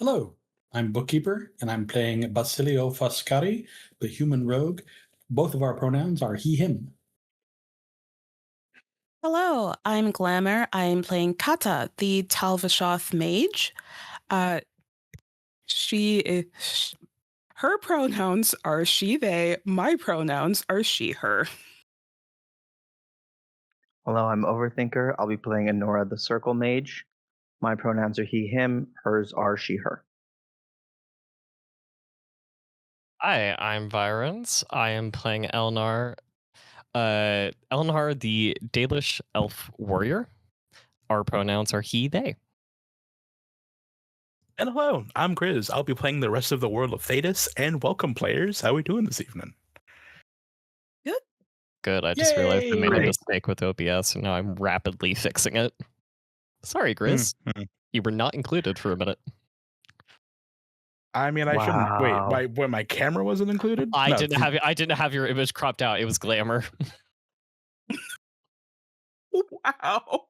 Hello, I'm Bookkeeper, and I'm playing Basilio Foscari, the human rogue. Both of our pronouns are he, him. Hello, I'm Glamour. I'm playing Kata, the Talvashoth mage. Her pronouns are she, they. My pronouns are she, her. Hello, I'm Overthinker. I'll be playing Anora the Circle Mage. My pronouns are he, him. Hers are she, her. Hi, I'm Vironz. I am playing Elnar. Elnar, the Dalish elf warrior. Our pronouns are he, they. And hello, I'm Grizz. I'll be playing the rest of the world of Thetis, and welcome players. How are we doing this evening? Good. I just realized I made a Yay! mistake with OBS, and now I'm rapidly fixing it. Sorry, Grizz. You were not included for a minute. I mean, I shouldn't wait. When my camera wasn't included, I didn't have your image cropped out. It was Glamour. Wow.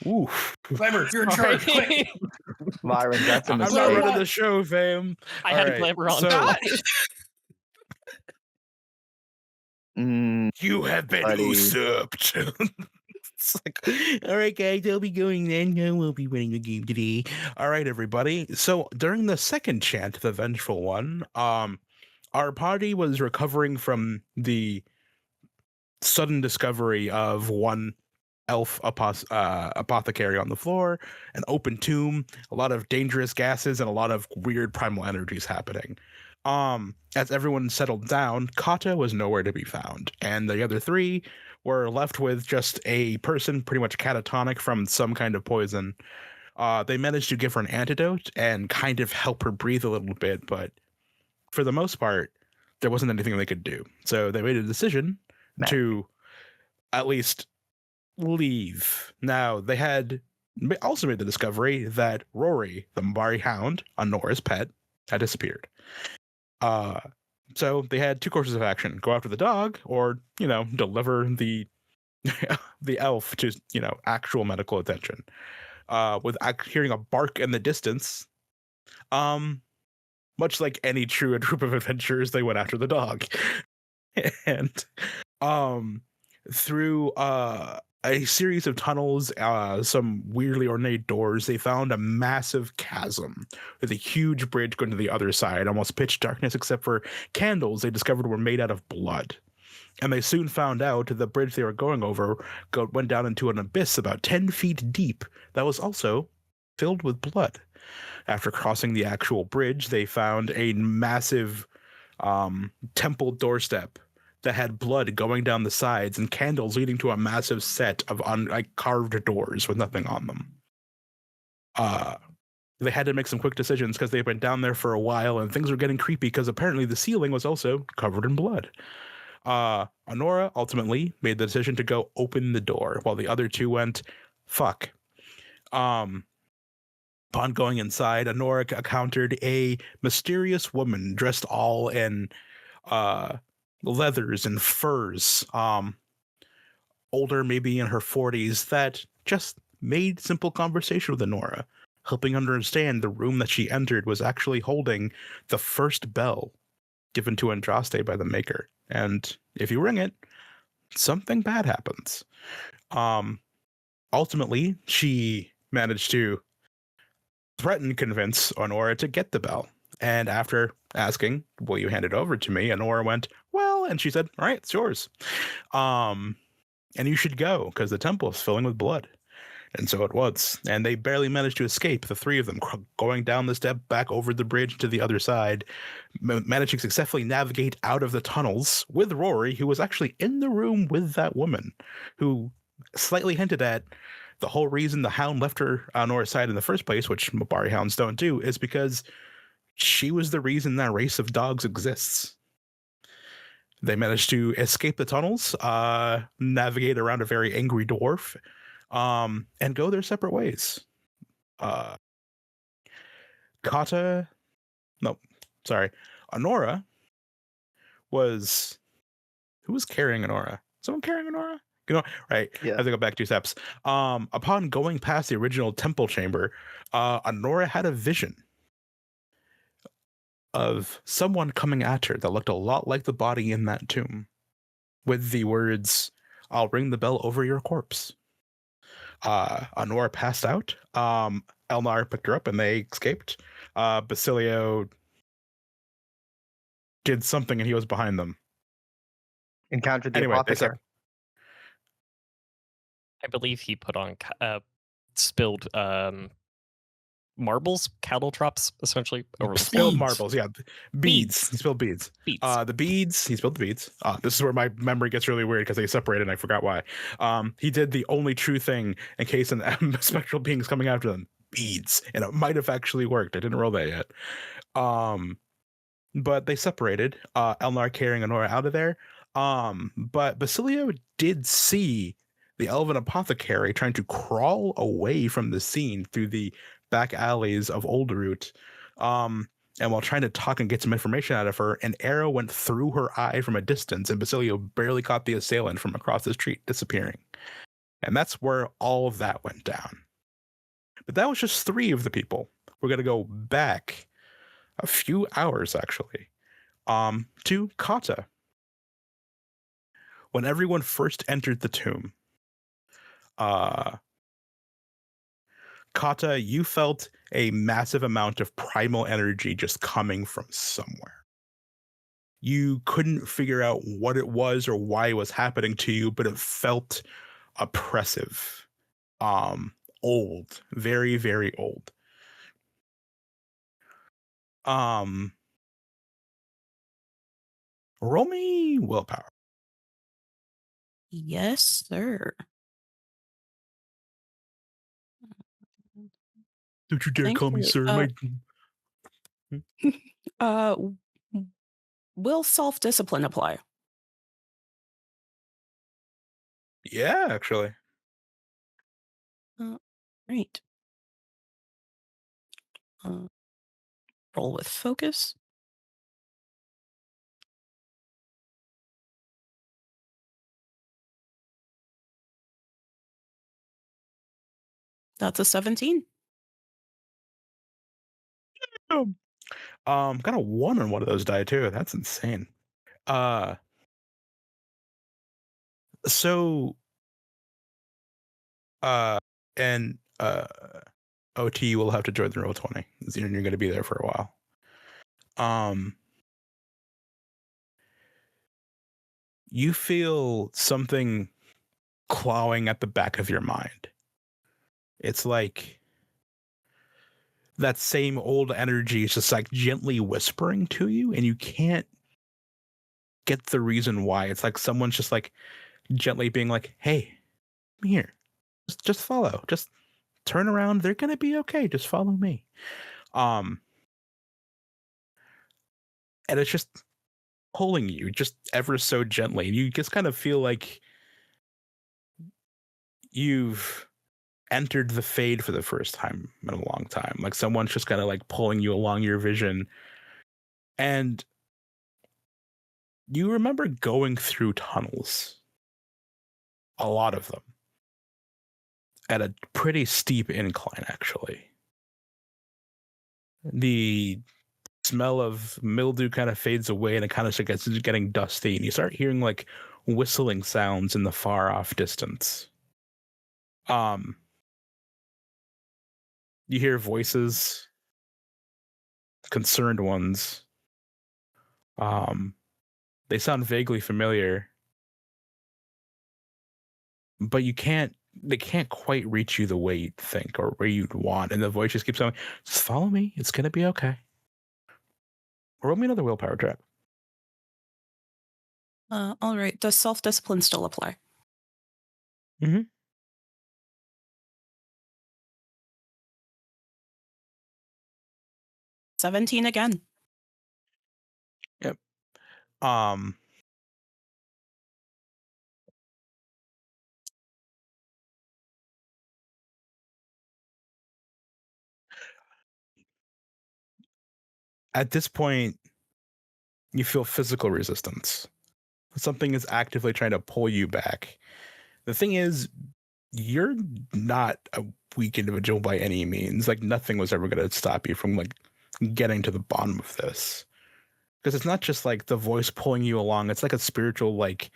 Oof. Glamour, you're in charge. Quick. Vironz, that's a I'm mistake. not running the show, fam. I had Glamour on. You have been usurped. It's like, all right, guys, I'll be going then. We'll be winning the game today. All right, everybody. So during the second chant, the Vengeful One, our party was recovering from the sudden discovery of one elf apothecary on the floor, an open tomb, a lot of dangerous gases, and a lot of weird primal energies happening. As everyone settled down, Kata was nowhere to be found, and the other three were left with just a person pretty much catatonic from some kind of poison. They managed to give her an antidote and kind of help her breathe a little bit, but for the most part, there wasn't anything they could do. So they made a decision to at least leave. Now, they had also made the discovery that Rory, the Mbari Hound, Anora's pet, had disappeared. So they had two courses of action: go after the dog, or deliver the the elf to actual medical attention. With hearing a bark in the distance, much like any true group of adventurers, they went after the dog. And through a series of tunnels, some weirdly ornate doors, they found a massive chasm with a huge bridge going to the other side, almost pitch darkness except for candles they discovered were made out of blood. And they soon found out the bridge they were going over went down into an abyss about 10 feet deep that was also filled with blood. After crossing the actual bridge, they found a massive temple doorstep that had blood going down the sides and candles leading to a massive set of carved doors with nothing on them. They had to make some quick decisions because they've been down there for a while and things were getting creepy because apparently the ceiling was also covered in blood. Anora ultimately made the decision to go open the door while the other two went, fuck. Upon going inside, Anora encountered a mysterious woman dressed all in leathers and furs, older, maybe in her 40s, that just made simple conversation with Anora, helping understand the room that she entered was actually holding the first bell given to Andraste by the Maker. And if you ring it, something bad happens. Ultimately, she managed to convince Anora to get the bell. And after asking, will you hand it over to me? Anora went, well, and she said, all right, it's yours. And you should go because the temple is filling with blood. And so it was. And they barely managed to escape, the three of them, going down the step back over the bridge to the other side, managing to successfully navigate out of the tunnels with Rory, who was actually in the room with that woman, who slightly hinted at the whole reason the hound left her on Nora's side in the first place, which Mabari hounds don't do, is because she was the reason that race of dogs exists. They managed to escape the tunnels, navigate around a very angry dwarf, and go their separate ways. Anora was... Who was carrying Anora? Someone carrying Anora? Right. Yeah. I have to go back 2 steps. Upon going past the original temple chamber, Anora had a vision of someone coming at her that looked a lot like the body in that tomb, with the words, "I'll ring the bell over your corpse." Anora passed out. Elnar picked her up and they escaped. Basilio did something and he was behind them. Encountered the Anyway, they apothecary. I believe he put on spilled marbles, cattle drops, essentially over the Spilled Beads. marbles, yeah. Beads. He spilled beads. beats. He spilled the beads. This is where my memory gets really weird because they separated and I forgot why. He did the only true thing in case an spectral being is coming after them. Beads. And it might have actually worked. I didn't roll that yet. But they separated. Elnar carrying Anora out of there. But Basilio did see the elven apothecary trying to crawl away from the scene through the back alleys of Oldroot. And while trying to talk and get some information out of her, an arrow went through her eye from a distance, and Basilio barely caught the assailant from across the street, disappearing. And that's where all of that went down. But that was just 3 of the people. We're going to go back a few hours, actually, to Kata. When everyone first entered the tomb, Kata, you felt a massive amount of primal energy just coming from somewhere. You couldn't figure out what it was or why it was happening to you, but it felt oppressive. Old. Very, very old. Roll me willpower. Yes, sir. Don't you dare call me Thankfully, sir. Will self-discipline apply? Yeah, actually. Right. Roll with focus. That's a 17. Got a 1 on one of those die too. That's insane. And OT will have to join the roll 20. You're going to be there for a while. You feel something clawing at the back of your mind. It's like that same old energy is just like gently whispering to you, and you can't get the reason why. It's like someone's just like gently being like, hey, I'm here. Just follow. Just turn around. They're going to be okay. Just follow me. And it's just pulling you just ever so gently. And you just kind of feel like you've entered the fade for the first time in a long time. Like someone's just kind of like pulling you along your vision. And you remember going through tunnels, a lot of them, at a pretty steep incline, actually. The smell of mildew kind of fades away and it kind of gets getting dusty, and you start hearing like whistling sounds in the far off distance. You hear voices, concerned ones. They sound vaguely familiar, but they can't quite reach you the way you'd think or where you'd want. And the voice just keeps going, just follow me, it's gonna be okay. Roll me another willpower trap. All right. Does self-discipline still apply? Mm-hmm. 17 again. Yep. At this point, you feel physical resistance. Something is actively trying to pull you back. The thing is, you're not a weak individual by any means. Like nothing was ever going to stop you from like getting to the bottom of this. Because it's not just like the voice pulling you along. It's like a spiritual, like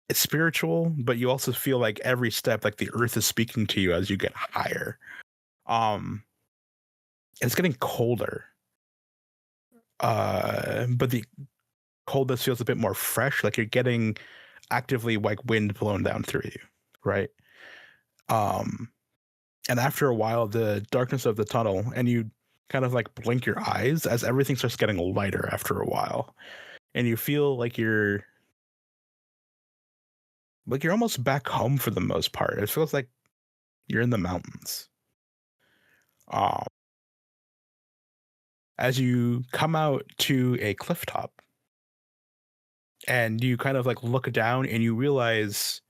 it's spiritual, but you also feel like every step, like the earth is speaking to you as you get higher. It's getting colder. But the coldness feels a bit more fresh, like you're getting actively like wind blown down through you, right? And after a while, the darkness of the tunnel, and you kind of like blink your eyes as everything starts getting lighter after a while, and you feel like you're almost back home for the most part. It feels like you're in the mountains. As you come out to a cliff top, and you kind of like look down, and you realize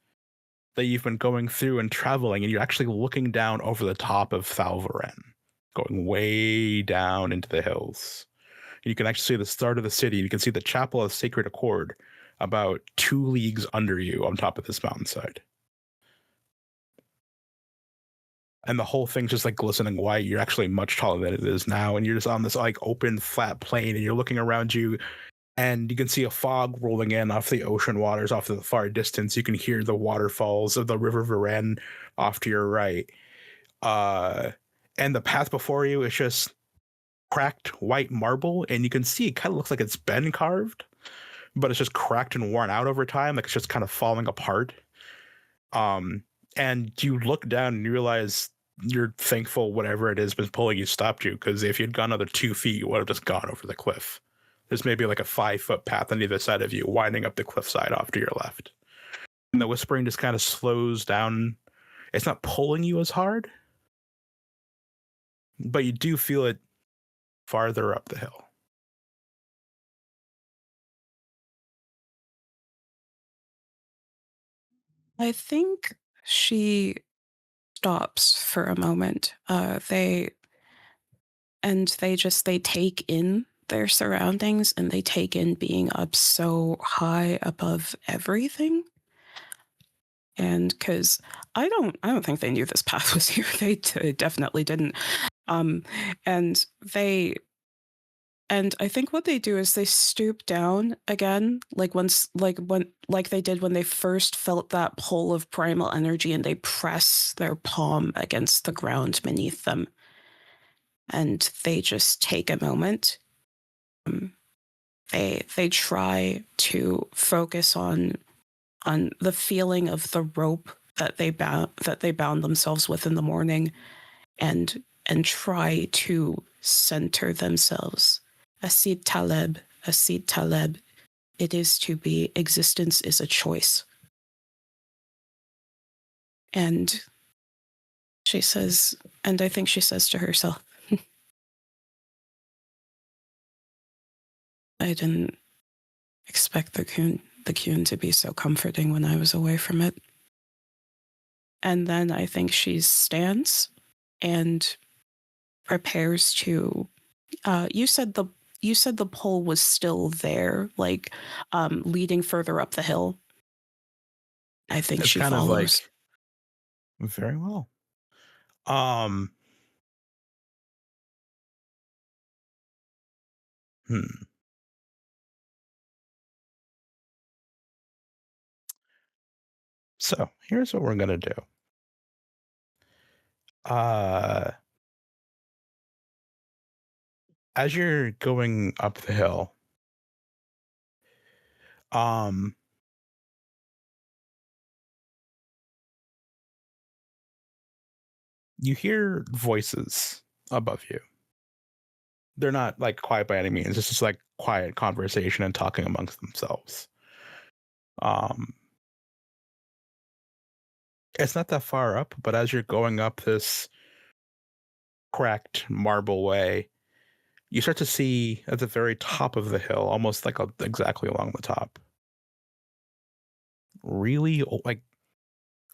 that you've been going through and traveling, and you're actually looking down over the top of Thalvaren, going way down into the hills. And you can actually see the start of the city. You can see the Chapel of Sacred Accord about 2 leagues under you on top of this mountainside. And the whole thing's just like glistening white. You're actually much taller than it is now. And you're just on this like open, flat plain, and you're looking around you, and you can see a fog rolling in off the ocean waters off to the far distance. You can hear the waterfalls of the River Viren off to your right. And the path before you is just cracked white marble, and you can see it kind of looks like it's been carved, but it's just cracked and worn out over time. Like it's just kind of falling apart. And you look down and you realize you're thankful whatever it is been pulling you stopped you, because if you'd gone another 2 feet, you would have just gone over the cliff. There's maybe like a 5-foot path on either side of you, winding up the cliffside off to your left. And the whispering just kind of slows down. It's not pulling you as hard, but you do feel it farther up the hill. I think she stops for a moment. They take in their surroundings, and they take in being up so high above everything. And because I don't think they knew this path was here. They definitely didn't. And I think what they do is they stoop down again, like they did when they first felt that pull of primal energy, and they press their palm against the ground beneath them. And they just take a moment. They try to focus on the feeling of the rope that they bound themselves with in the morning, and try to center themselves. Asid Taleb, it is to be. Existence is a choice. And she says, and I think she says to herself, I didn't expect the coon to be so comforting when I was away from it. And then I think she stands and prepares to. You said the pole was still there, like leading further up the hill. I think It's she kind follows. of like very well. Hmm. So here's what we're gonna do. As you're going up the hill, you hear voices above you. They're not like quiet by any means. It's just like quiet conversation and talking amongst themselves. It's not that far up, but as you're going up this cracked marble way, you start to see at the very top of the hill, almost like exactly along the top, really like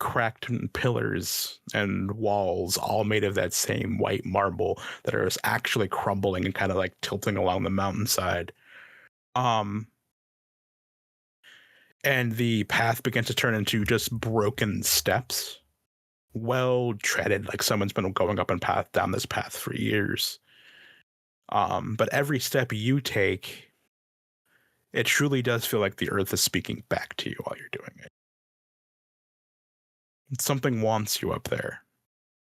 cracked pillars and walls, all made of that same white marble that are actually crumbling and kind of like tilting along the mountainside. And the path begins to turn into just broken steps, well treaded, like someone's been going up and down this path for years. But every step you take, it truly does feel like the earth is speaking back to you while you're doing it. Something wants you up there,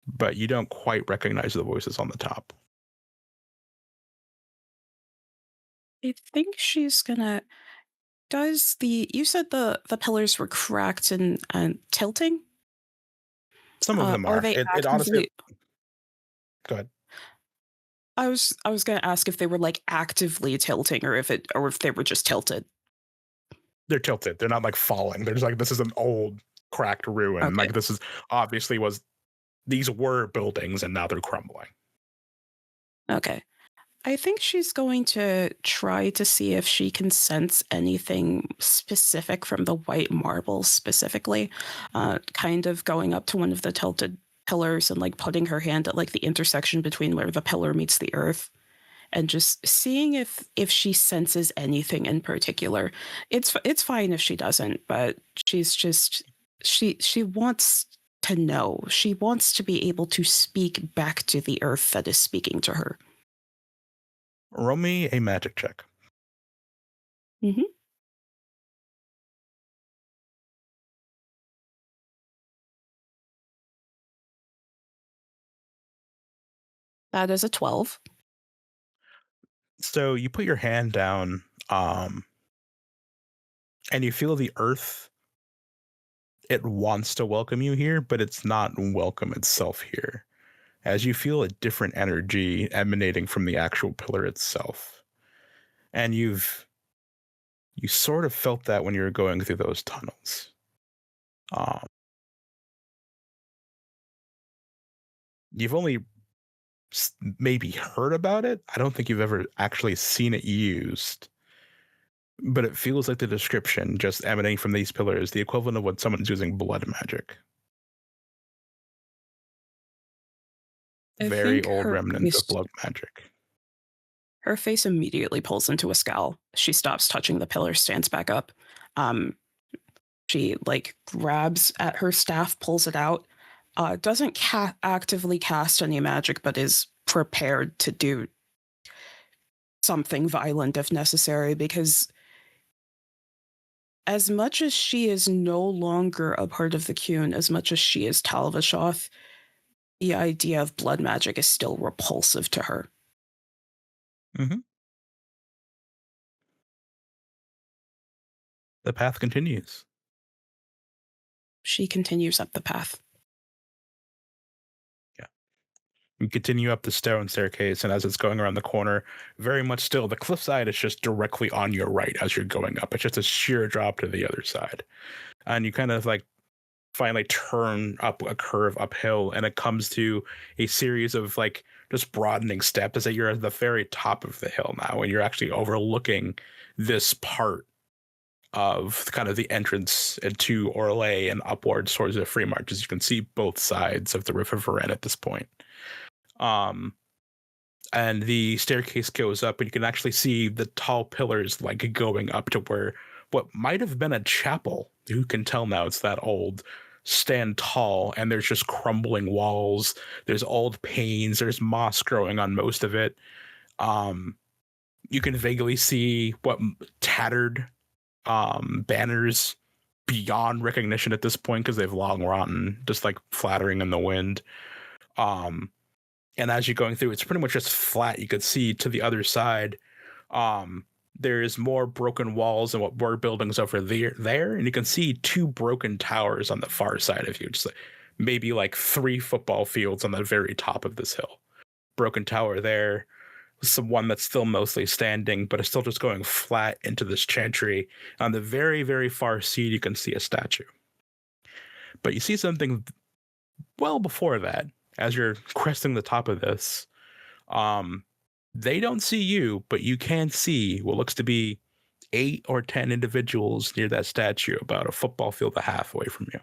but you don't quite recognize the voices on the top. I think she's gonna. You said the pillars were cracked and tilting? Some of them are. they It honestly. actively? Go ahead. I was gonna ask if they were like actively tilting or if they were just tilted. They're tilted. They're not like falling. They're just like, this is an old cracked ruin. Okay. Like this is obviously these were buildings and now they're crumbling. Okay. I think she's going to try to see if she can sense anything specific from the white marble specifically. Kind of going up to one of the tilted pillars and like putting her hand at like the intersection between where the pillar meets the earth and just seeing if she senses anything in particular. It's fine if she doesn't, but she's just she wants to know. She wants to be able to speak back to the earth that is speaking to her. Roll me a magic check. Mm-hmm. That is a 12. So you put your hand down, and you feel the earth. It wants to welcome you here, but it's not welcome itself here. As you feel a different energy emanating from the actual pillar itself. And you sort of felt that when you were going through those tunnels. You've only maybe heard about it. I don't think you've ever actually seen it used. But it feels like the description just emanating from these pillars, the equivalent of what someone's using blood magic. Very old remnants of blood magic. Her face immediately pulls into a scowl. She stops touching the pillar, stands back up. She like grabs at her staff, pulls it out. Doesn't actively cast any magic, but is prepared to do something violent if necessary, because as much as she is no longer a part of the Qun, as much as she is Talvashoth, the idea of blood magic is still repulsive to her. Mm-hmm. The path continues. She continues up the path. Yeah. You continue up the stone staircase, and as it's going around the corner, very much still, the cliffside is just directly on your right as you're going up. It's just a sheer drop to the other side. And you kind of like finally turn up a curve uphill, and it comes to a series of like just broadening step is that you're at the very top of the hill now, and you're actually overlooking this part of kind of the entrance to Orlais and upwards towards the Free March, as you can see both sides of the River Varennes at this point. And the staircase goes up, and you can actually see the tall pillars like going up to where what might have been a chapel, who can tell now it's that old, stand tall, and there's just crumbling walls, there's old panes, there's moss growing on most of it. You can vaguely see what tattered banners beyond recognition at this point because they've long rotten, just like flattering in the wind. And as you're going through, it's pretty much just flat. You could see to the other side, there's more broken walls and what were buildings over there, and you can see 2 broken towers on the far side of you, just like maybe like 3 football fields on the very top of this hill. Broken tower there, some one that's still mostly standing, but is still just going flat into this chantry. On the very, very far seat, you can see a statue. But you see something well before that, as you're cresting the top of this. They don't see you, but you can see what looks to be 8 or 10 individuals near that statue, about a football field and a half away from you.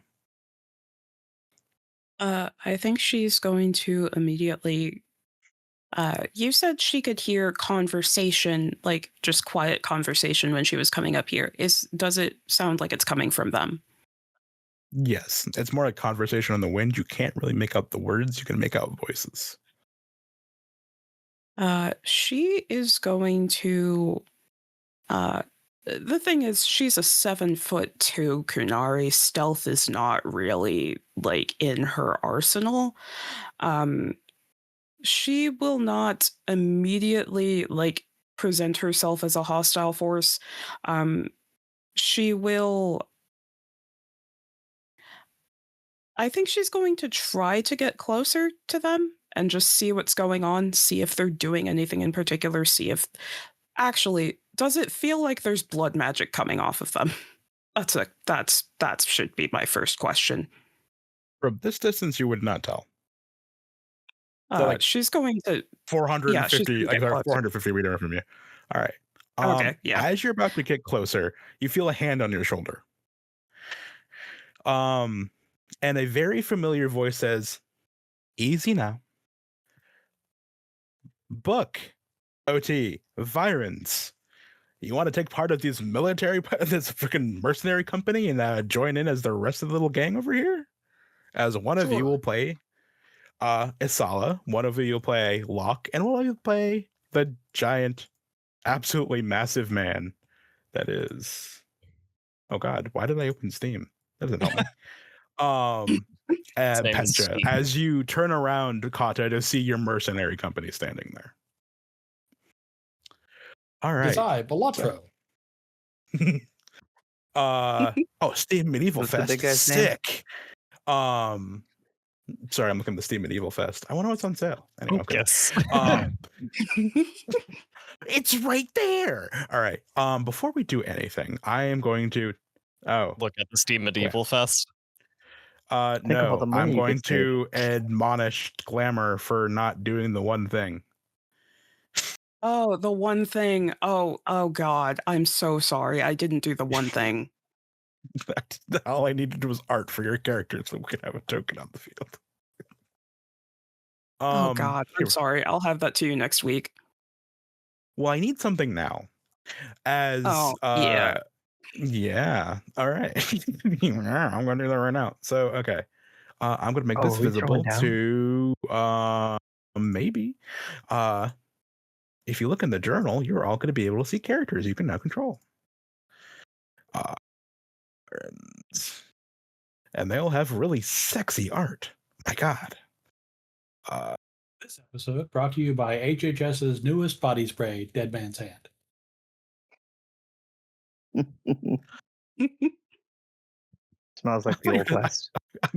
I think she's going to immediately. You said she could hear conversation, like just quiet conversation when she was coming up here. Does it sound like it's coming from them? Yes, it's more like conversation on the wind. You can't really make out the words. You can make out voices. She is going to. The thing is, she's a 7'2" Kunari. Stealth is not really like in her arsenal. She will not immediately like present herself as a hostile force. She will. I think she's going to try to get closer to them and just see what's going on, see if they're doing anything in particular, see if actually, does it feel like there's blood magic coming off of them? That should be my first question. From this distance, you would not tell. So like she's going to 450, like get closer. 450 meter from you. All right. Okay, yeah. As you're about to get closer, you feel a hand on your shoulder. And a very familiar voice says, "Easy now. Book, OT, Vironz. You want to take part of this freaking mercenary company and join in as the rest of the little gang over here? As one of you will play Isala, one of you will play Locke, and one of you will play the giant, absolutely massive man that is. Oh God, why did I open Steam? That doesn't help me. His name is Petra, Steve. as you turn around, Kata, to see your mercenary company standing there. All right. It's I, Balatro. Steam Medieval What's the Fest. big guy's Sick. Sorry, I'm looking at the Steam Medieval Fest. I wonder what's on sale. Anyway, okay. Yes. It's right there. All right. Before we do anything, I am going to Look at the Steam Medieval Fest. Think of all no, the money I'm you going could save. to admonish Glamour for not doing the one thing. Oh, the one thing. Oh God, I'm so sorry. I didn't do the one thing. All I needed was art for your character so we could have a token on the field. Oh God, I'm here- sorry. I'll have that to you next week. Well, I need something now. As yeah. Yeah. All right. I'm going to do that right now. So, okay. I'm going to make this are we visible throwing to maybe. If you look in the journal, you're all going to be able to see characters you can now control. And they'll have really sexy art. My God. This episode brought to you by HHS's newest body spray, Dead Man's Hand. Smells like the Old West. I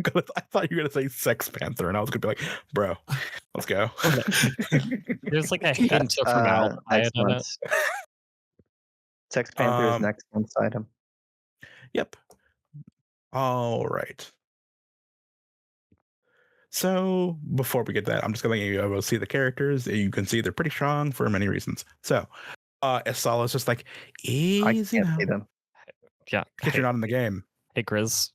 thought you were going to say Sex Panther, and I was going to be like, bro, let's go. There's like a hint of formaldehyde next in it. month's Sex Panther is next month's item. Yep. All right. So before we get that, I'm just going to let you see the characters. You can see they're pretty strong for many reasons. So Esala is just like, I easy can't now. see them. Yeah. Because you're not in the game. Hey, Grizz.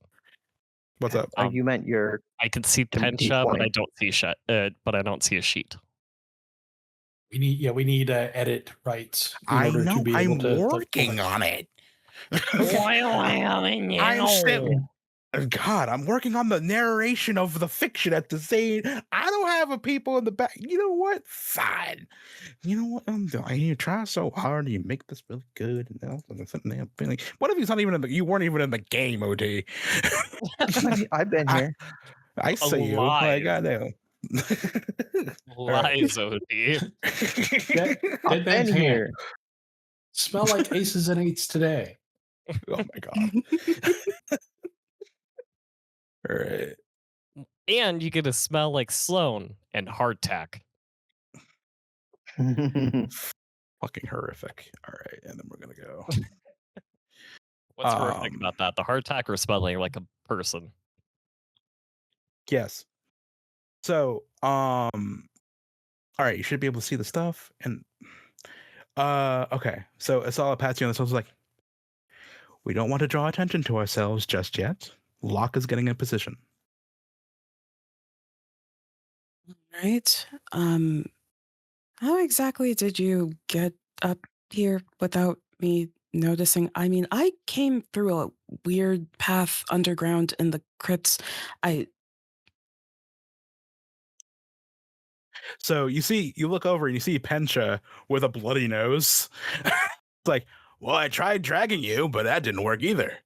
What's up? You meant your I can see to be Pensha, but I point. don't see but I don't see a sheet. We need edit rights in I order know. to be able I'm to working on it. God, I'm working on the narration of the fiction at the same. I don't have a people in the back. You know what? Fine. You know what I'm doing? You try so hard, you make this really good, and like, what if he's not even in the? You weren't even in the game, OD. I've been here. I see you. Like I know. Lies, OD. I've been Deadman's here. hand. Smell like aces and eights today. Oh my god. All right. And you get to smell like Sloan and hardtack. Fucking horrific. All right, and then we're gonna go. What's horrific about that? The hardtack or smelling like a person? Yes. So, all right, you should be able to see the stuff, and okay. So Asala pats you on the shoulder, like, we don't want to draw attention to ourselves just yet. Locke is getting in position. Right. How exactly did you get up here without me noticing? I mean, I came through a weird path underground in the crypts. So you look over and you see Pensha with a bloody nose. It's like, well, I tried dragging you, but that didn't work either.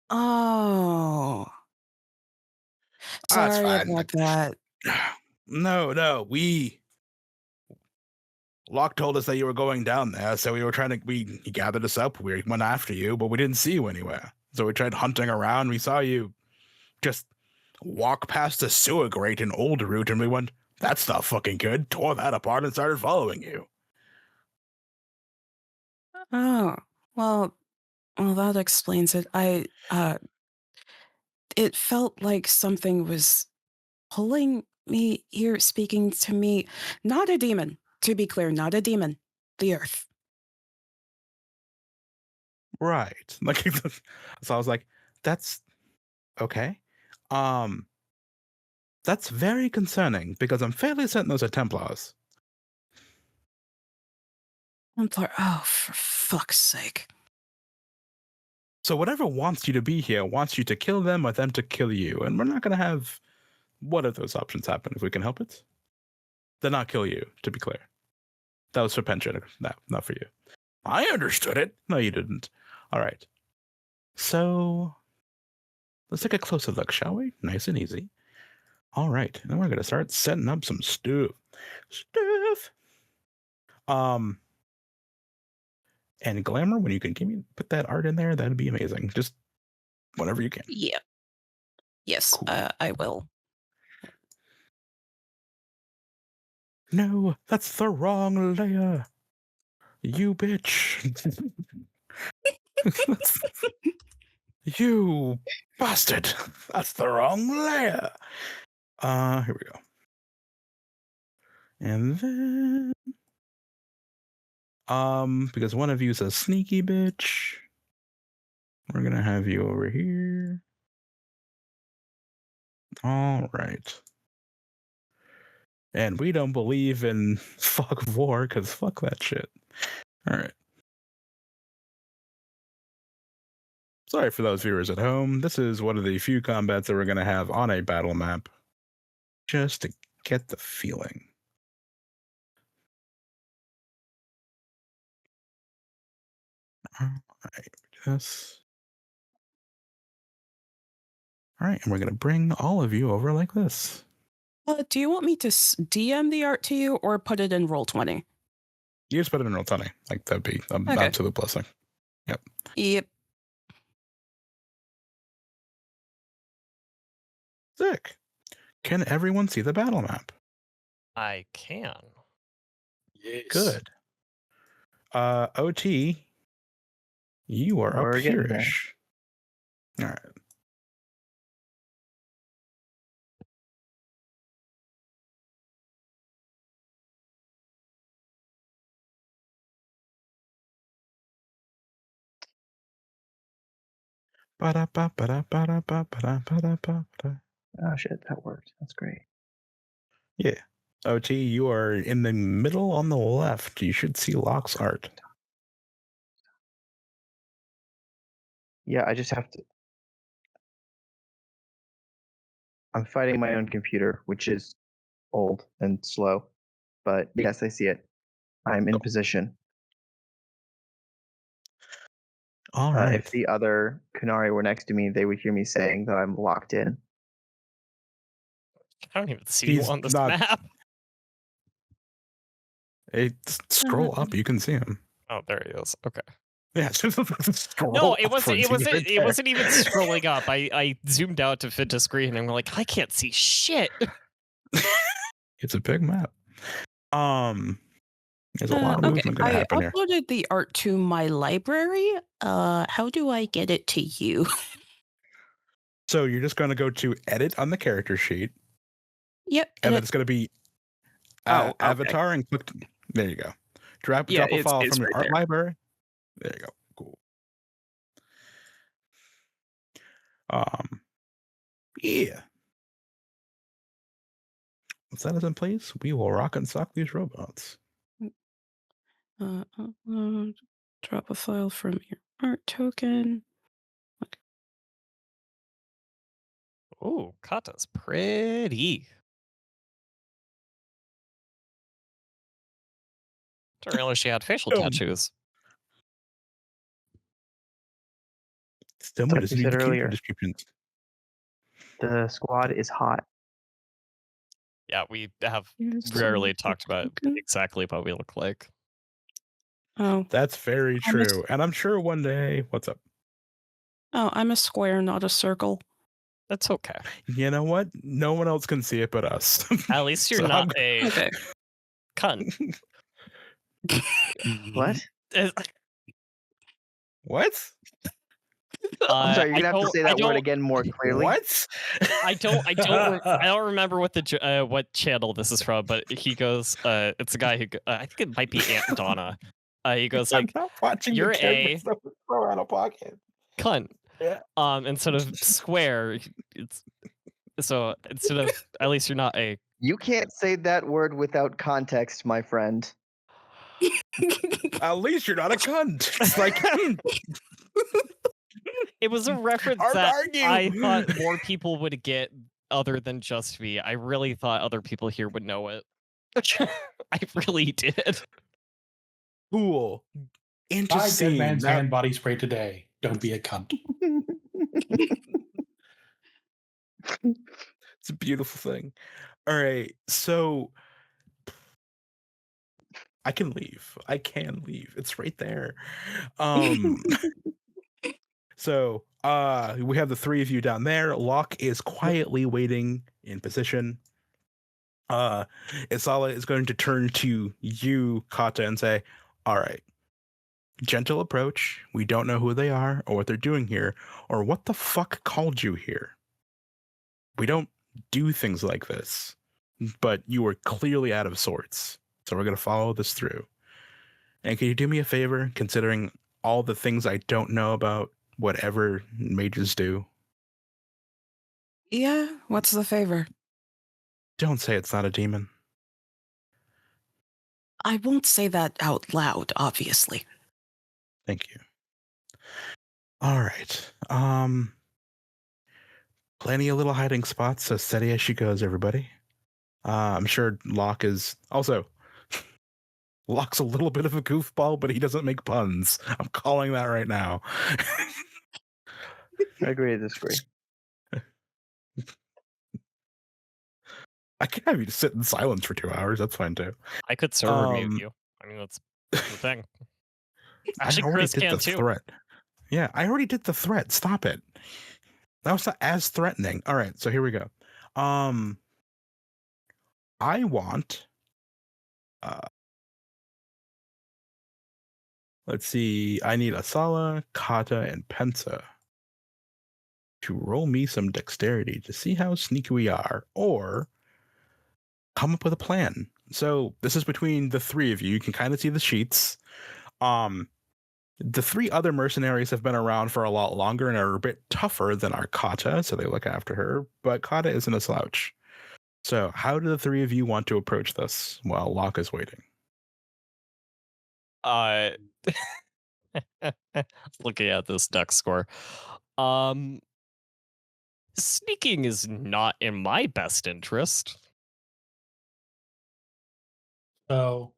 Oh. That's Sorry fine. about that. No, Locke told us that you were going down there, so he gathered us up, we went after you, but we didn't see you anywhere. So we tried hunting around, we saw you just walk past a sewer grate in Old Route, and we went, that's not fucking good, tore that apart and started following you. Oh, well, that explains it. It felt like something was pulling me here, speaking to me. Not a demon, to be clear, not a demon. The earth. Right. Like, so I was like, that's okay. That's very concerning because I'm fairly certain those are Templars. Templar. Oh, for fuck's sake. So whatever wants you to be here wants you to kill them or them to kill you. And we're not going to have one of those options happen if we can help it. They'll not kill you, to be clear. That was for Pension. No, not for you. I understood it. No, you didn't. All right. So let's take a closer look, shall we? Nice and easy. All right. Then we're going to start setting up some stuff. And Glamour, when you can put that art in there, that'd be amazing. Just whenever you can. Yeah. Yes, Cool. I will. No, that's the wrong layer. You bitch. You bastard. That's the wrong layer. Here we go. And then because one of you is a sneaky bitch, we're gonna have you over here. All right. And we don't believe in fuck war, because fuck that shit. All right. Sorry for those viewers at home. This is one of the few combats that we're going to have on a battle map. Just to get the feeling. All right. Yes. All right. And we're going to bring all of you over like this. Do you want me to DM the art to you or put it in Roll20? You just put it in Roll20. Like, that'd be an Okay. absolute blessing. Yep. Yep. Sick. Can everyone see the battle map? I can. Yes. Good. OT, you are We're up getting there. here-ish. All right. Ba-da-ba-ba-da-ba-da-ba-da-ba-da-ba-da. Oh shit, that worked. That's great. Yeah. OT, you are in the middle on the left. You should see Locke's art. Yeah, I just have to. I'm fighting my own computer, which is old and slow. But yes, I see it. I'm in position. All right. If the other Kunari were next to me, they would hear me saying that I'm locked in. I don't even see you He's on this not- map. Scroll up, you can see him. Oh, there he is. Okay. Yeah, scroll No, it upwards, wasn't. It he's wasn't. right It there. wasn't even scrolling up. I zoomed out to fit to screen, and I'm like, I can't see shit. It's a big map. There's a lot of movement going to happen I here. uploaded the art to my library. How do I get it to you? So you're just going to go to edit on the character sheet, Yep. and then it's going to be okay. avatar and click. There you go. Drop a file it's from your right art there. library. There you go. Cool. Yeah. Once that is in place, we will rock and sock these robots. Upload, drop a file from your art token. Oh, Kata's pretty. Didn't realize she had facial tattoos. Someone Like just you need said to keep earlier. your descriptions. The squad is hot. Yeah, we have Here's rarely the talked about token. exactly what we look like. Oh, That's very I'm a- true. And I'm sure one day, what's up? I'm a square, not a circle. That's okay. You know what? No one else can see it but us. At least you're So not I'm- a Okay. cunt. What? What? I'm sorry, you're gonna have to say that word don't- again more clearly. What? I don't remember what the what channel this is from, but he goes, it's a guy who I think it might be Aunt Donna. He goes I'm like, not watching you're the camera so throw out of pocket. cunt. Yeah. Instead of square, it's so instead of at least you're not a. You can't say that word without context, my friend. At least you're not a cunt. It's like It was a reference Hard to that argue. I thought more people would get other than just me. I really thought other people here would know it. I really did. cool. Buy Interesting. Dead Man's Now- Hand body spray today. Don't be a cunt. It's a beautiful thing. All right, so I can leave. It's right there. So we have the three of you down there. Locke is quietly waiting in position. Isala is going to turn to you, Kata, and say, all right, gentle approach. We don't know who they are or what they're doing here or what the fuck called you here. We don't do things like this, but you were clearly out of sorts. So we're going to follow this through. And can you do me a favor, considering all the things I don't know about whatever mages do? Yeah, what's the favor? Don't say it's not a demon. I won't say that out loud, obviously. Thank you. All right. Plenty of little hiding spots, so steady as she goes, everybody. I'm sure Locke is also Locke's a little bit of a goofball, but he doesn't make puns. I'm calling that right now. I agree to disagree. I can have you just sit in silence for 2 hours. That's fine too. I could server mute you. I mean, that's the thing. Actually, I already Grizz did can the too. threat. Yeah, I already did the threat. Stop it. That was not as threatening. All right, so here we go. I want let's see. I need Asala, Kata, and Pensa to roll me some dexterity to see how sneaky we are, or come up with a plan. So this is between the three of you. You can kind of see the sheets. The 3 other mercenaries have been around for a lot longer and are a bit tougher than our Kata, so they look after her, but Kata isn't a slouch. So how do the 3 of you want to approach this while Locke is waiting? Looking at this deck score. Sneaking is not in my best interest. So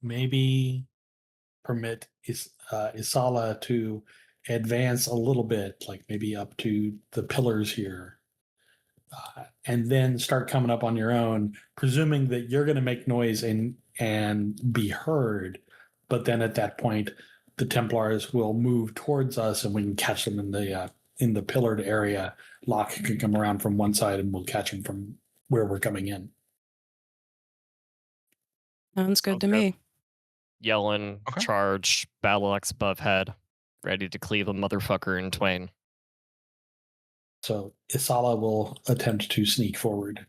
maybe permit Isala to advance a little bit, like maybe up to the pillars here, and then start coming up on your own, presuming that you're going to make noise and be heard. But then at that point, the Templars will move towards us, and we can catch them in the pillared area. Locke can come around from one side, and we'll catch him from where we're coming in. Sounds good to Okay. me. Yelling, Okay. charge, battle axe above head, ready to cleave a motherfucker in twain. So Isala will attempt to sneak forward.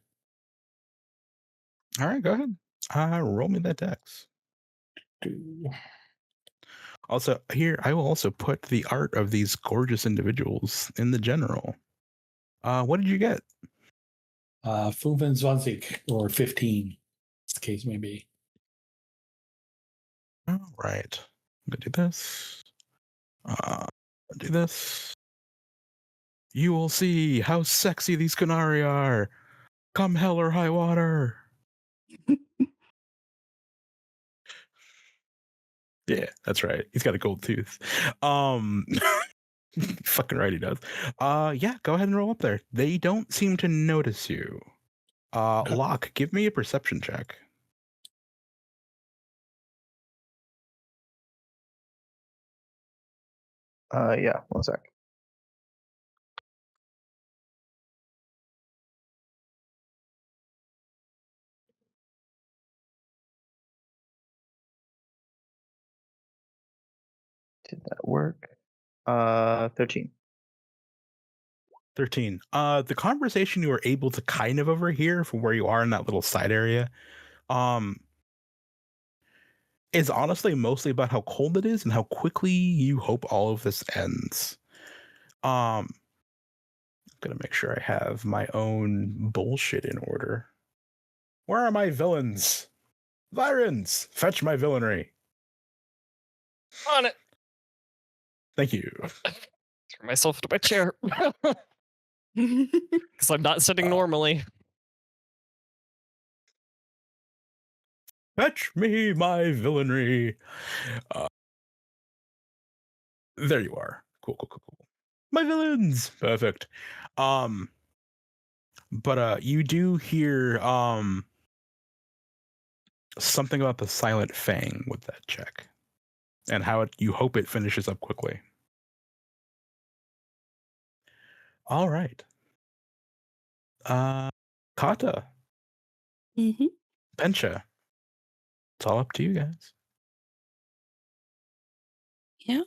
All right, go ahead. Roll me that dex. Also, here, I will also put the art of these gorgeous individuals in the general. What did you get? 25 or 15, as the case may be. All right. I'm going to do this. Do this. You will see how sexy these Kunari are. Come hell or high water. Yeah, that's right. He's got a gold tooth. Fucking right he does. Yeah, go ahead and roll up there. They don't seem to notice you. Locke, give me a perception check. Yeah, one sec. Did that work? 13. 13. The conversation you were able to kind of overhear from where you are in that little side area, is honestly mostly about how cold it is and how quickly you hope all of this ends. I'm gonna make sure I have my own bullshit in order. Where are my villains? Vironz, fetch my villainry. On it. Thank you. Throw myself into my chair. Because I'm not sitting normally. Fetch me my villainry. There you are. Cool. My villains. Perfect. But you do hear something about the Silent Fang with that check, and how you hope it finishes up quickly. All right. Kata, Mm-hmm. Bencha, it's all up to you guys. Yeah.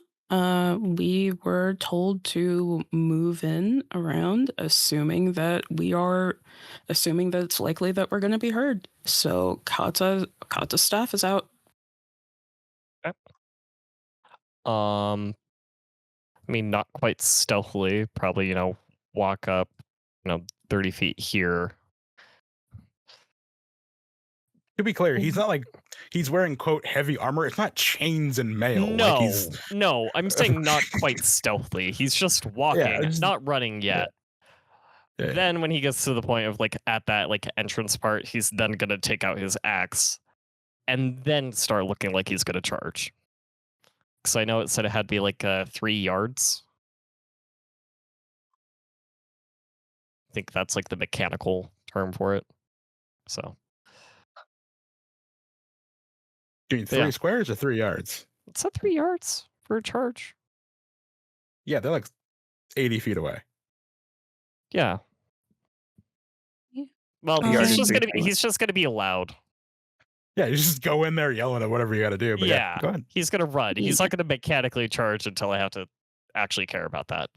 We were told to move in around, assuming that it's likely that we're going to be heard. So Kata's staff is out. Okay. I mean, not quite stealthily. Probably, walk up, 30 feet here. To be clear, he's not like he's wearing quote heavy armor. It's not chains and mail. No, Like no, I'm saying not quite stealthily. He's just walking, not running yet. Yeah. Then when he gets to the point of at that entrance part, he's then gonna take out his axe and then start looking like he's gonna charge. Because I know it said it had to be 3 yards. I think that's the mechanical term for it. So. Do you mean 3 squares or 3 yards? It's that 3 yards for a charge. Yeah, they're 80 feet away. Yeah. Yeah. Well, Yard he's is just gonna be loud. Yeah, you just go in there yelling at whatever you got to do. But yeah, go ahead. He's gonna run. He's not gonna mechanically charge until I have to actually care about that.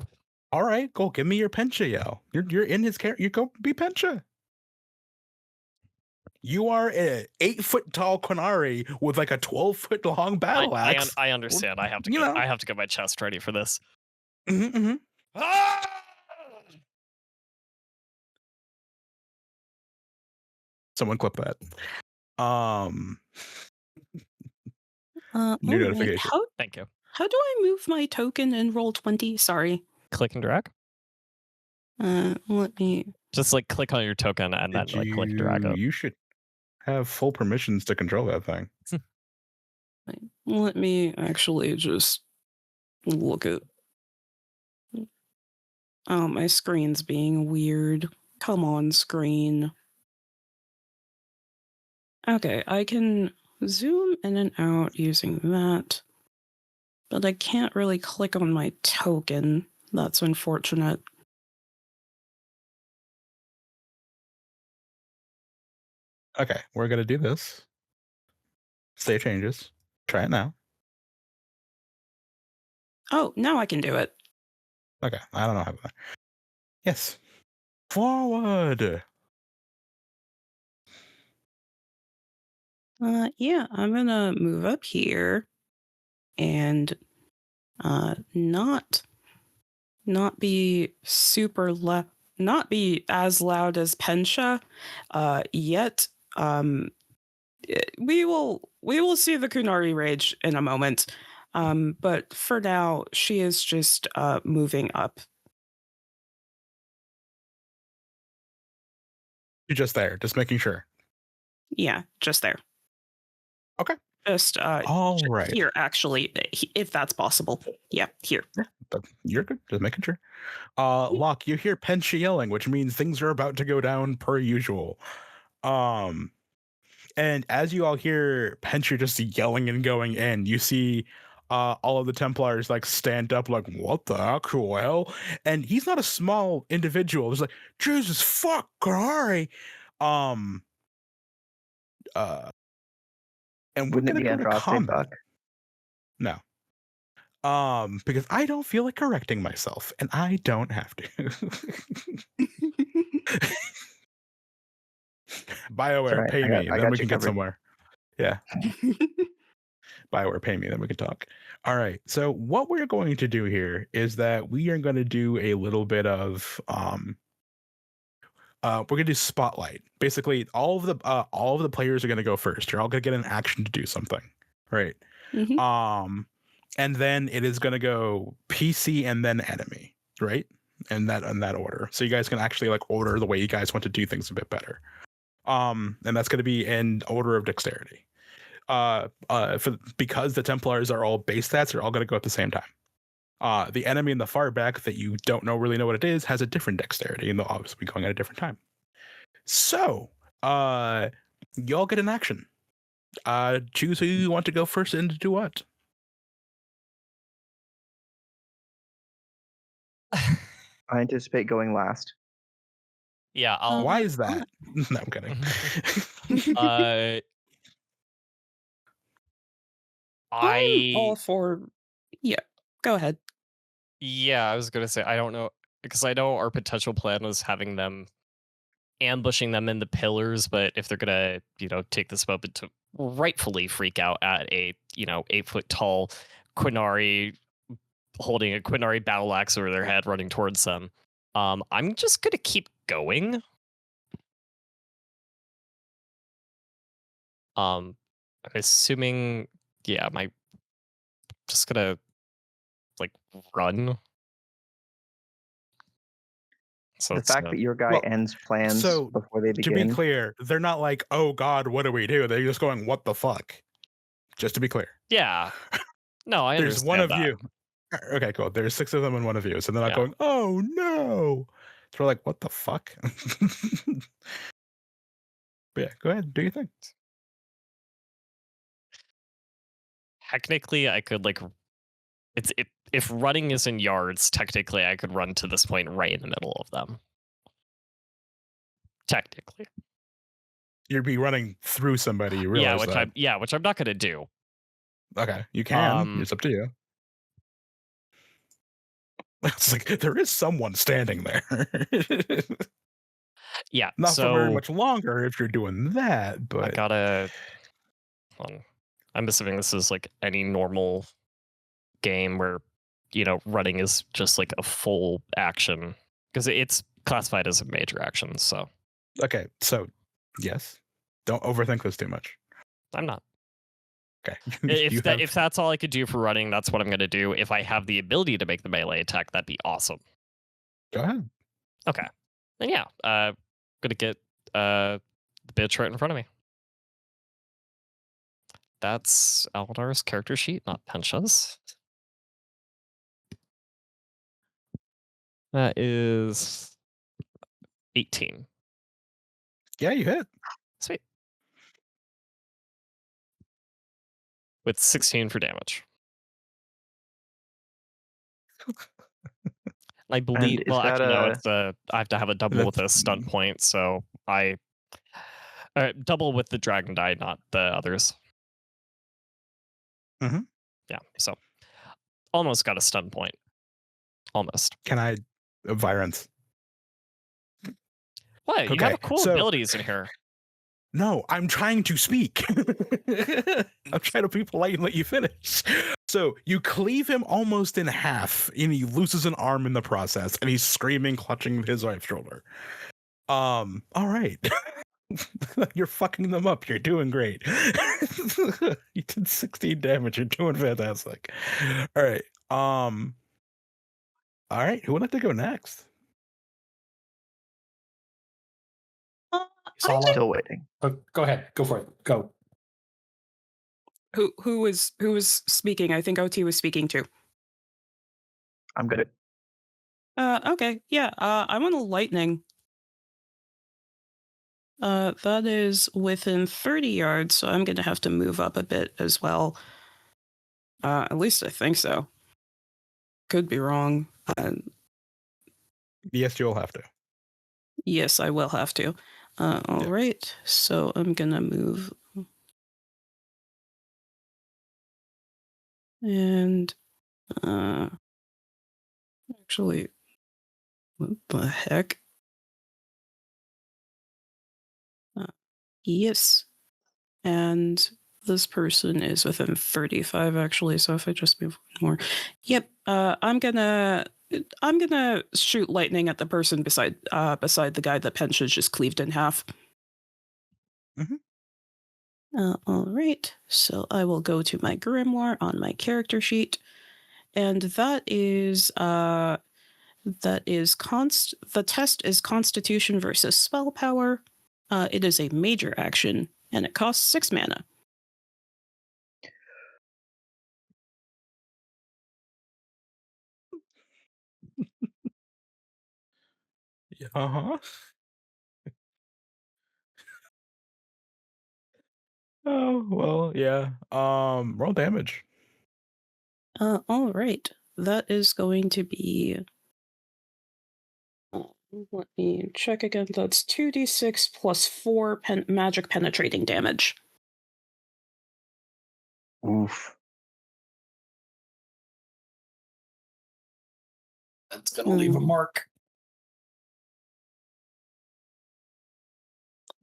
All right, go. Give me your Pencha yell. You're in his character. You go be Pencha. You are an 8-foot tall Quinari with like a 12-foot long battle axe. I understand. I have to I have to get my chest ready for this. Ah! Someone clip that. New wait, notification. Thank you. How do I move my token in Roll20? Sorry. Click and drag. Let me. Just like click on your token and then like click and drag it. You should have full permissions to control that thing. Let me actually just look at. Oh, my screen's being weird. Come on, screen. Okay, I can zoom in and out using that, but I can't really click on my token. That's unfortunate. Okay, we're gonna do this. Save changes. Try it now. Oh, now I can do it. Okay, I don't know how. Yes. Forward. Yeah, I'm gonna move up here and not be super not be as loud as Pensha yet. We will see the Kunari rage in a moment. But for now, she is just moving up. You're just there, just making sure. Yeah, just there. Okay. Just all right. Here, actually, if that's possible. Yeah, here. But you're good. Just making sure. Locke, you hear Pensha yelling, which means things are about to go down per usual. And as you all hear Pensha just yelling and going in, you see all of the Templars like stand up like, what the actual hell? And he's not a small individual. There's like, Jesus fuck, Kahari. And we're Wouldn't it gonna be go to Andraste, combat. fuck? No. Because I don't feel like correcting myself, and I don't have to. BioWare, Right, pay me, I then got we you can get covered. somewhere. Yeah. BioWare, pay me, then we can talk. All right. So what we're going to do here is that we are going to do a little bit of we're gonna do spotlight. Basically, all of the players are gonna go first. You're all gonna get an action to do something, right? Mm-hmm. And then it is gonna go PC and then enemy, right? In that order. So you guys can actually like order the way you guys want to do things a bit better. And that's gonna be in order of dexterity. Because the Templars are all base stats, they're all gonna go at the same time. The enemy in the far back that you don't really know what it is has a different dexterity, and they'll obviously be going at a different time. So, y'all get an action. Choose who you want to go first and to do what. I anticipate going last. Yeah, I'll. Why is that? No, I'm kidding. I'm all for. Yeah, go ahead. Yeah, I was gonna say I don't know because I know our potential plan was having them ambushing them in the pillars, but if they're gonna, take this moment to rightfully freak out at a, 8-foot tall Quinari holding a Quinari battle axe over their head running towards them, I'm just gonna keep going. I'm assuming, yeah, just gonna like run. So The fact that your guy ends plans before they begin. To be clear, they're not like, oh God, what do we do? They're just going, what the fuck? Just to be clear. Yeah. No, I There's understand one of that. you. Okay, cool. There's 6 of them and one of you. So they're not going, oh no. So we're like, what the fuck? But yeah, go ahead, do your thing. Technically, I could if running is in yards, technically I could run to this point right in the middle of them. Technically. You'd be running through somebody, you realize which I'm not gonna do. Okay, you can. It's up to you. It's like there is someone standing there. Yeah. Not so for very much longer if you're doing that, I but gotta. Hold on. I'm assuming this is like any normal game where running is just like a full action because it's classified as a major action. So okay. So yes, don't overthink this too much. I'm not. Okay. If that's all I could do for running, that's what I'm gonna do. If I have the ability to make the melee attack, that'd be awesome. Go ahead. Okay. Then yeah, gonna get the bitch right in front of me. That's Elnar's character sheet, not Pensha's. That is 18. Yeah, you hit. Sweet. With 16 for damage. I believe. And is Well, that actually, no. a It's I have to have a double with a stunt point, so I double with the dragon die, not the others. Mhm. Yeah. So almost got a stun point. Almost. Can I Vironz? What? You Okay, have cool so- abilities in here. No, I'm trying to speak. I'm trying to be polite and let you finish. So you cleave him almost in half, and he loses an arm in the process, and he's screaming, clutching his right shoulder. All right. You're fucking them up. You're doing great. You did 16 damage. You're doing fantastic. All right. All right. Who would like to go next? Sala? still waiting? Oh, go ahead. Go for it. Go. Who was speaking? I think OT was speaking too. I'm good. Okay, yeah. I want a lightning. That is within 30 yards, so I'm gonna have to move up a bit as well. At least I think so. Could be wrong. Yes, you'll have to. Yes, I will have to. All right. So I'm gonna move. And actually, what the heck? Yes. And this person is within 35 actually, so if I just move more. Yep. I'm gonna shoot lightning at the person beside the guy that Pensha's just cleaved in half. Mhm. All right. So I will go to my grimoire on my character sheet, and the test is Constitution versus Spell Power. It is a major action, and it costs 6 mana. Uh-huh. Oh, well, yeah. Roll damage. All right. That is going to be. Let me check again. That's 2d6 plus 4 magic penetrating damage. Oof. That's going to leave a mark.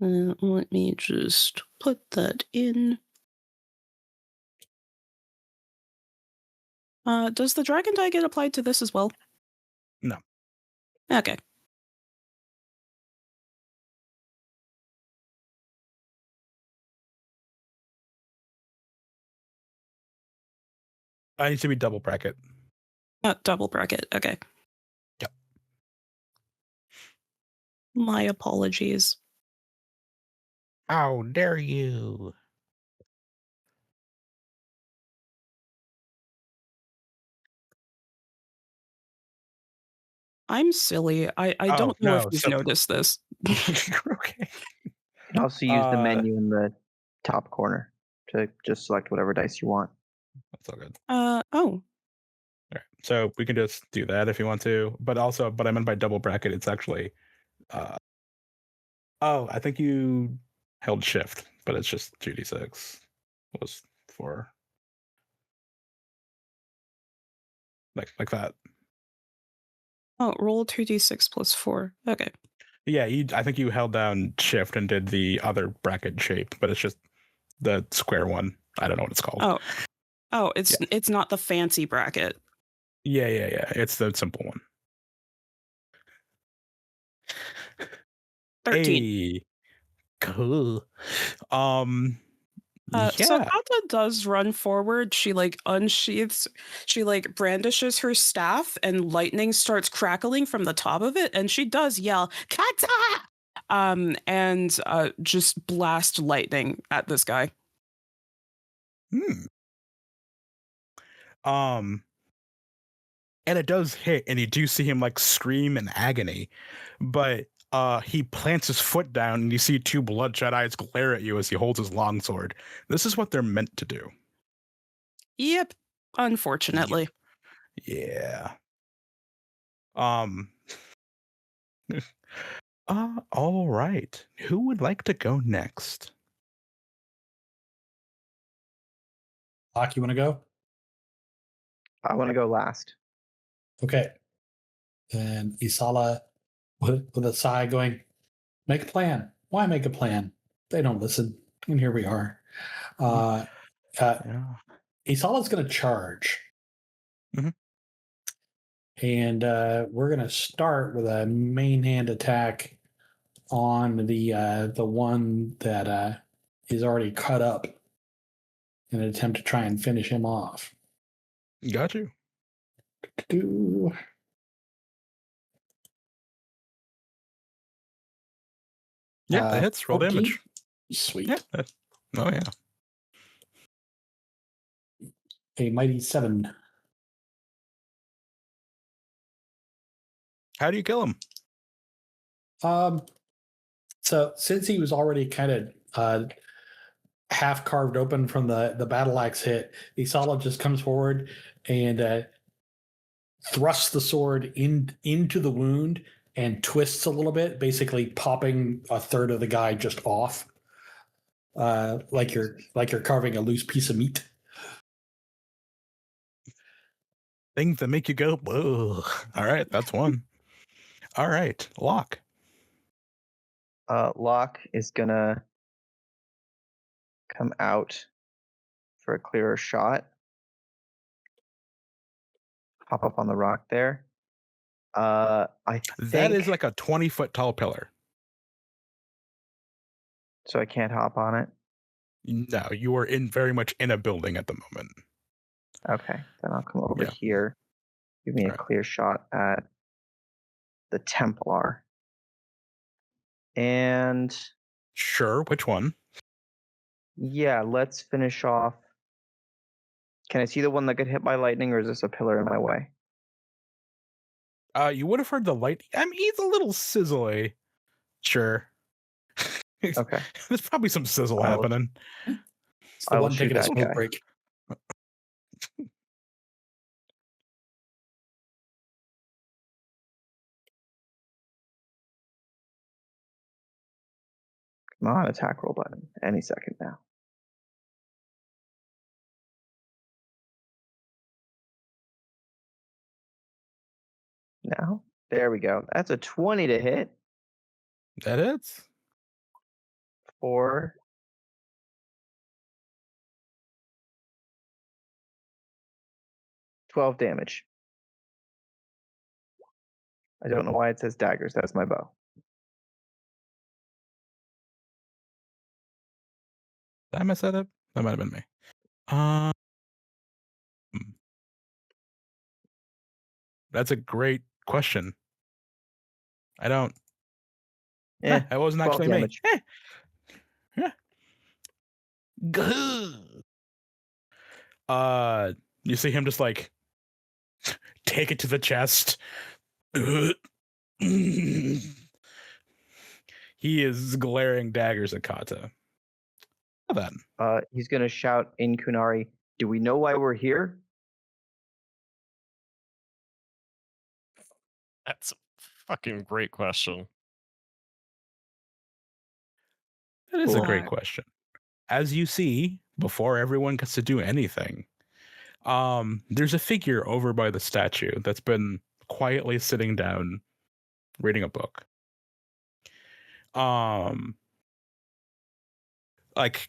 Let me just put that in. Does the dragon die get applied to this as well? No. Okay. I need to be double bracket. Double bracket. Okay. Yep. My apologies. How dare you? I'm silly. I Oh, don't know if no, you've so- noticed this. Okay. You can also use the menu in the top corner to just select whatever dice you want. That's all good. Oh. All right. So we can just do that if you want to, but I meant by double bracket, it's actually, I think you held shift, but it's just 2d6 was 4. Like that. Oh, roll 2d6 plus 4. Okay. Yeah, I think you held down shift and did the other bracket shape, but it's just the square one. I don't know what it's called. Oh, it's not the fancy bracket. Yeah. It's the simple one. 13. Hey, cool. So Yeah. Kata does run forward. She like unsheaths, she like brandishes her staff, and lightning starts crackling from the top of it, and she does yell "Kata!" And just blast lightning at this guy. And it does hit, and you do see him like scream in agony, but he plants his foot down, and you see two bloodshot eyes glare at you as he holds his longsword. This is what they're meant to do. Yep, unfortunately. Yeah. All right. Who would like to go next? Locke, you want to go? I want to go last. Okay. And Isala, with a sigh, going, "Make a plan. Why make a plan? They don't listen." And here we are. Yeah. Isala's going to charge. Mhm. And we're going to start with a main hand attack on the one that is already cut up in an attempt to try and finish him off. Got you. Yeah, that hits. Roll 14? damage. Sweet. Yeah. Oh, yeah. A mighty 7. How do you kill him? So since he was already kind of half carved open from the battle axe hit, Isala just comes forward and thrusts the sword into the wound and twists a little bit, basically popping a third of the guy just off, like you're carving a loose piece of meat. Things that make you go, whoa. All right, that's one. All right, Locke. Locke is gonna come out for a clearer shot. Hop up on the rock there. I That think is like a 20-foot tall pillar. so. I can't hop on it. No, you are very much in a building at the moment. Okay, then I'll come over Yeah. here. Give me a Right. clear shot at the Templar. And Sure, which one? yeah, let's finish off. Can I see the one that got hit by lightning, or is this a pillar in my way? You would have heard the light. I mean, he's a little sizzly. Sure. Okay. There's probably some sizzle I will- happening. It's the I will one shoot taking a that smoke guy. break. Come on, attack roll button. Any second now. Now, there we go. That's a 20 to hit That is. for 12 damage. I don't know why it says daggers. That's my bow. Did I mess that up? That might have been me. Hmm. That's a great question. I don't. Yeah, That wasn't 12 actually damage. me. Yeah. You see him just like take it to the chest. He is glaring daggers at Kata. Then He's going to shout in Kunari, "Do we know why we're here?" That's a fucking great question. that is a Cool. great question. As you see, before everyone gets to do anything, there's a figure over by the statue that's been quietly sitting down, reading a book. like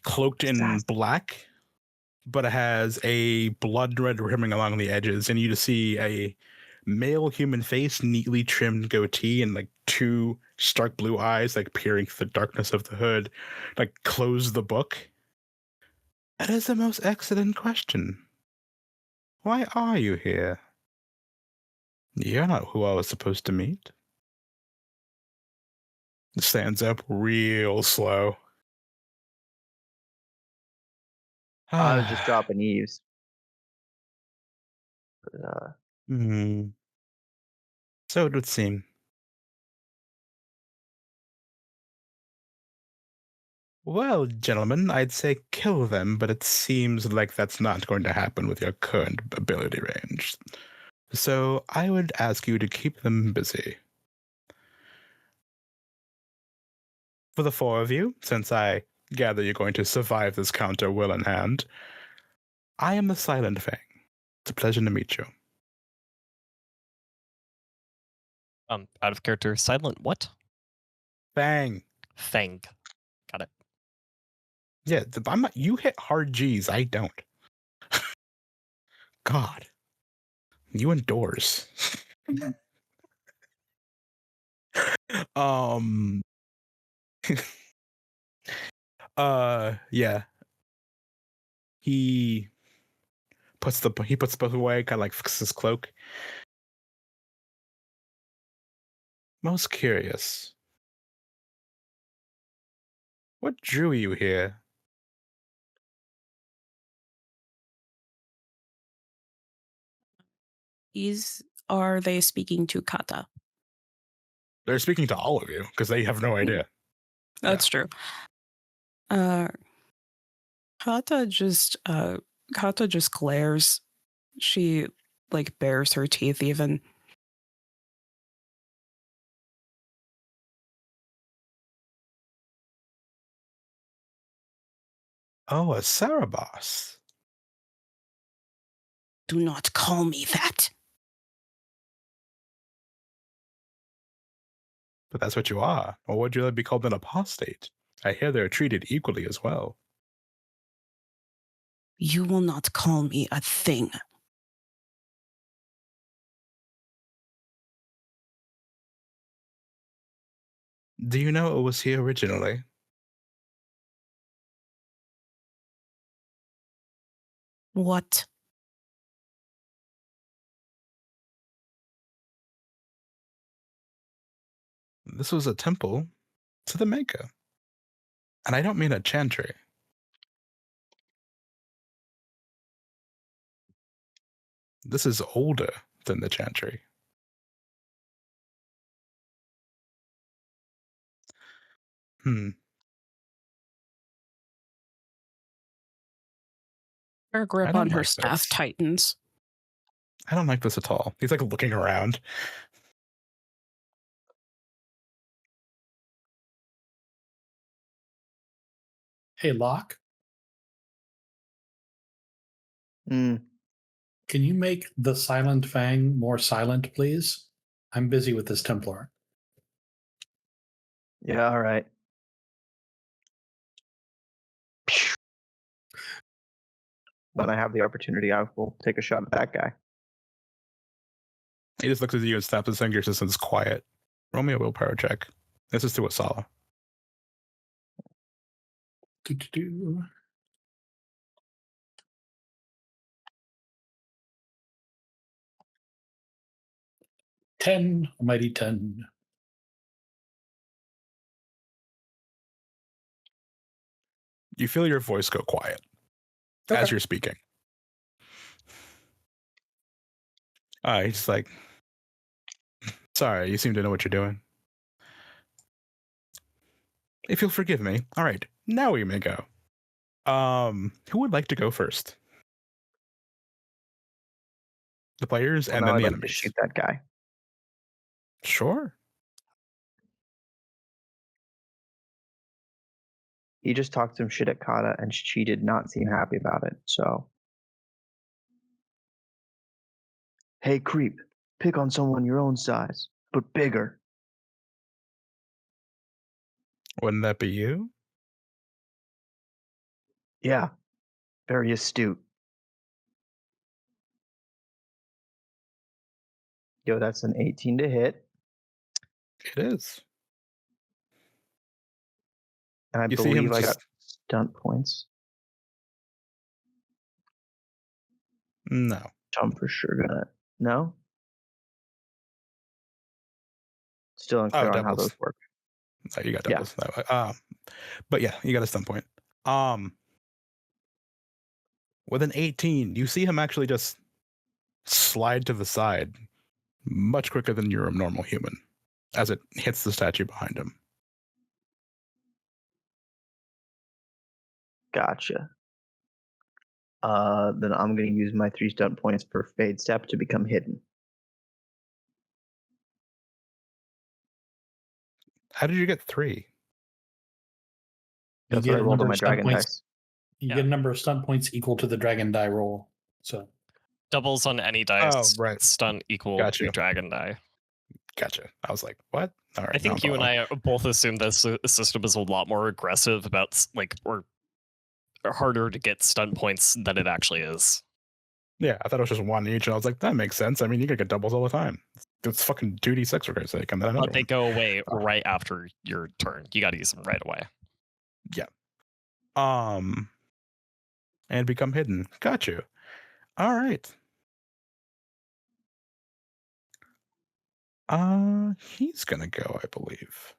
cloaked in black, but it has a blood red rimming along the edges, and you just see a male human face, neatly trimmed goatee, and like two stark blue eyes, like peering through the darkness of the hood, like close the book. That is the most excellent question. Why are you here? You're not who I was supposed to meet. It stands up real slow. I was just dropping eaves. So it would seem. Well, gentlemen, I'd say kill them, but it seems like that's not going to happen with your current ability range. So I would ask you to keep them busy. For the four of you, since I gather you're going to survive this counter well in hand, I am the Silent Fang. It's a pleasure to meet you. Out of character, silent what? Fang. Fang. Got it. Yeah, I'm not, you hit hard G's. I don't. God. You indoors. Yeah. He puts the book away, kind of like fixes his cloak. Most curious. What drew you here? Are they speaking to Kata? They're speaking to all of you because they have no idea. That's true. Kata just glares. She like bares her teeth even. Oh, a Sarabas. Do not call me that. But that's what you are. Or would you rather be called an apostate? I hear they're treated equally as well. You will not call me a thing. Do you know it was here originally? What? This was a temple to the Maker. And I don't mean a chantry. This is older than the chantry. Her grip on her staff tightens. I don't like this at all. He's like looking around. Hey, Locke. Mm. Can you make the Silent Fang more silent, please? I'm busy with this Templar. Yeah, all right. When I have the opportunity, I will take a shot at that guy. He just looks at you and snaps his fingers and says, quiet. Roll me a willpower check. This is to Asala. Do-do-do. Ten, almighty 10. You feel your voice go quiet as you're speaking. He's like, sorry, you seem to know what you're doing. If you'll forgive me. All right, now we may go. Who would like to go first? The players and then I'd the like enemies. to shoot that guy. Sure. He just talked some shit at Kata, and she did not seem happy about it. So, hey, creep, pick on someone your own size, but bigger. Wouldn't that be you? Yeah, very astute. Yo, that's an 18 to hit. It is. And I You see him believe I got just stunt points. no. So I'm for sure gonna. No? Still unclear on how doubles. those work. No, you got Yeah. doubles that way. But yeah, you got a stun point. With an 18, you see him actually just slide to the side much quicker than you're a normal human as it hits the statue behind him. Gotcha. Then I'm going to use my 3 stunt points per fade step to become hidden. How did you get 3? That's what I rolled on my dragon dice. You get a number of stunt points equal to the dragon die roll. So Doubles on any dice. Oh, right. Stun equal Got you. to dragon die. Gotcha. I was like, what? All right. I think you and I both assume this system is a lot more aggressive about or harder to get stun points than it actually is. Yeah, I thought it was just 1 each, and I was like, that makes sense. I mean, you could get doubles all the time. It's fucking 2d6 for Christ's sake, and then another But they one. go away right after your turn. You got to use them right away. Yeah. And become hidden. Got you. All right. He's gonna go, I believe.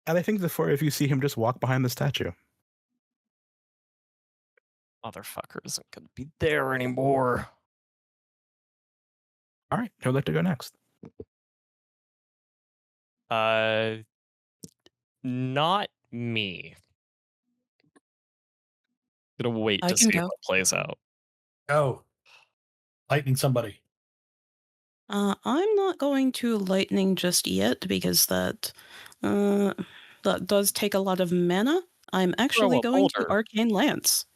And I think the 4 of you see him just walk behind the statue. Motherfucker isn't going to be there anymore. All right. Who'd like to go next? Not me. Gonna wait I to can see go. what plays out. go. Lightning somebody. I'm not going to lightning just yet because that does take a lot of mana. I'm actually a going to boulder. Arcane Lance.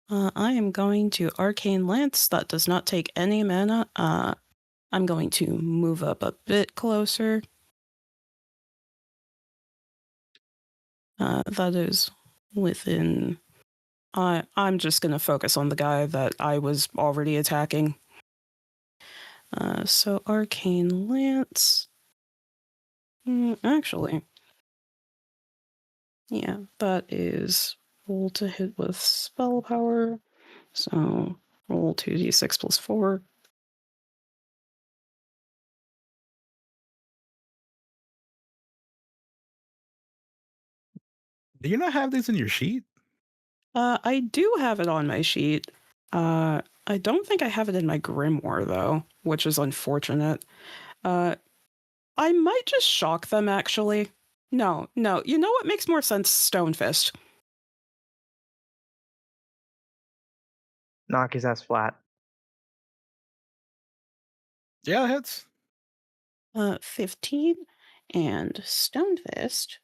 I am going to Arcane Lance. That does not take any mana. I'm going to move up a bit closer. That is within... I'm just going to focus on the guy that I was already attacking. So Arcane Lance... actually... Yeah, that is roll to hit with spell power. So roll 2d6 plus 4. Do you not have these in your sheet? I do have it on my sheet. I don't think I have it in my grimoire, though, which is unfortunate. I might just shock them, actually. No. You know what makes more sense? Stone Fist. Knock his ass flat. Yeah, it hits. 15 and Stone Fist.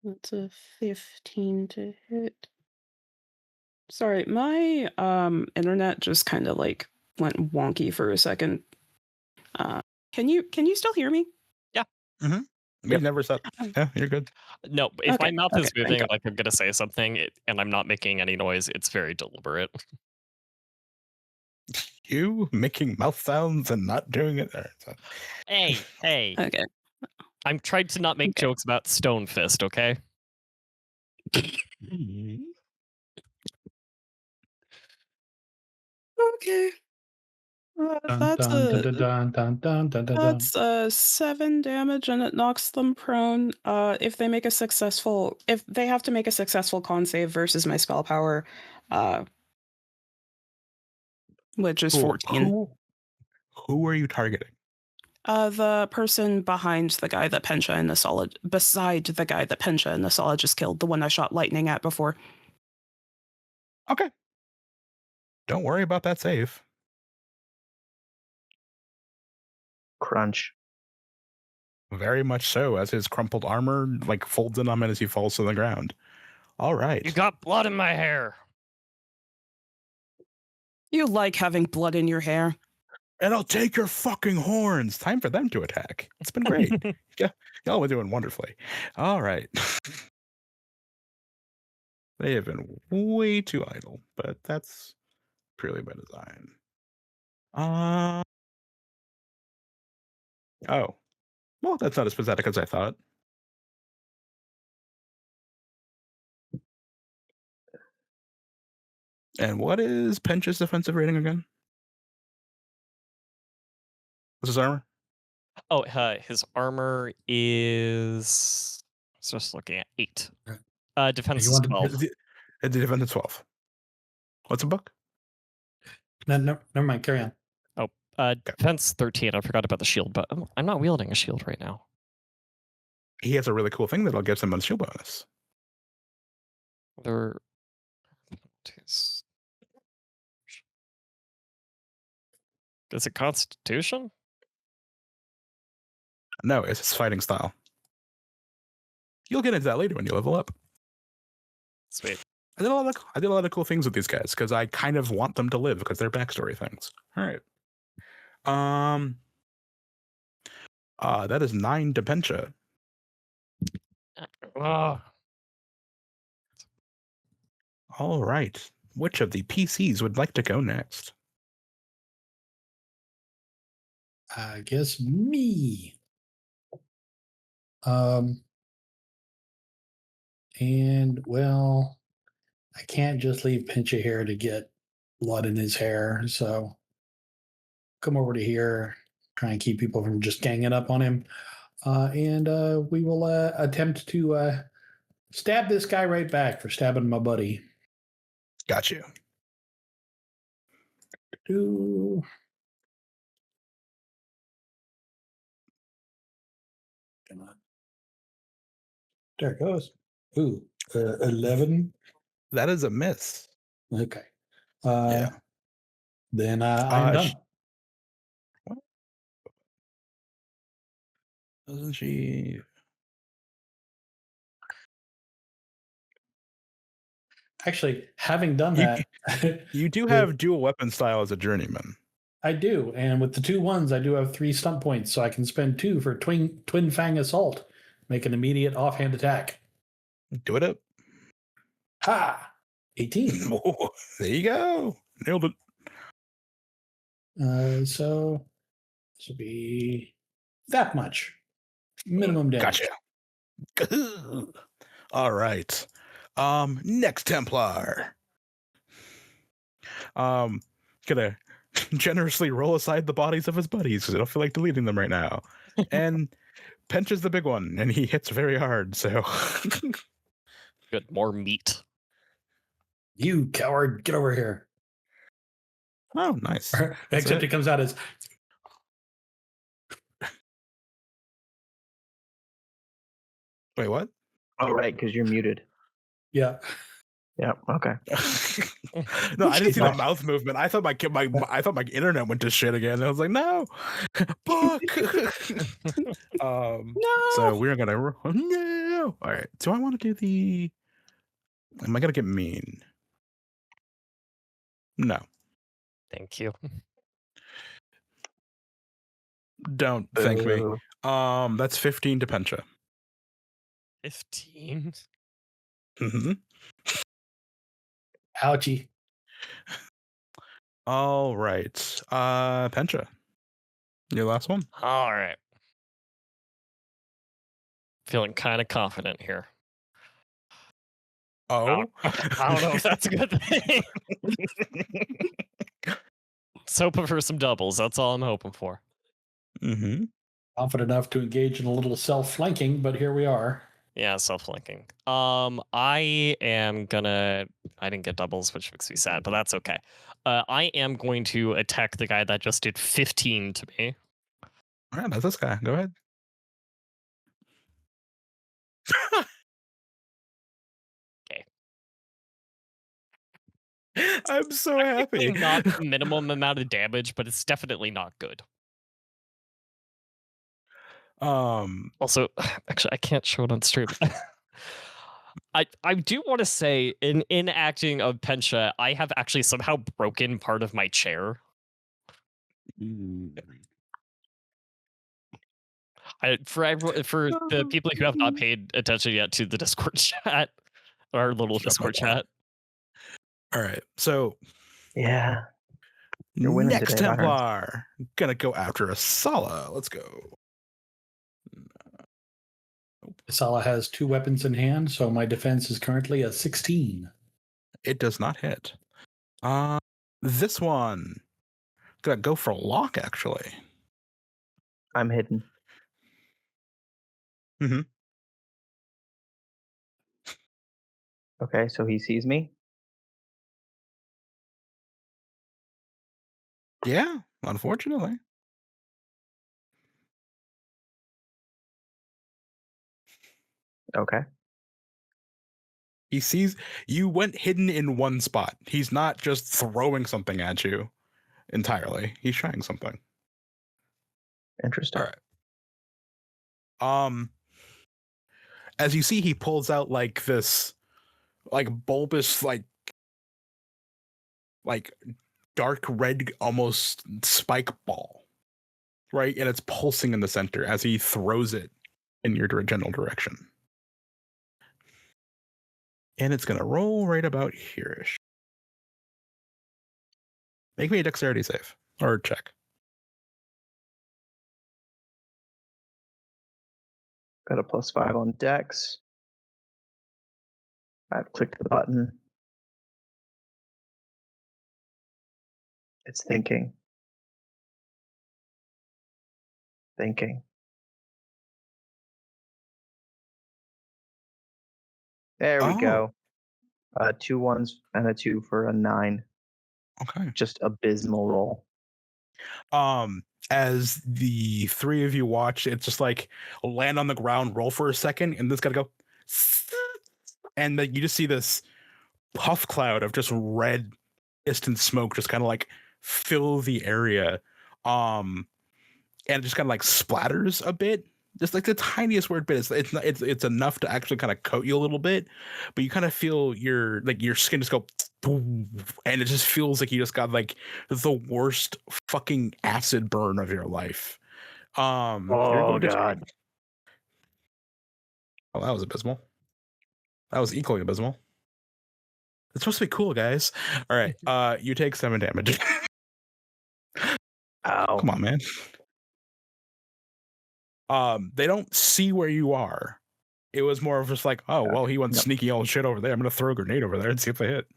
That's a 15 to hit. Sorry, my internet just kind of like went wonky for a second. Can you still hear me? Yeah. Mm-hmm. We Yep. never said. Yeah, you're good. No, if my Okay, mouth is thank moving, God. like I'm gonna say something, and I'm not making any noise, it's very deliberate. You making mouth sounds and not doing it. Hey. Okay. I'm trying to not make Okay. jokes about Stone Fist, okay? Okay. Dun, dun, dun, dun, dun, dun, dun, dun, dun. That's 7 damage, and it knocks them prone. If they have to make a successful con save versus my spell power, which is 14. Who are you targeting? The person behind the guy that Pensha and Nasala, beside the guy that Pensha and Nasala just killed, the one I shot lightning at before. Okay. Don't worry about that save. Crunch. Very much so, as his crumpled armor like folds in on him as he falls to the ground. All right. You got blood in my hair. You like having blood in your hair. And I'll take your fucking horns. Time for them to attack. It's been great. Yeah, y'all were doing wonderfully. All right. They have been way too idle, but that's purely by design. Oh. Well, that's not as pathetic as I thought. And what is Pench's defensive rating again? What's his armor? Oh, his armor is. I was just looking at 8. Defense You is want to- 12. The defense is 12. What's a book? No, never mind. Carry on. Defense 13. I forgot about the shield, but I'm not wielding a shield right now. He has a really cool thing that'll give him a shield bonus. There. Is it Constitution? No, it's his fighting style. You'll get into that later when you level up. Sweet. I did a lot of cool things with these guys because I kind of want them to live because they're backstory things. All right. That is 9 to Pencha. All right. Which of the PCs would like to go next? I guess me. And well, I can't just leave Pinch of Hair to get blood in his hair, so come over to here, try and keep people from just ganging up on him, and we will attempt to stab this guy right back for stabbing my buddy. Got you. There it goes. Ooh, 11. That is a miss. Okay. Yeah. Then I'm done. What? Doesn't she? Actually, having done that, You do have dual weapon style as a journeyman. I do, and with the 2 1s, I do have 3 stunt points, so I can spend 2 for twin fang assault, make an immediate offhand attack. Do it up. Ha! 18. Oh, there you go. Nailed it. So this will be that much minimum damage. Gotcha. All right. Next Templar. Gonna generously roll aside the bodies of his buddies because I don't feel like deleting them right now. And Pench is the big one, and he hits very hard. So Good, more meat. You coward, get over here. Oh, nice. Except it comes out as wait, what? Oh, right, because you're muted. yeah. Yeah. Okay. No, I didn't see the mouth movement. I thought my internet went to shit again. I was like, no, book. No. So we're gonna no. All right. Do I want to do the? Am I gonna get mean? No. Thank you. Don't thank me. That's 15 to Pencha. 15. Mm-hmm. Ouchie. All right. Pencha. Your last one. All right. Feeling kind of confident here. Oh. I don't know if that's a good thing. Just hoping for some doubles. That's all I'm hoping for. Mm-hmm. Confident enough to engage in a little self-flanking, but here we are. Yeah, self-flanking. I am gonna. I didn't get doubles, which makes me sad, but that's okay. I am going to attack the guy that just did 15 to me. All right, that's this guy. Go ahead. Okay. I'm so happy. Not the minimum amount of damage, but it's definitely not good. Also, actually, I can't show it on stream. I do want to say in acting of Pensha, I have actually somehow broken part of my chair. For the people who have not paid attention yet to the Discord chat, our little Discord chat. All right, so Yeah. You're winning next today, Vironz. Templar gonna go after Asala. Let's go. Sala has 2 weapons in hand, so my defense is currently a 16. It does not hit. This one gonna go for lock actually. I'm hidden. Mhm. Okay, so he sees me. Yeah, unfortunately. Okay. He sees you went hidden in one spot. He's not just throwing something at you entirely. He's trying something. Interesting. All right. As you see, he pulls out like this, like bulbous, like dark red, almost spike ball, right? And it's pulsing in the center as he throws it in your general direction. And it's gonna roll right about here-ish. Make me a dexterity save or check. Got a +5 on Dex. I've clicked the button. It's thinking. Thinking. There we go. 2 1s and a 2 for a 9. Okay. Just abysmal roll. As the 3 of you watch, it's just like land on the ground, roll for a second, and this gotta go. And then you just see this puff cloud of just red distant smoke just kind of like fill the area. And it just kind of like splatters a bit. Just like the tiniest word bit. It's enough to actually kind of coat you a little bit, but you kind of feel your skin just go, and it just feels like you just got like the worst fucking acid burn of your life. Oh god. Oh, that was abysmal. That was equally abysmal. It's supposed to be cool, guys. All right. You take 7 damage. Ow. Come on, man. They don't see where you are. It was more of just like, oh, well, he went sneaky old shit over there. I'm gonna throw a grenade over there and see if they hit.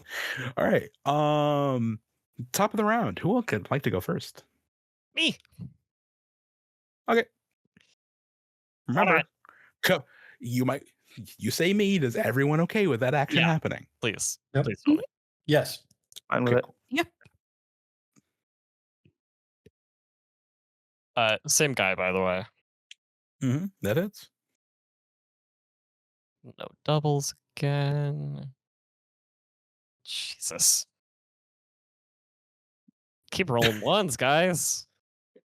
All right. Top of the round. Who would like to go first? Me. Okay. Remember, Alright. you say me. Does everyone okay with that action happening? Please. Yep. Please tell me. Yes. Fine with it. Yep. Same guy, by the way. Mm-hmm. That is. No doubles again. Jesus. Keep rolling ones, guys.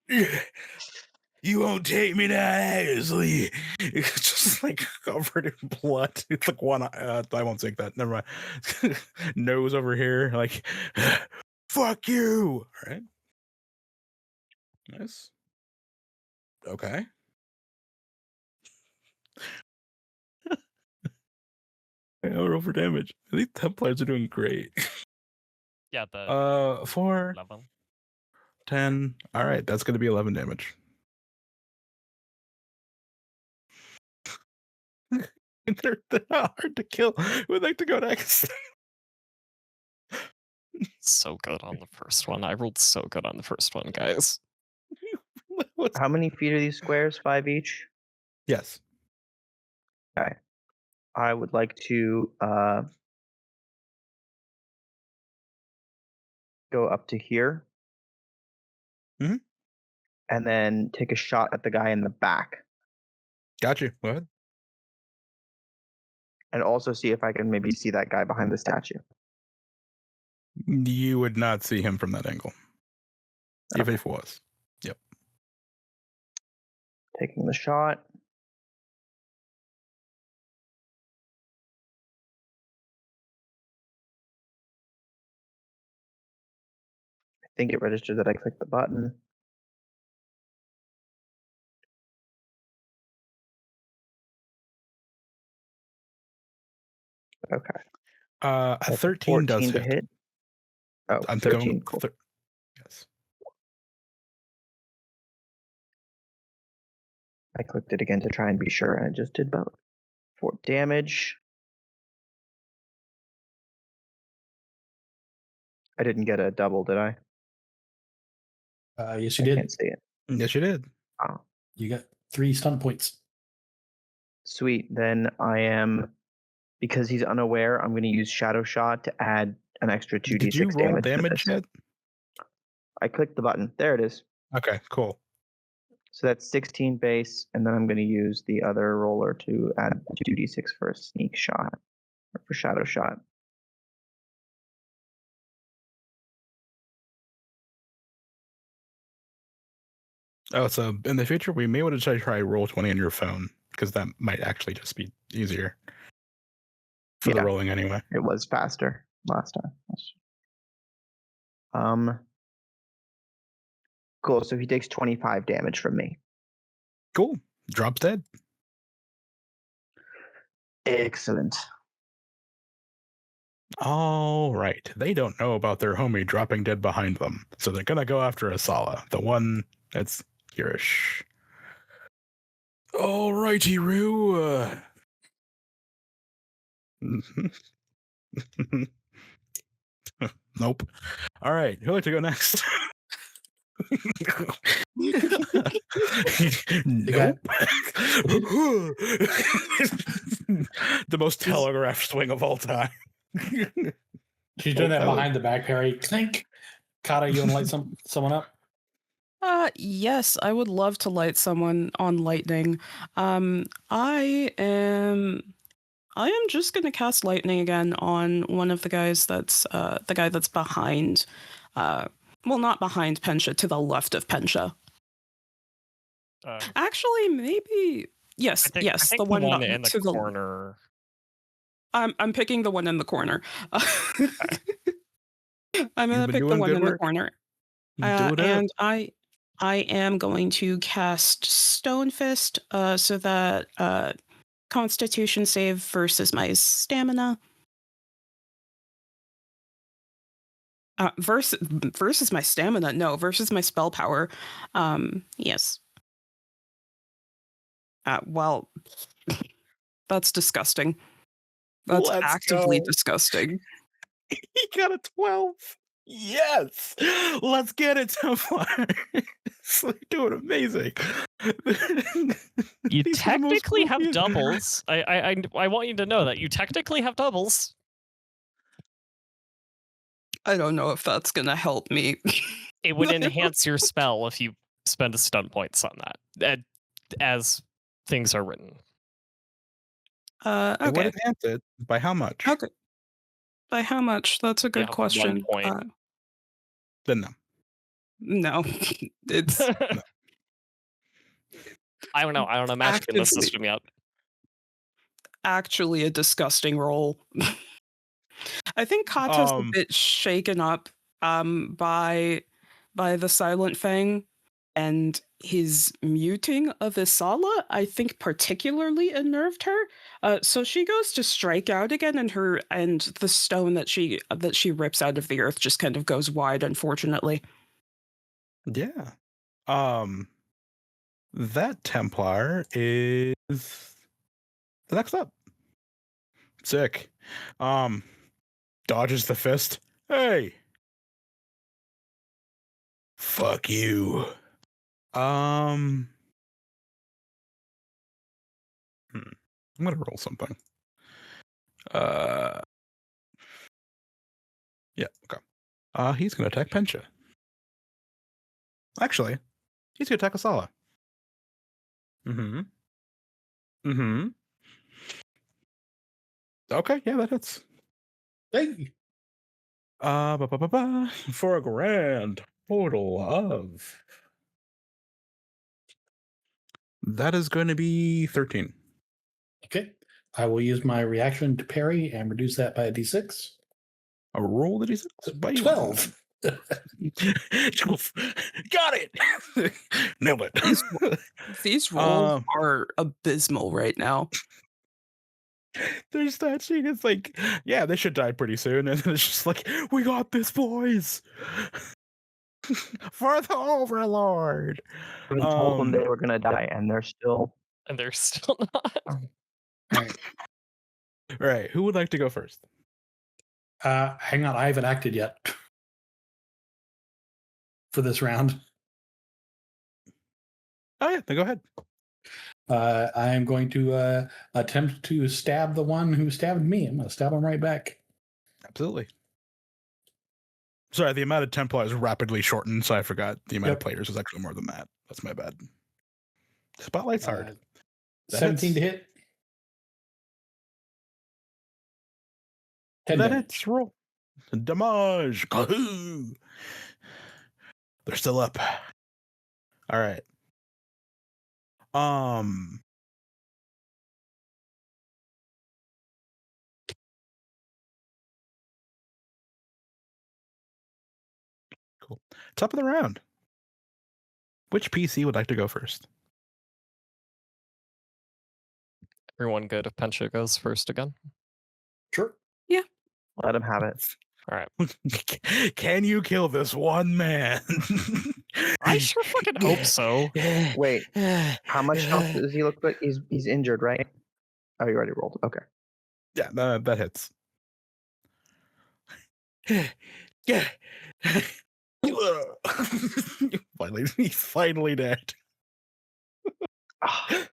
You won't take me that easily. It's just like covered in blood. It's like one. I won't take that. Never mind. Nose over here, like, fuck you. All right. Nice. Okay. Roll for damage. I think Templars are doing great. Yeah, the 4, 11. 10. All right, that's going to be 11 damage. they're not hard to kill. Would like to go next. So good on the first one. I rolled so good on the first one, guys. How many feet are these squares? 5 each? Yes. Okay. I would like to go up to here. Mhm. And then take a shot at the guy in the back. Got you. Go ahead. And also see if I can maybe see that guy behind the statue. You would not see him from that angle. Even if it was. Yep. Taking the shot. think it registered that I clicked the button. Okay. A That's 13 does 14 to hit. hit. Oh, I'm 13. going. Cool. Yes. I clicked it again to try and be sure, and it just did both. 4 damage. I didn't get a double, did I? Yes, you I did. can't see it. Yes, you did. Oh, You got 3 stun points. sweet. Then I am, because he's unaware, I'm going to use Shadow Shot to add an extra 2d6 Did you roll damage to damage this. yet? I clicked the button. There it is. Okay, cool. So that's 16 base, and then I'm going to use the other roller to add 2d6 for a sneak shot, or for Shadow Shot. Oh, so in the future, we may want to try roll 20 on your phone, because that might actually just be easier for the Yeah. rolling anyway. It was faster last time. Cool. So he takes 25 damage from me. Cool. Drops dead. Excellent. All right. They don't know about their homie dropping dead behind them, so they're gonna go after Asala, the one that's hereish. All righty, Roo. Nope. All right. Who'd like to go next? Nope. The most telegraphed swing of all time. She's doing that behind the back parry. Clink. Kata, you want to light someone up? Yes, I would love to light someone on lightning. I am just gonna cast lightning again on one of the guys that's the guy that's behind well, not behind Pensha, to the left of Pensha. Actually, maybe yes, I think the one in the corner. I'm picking the one in the corner. I'm gonna been pick the doing one good in the work. corner. Do it up. And I am going to cast Stone Fist so that Constitution save versus my stamina. Versus my stamina? No, versus my spell power. Yes. Well, that's disgusting. That's Let's actively go. disgusting. He got a 12. Yes. Let's get it, Templar. You're doing amazing. You These are the most technically have copious- doubles. I want you to know that you technically have doubles. I don't know if that's gonna help me. It would enhance your spell if you spend a stun points on that, as things are written. It would Okay. enhance it. By how much? Okay. By how much? That's a good Yeah, 1 question. point. Then no. No, it's I don't know. I don't know matching the Actively. system yet. actually a disgusting roll. I think Kata's a bit shaken up by the Silent Fang and his muting of Isala, I think particularly unnerved her. So she goes to strike out again, and the stone that she rips out of the earth just kind of goes wide, unfortunately. Yeah. That Templar is the next up. Sick. Dodges the fist. Hey. Fuck you. I'm gonna roll something. Yeah, okay. He's gonna attack Pensha. Actually, he's gonna attack Asala. Okay, yeah, that hits. Hey. For a grand total of that is going to be 13. Okay. I will use my reaction to parry and reduce that by a d6. A roll the d6 by 12. Got it. Nailed it. These rolls Um, are abysmal right now. There's that scene. It's like, yeah, they should die pretty soon, and it's just like, we got this, boys, for the Overlord. We told them they were gonna die, and they're still. And they're still not. All right. Right. Who would like to go first? Hang on, I haven't acted yet for this round. Oh yeah, then go ahead. I am going to attempt to stab the one who stabbed me. I'm going to stab him right back. Absolutely. Sorry, the amount of Templars rapidly shortened, so I forgot the amount of Yep. players was actually more than that. That's my bad. Spotlight's hard. That 17 to hits. hit. 10 That damage. hits. Roll. Damage. Kahoo! They're still up. All right. Cool. Top of the round. Which PC would like to go first? Everyone good if Pencha goes first again? Sure. Let them have it. All right. Can you kill this one man? I sure fucking hope so. Wait, how much health does he look like? He's injured, right? Oh, you already rolled. Okay. Yeah, that hits. Yeah. He's finally dead. Ah,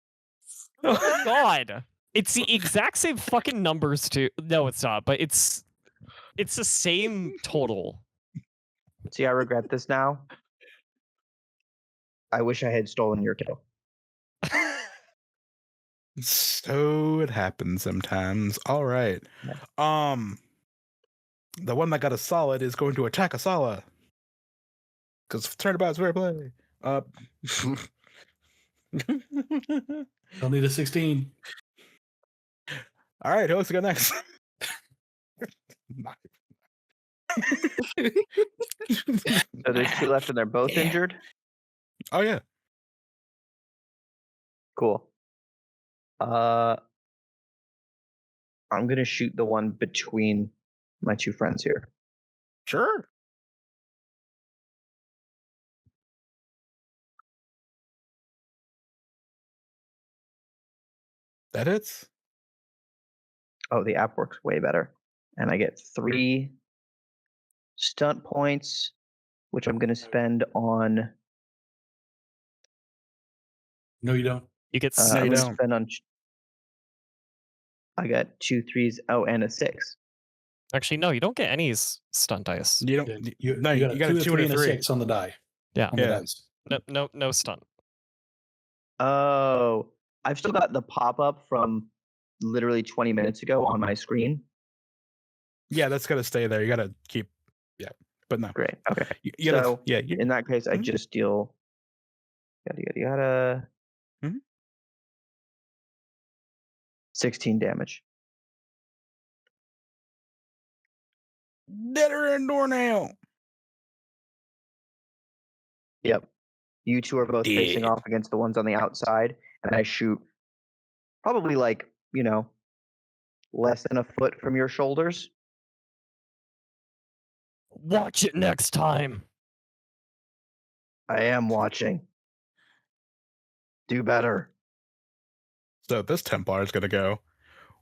Oh God. It's the exact same fucking numbers too. No, it's not, but it's the same total. see, I regret this now. I wish I had stolen your kill. So it happens sometimes. All right. The one that got a solid is going to attack Asala. Because turnabout's fair play. Don't need a 16. All right, who's go next? So there's two left, and they're both injured. Oh yeah. Cool. I'm gonna shoot the one between my two friends here. Sure. That hits. Oh, the app works way better. And I get 3 stunt points, which I'm gonna spend on. No, you don't. You get No, I'm you gonna don't. spend on. I got 2 3s. Oh, and a 6. Actually, no, you don't get any stunt dice. You don't. You no, you got a 2 and a 3. 6 on the die. Yeah. On the Yeah. dice. No stunt. Oh, I've still got the pop up from literally 20 minutes ago on my screen. Yeah, that's got to stay there. You got to keep. Yeah, but no. Great. Okay. You gotta, So, yeah. In that case, I Mhm. just deal. Yada. Mhm. 16 damage. Deader and door now. Yep. You two are both facing Dead. off against the ones on the outside, and I shoot probably like, less than a foot from your shoulders. Watch it next time. I am watching. Do better. So this Templar is gonna go.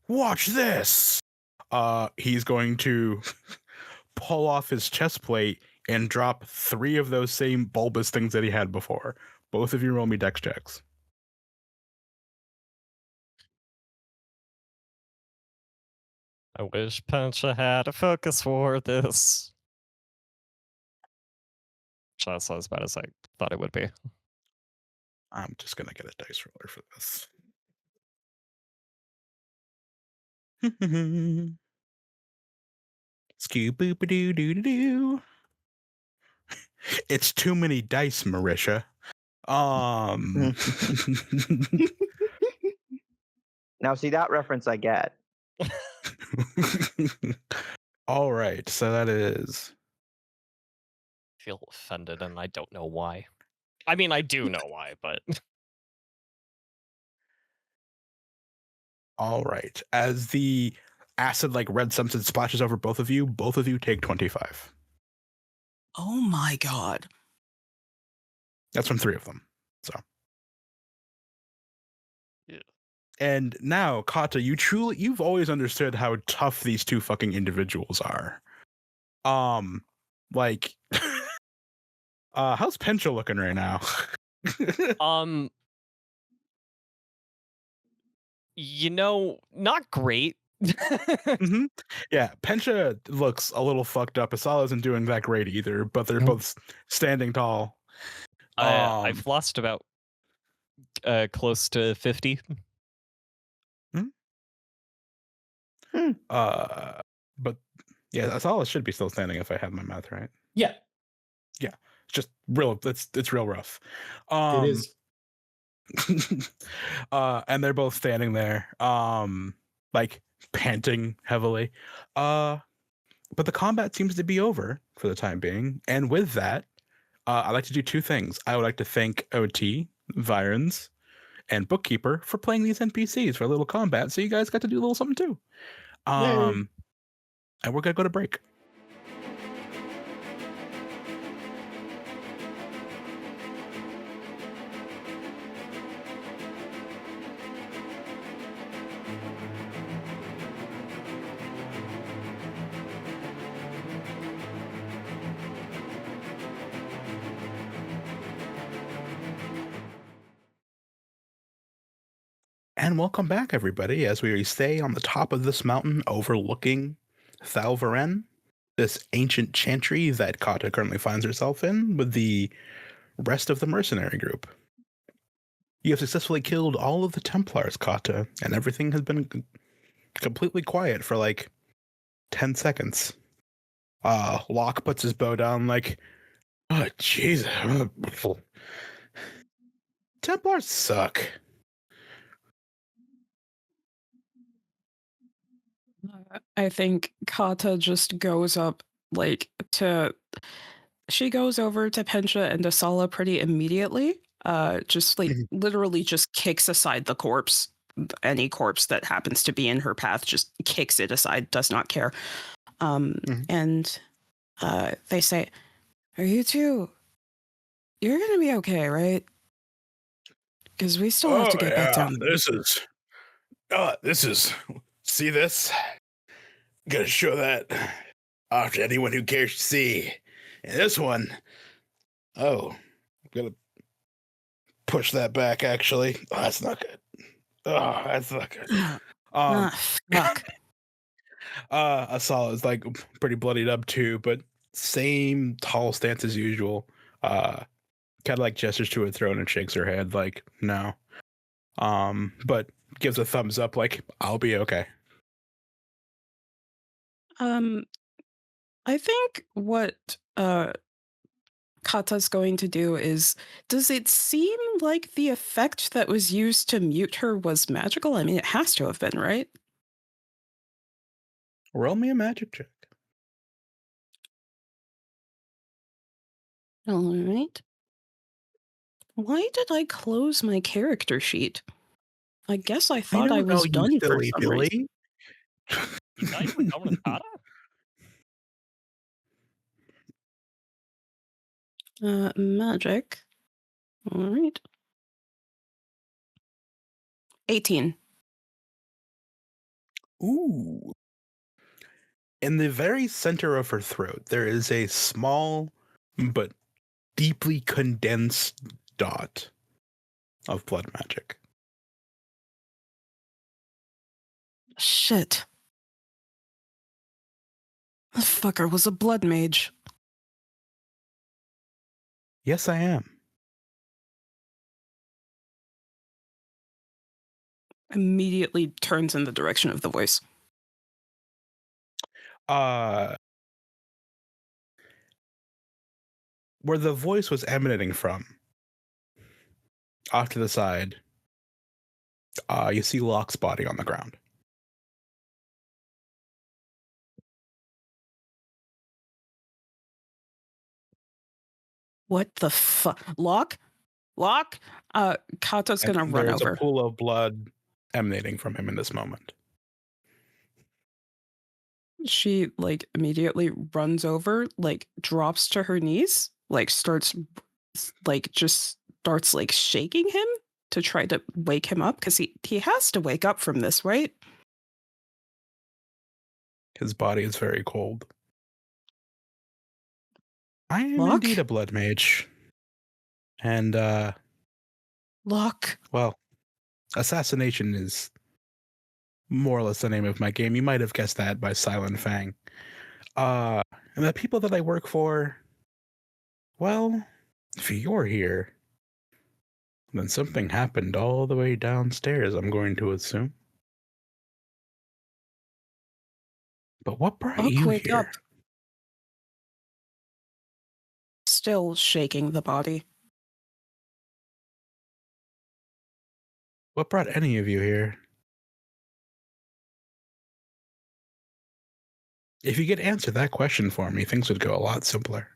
Watch this. He's going to pull off his chest plate and drop 3 of those same bulbous things that he had before. Both of you roll me dex checks. I wish Pencha had a focus for this. That's not as bad as I thought it would be. I'm just gonna get a dice roller for this. Scoop-boop-a-doo-doo-doo-doo. It's too many dice, Marisha. Now, see, that reference I get. All right, so that is feel offended, and I don't know why. I mean, I do know why, but All right. As the acid like red substance splashes over both of you take 25. Oh my god. That's from 3 of them. So. Yeah. And now, Kata, you've always understood how tough these two fucking individuals are. Like, how's Pencha looking right now? Not great. Mm-hmm. Yeah, Pencha looks a little fucked up. Asala isn't doing that great either, but they're both standing tall. I've lost about close to 50. But yeah, Asala should be still standing if I have my math right. Yeah, Yeah, it's just real. It's real rough. it is. And they're both standing there, like panting heavily. But the combat seems to be over for the time being. And with that, I'd like to do 2 things. I would like to thank OT, Vironz, and Bookkeeper for playing these NPCs for a little combat. So you guys got to do a little something too. And we're gonna go to break. And welcome back, everybody, as we stay on the top of this mountain overlooking Thalvaren, this ancient chantry that Kata currently finds herself in with the rest of the mercenary group. You have successfully killed all of the Templars, Kata, and everything has been completely quiet for like 10 seconds. Locke puts his bow down like, oh, Jesus. Templars suck. I think Kata just goes up she goes over to Pencha and Asala pretty immediately. Just like literally just kicks aside the corpse. Any corpse that happens to be in her path just kicks it aside, does not care. And they say, "Are you two? You're gonna be okay, right? Because we still have to get back down." This is. See this? Gonna show that off to anyone who cares to see. And this one, I'm gonna push that back. Actually, that's not good. That's not good. Fuck. Asala is like pretty bloodied up too, but same tall stance as usual. Kind of like gestures to her throne and shakes her head like no. But gives a thumbs up like I'll be okay. I think what Kata's going to do is, does it seem like the effect that was used to mute her was magical? I mean, it has to have been, right? Roll me a magic check. All right. Why did I close my character sheet? I guess I thought I was done for some reason. You thought you were done with Kata? Magic. All right. 18. Ooh. In the very center of her throat, there is a small but deeply condensed dot of blood magic. Shit. The fucker was a blood mage. Yes, I am. Immediately turns in the direction of the voice. Where the voice was emanating from, off to the side, you see Locke's body on the ground. What the fuck? Lock? Kata's gonna And run there's over. a pool of blood emanating from him in this moment. She immediately runs over, drops to her knees, starts shaking him to try to wake him up, because he has to wake up from this, right? His body is very cold. I am Locke? indeed a blood mage. And, Locke. well, assassination is more or less the name of my game. You might have guessed that by Silent Fang. And the people that I work for, well, if you're here, then something happened all the way downstairs, I'm going to assume. But what brought Locke, you wake here? up. Still shaking the body. What brought any of you here? If you could answer that question for me, things would go a lot simpler.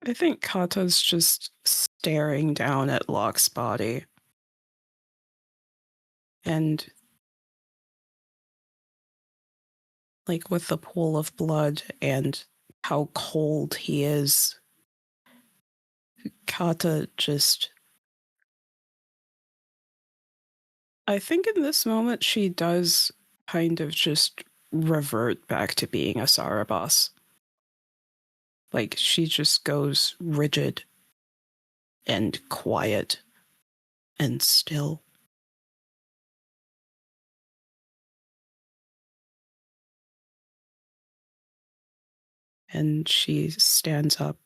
I think Kata's just staring down at Locke's body. And with the pool of blood and how cold he is, Kata just... I think in this moment she does kind of just revert back to being a Sarabas. She just goes rigid and quiet and still. And she stands up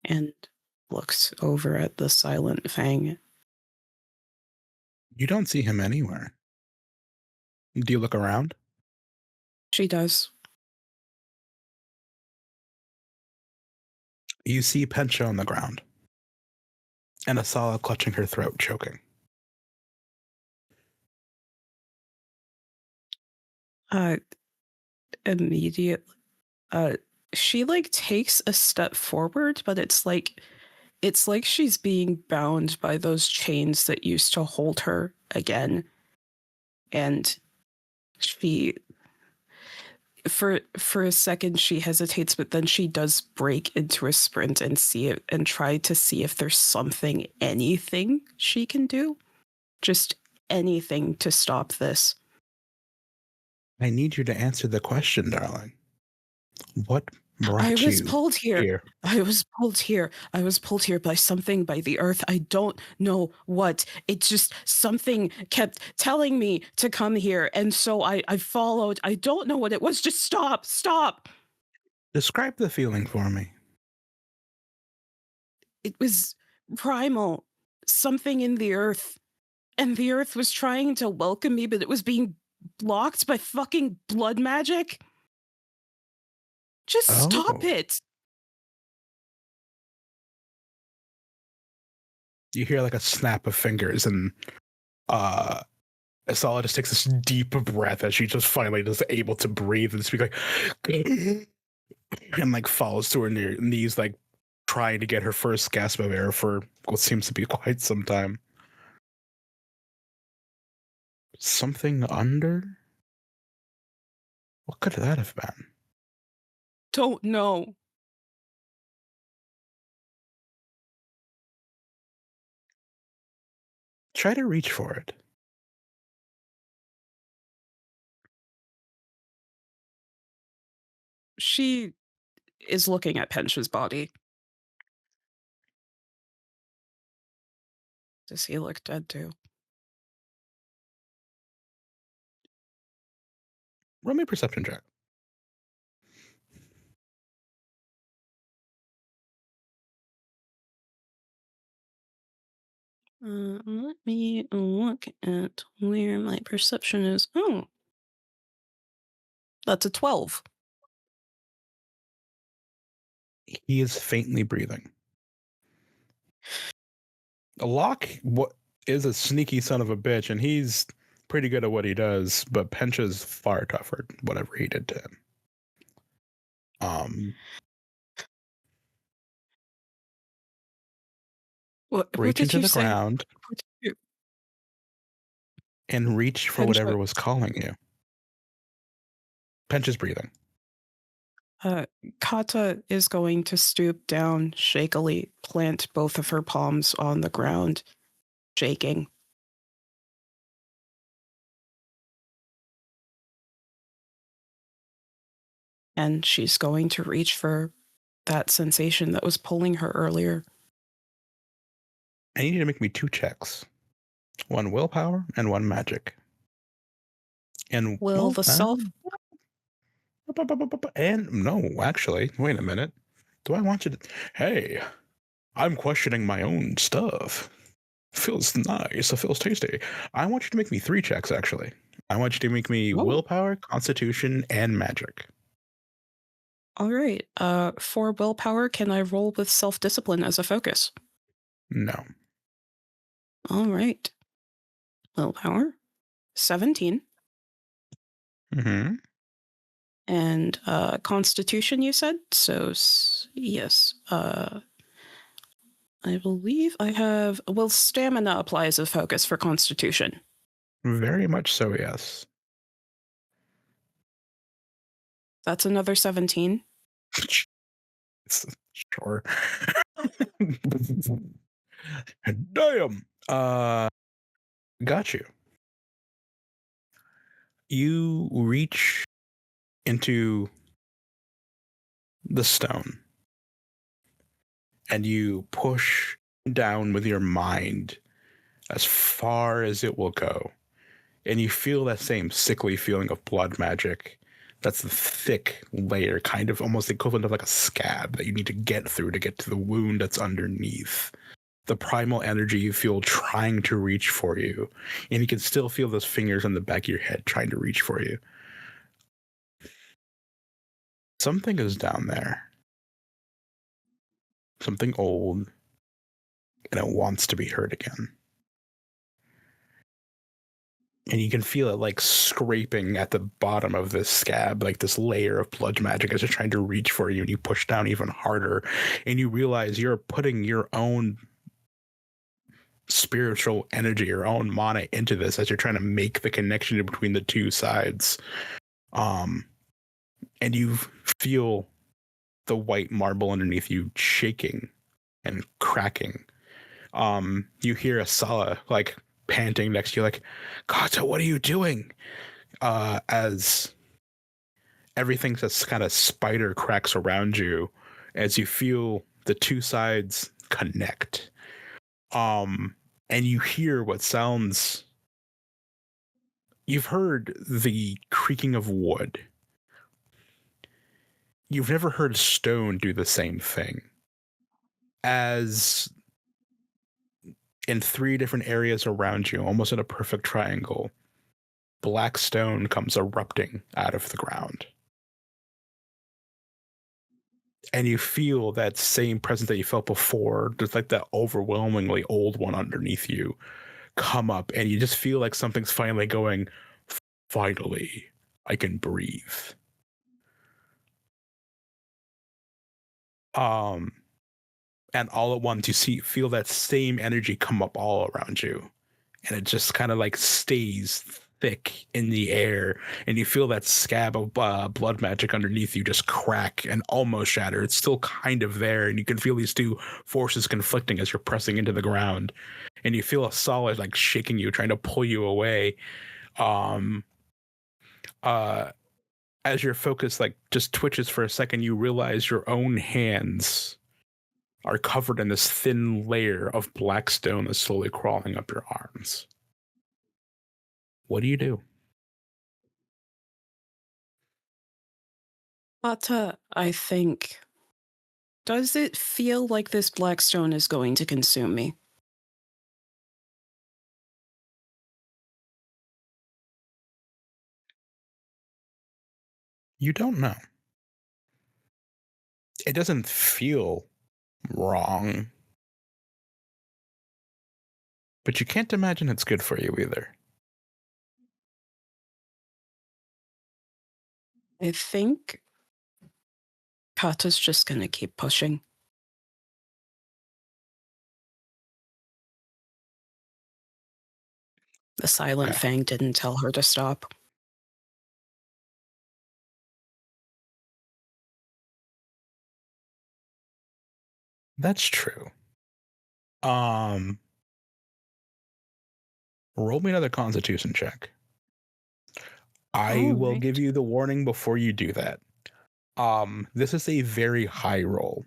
and looks over at the Silent Fang. You don't see him anywhere. Do you look around? She does. You see Pencha on the ground, and Asala clutching her throat, choking. Immediately, she takes a step forward, but it's like she's being bound by those chains that used to hold her again. And she, for a second, she hesitates, but then she does break into a sprint and try to see if there's anything she can do. Just anything to stop this. I need you to answer the question, darling. What brought you I was pulled here. here? I was pulled here. I was pulled here by something, by the earth. I don't know what. It just, something kept telling me to come here. And so I followed. I don't know what it was. Just stop. Describe the feeling for me. It was primal. Something in the earth. And the earth was trying to welcome me, but it was being blocked by fucking blood magic. Just stop it. You hear a snap of fingers, and Asala just takes this deep breath as she just finally is able to breathe and speak and falls to her knees, trying to get her first gasp of air for what seems to be quite some time. Something under? What could that have been? Don't know. Try to reach for it. She is looking at Pencha's body. Does he look dead too? Roll me a perception check. Let me look at where my perception is. Oh, that's a 12. He is faintly breathing. Locke is a sneaky son of a bitch, and he's pretty good at what he does, but Pencha's far tougher, whatever he did to him. What Reach did into you the say? ground What did you- and reach for Pencha- whatever was calling you. Pench is breathing. Kata is going to stoop down, shakily plant both of her palms on the ground, shaking. And she's going to reach for that sensation that was pulling her earlier. I need you to make me 2 checks. 1 willpower and 1 magic. And Will the self... And no, actually, wait a minute. Do I want you to... Hey, I'm questioning my own stuff. Feels nice. It feels tasty. I want you to make me 3 checks, actually. I want you to make me willpower, constitution, and magic. All right. For willpower, can I roll with self-discipline as a focus? No. All right. Willpower, 17. Mm-hmm. And constitution, you said? So, yes. I believe I have... Well, stamina applies as focus for constitution. Very much so, yes. That's another 17. Sure. Damn. Got you. You reach into the stone and you push down with your mind as far as it will go. And you feel that same sickly feeling of blood magic. That's the thick layer, kind of almost the equivalent of like a scab that you need to get through to get to the wound that's underneath. The primal energy you feel trying to reach for you. And you can still feel those fingers on the back of your head trying to reach for you. Something is down there. Something old. And it wants to be heard again. And you can feel it like scraping at the bottom of this scab, like this layer of blood magic as it's trying to reach for you, and you push down even harder, and you realize you're putting your own spiritual energy, your own mana into this as you're trying to make the connection between the two sides. And you feel the white marble underneath you shaking and cracking. You hear Asala like panting next to you, like, Kata, what are you doing? As everything just kind of spider cracks around you as you feel the two sides connect. And you hear what sounds... You've heard the creaking of wood. You've never heard stone do the same thing. As in 3 different areas around you, almost in a perfect triangle, black stone comes erupting out of the ground. And you feel that same presence that you felt before, just like that overwhelmingly old one underneath you, come up, and you just feel like something's finally going, finally, I can breathe. And all at once you feel that same energy come up all around you. And it just kind of like stays thick in the air, and you feel that scab of blood magic underneath you just crack and almost shatter. It's still kind of there, and you can feel these two forces conflicting as you're pressing into the ground, and you feel a solid like shaking you, trying to pull you away. As your focus like just twitches for a second, you realize your own hands are covered in this thin layer of black stone that's slowly crawling up your arms. What do you do? Kata, I think... Does it feel like this black stone is going to consume me? You don't know. It doesn't feel wrong. But you can't imagine it's good for you either. I think Kata's just gonna keep pushing. The silent Okay. fang didn't tell her to stop. That's true. Roll me another Constitution check. I will Alright. give you the warning before you do that. This is a very high roll.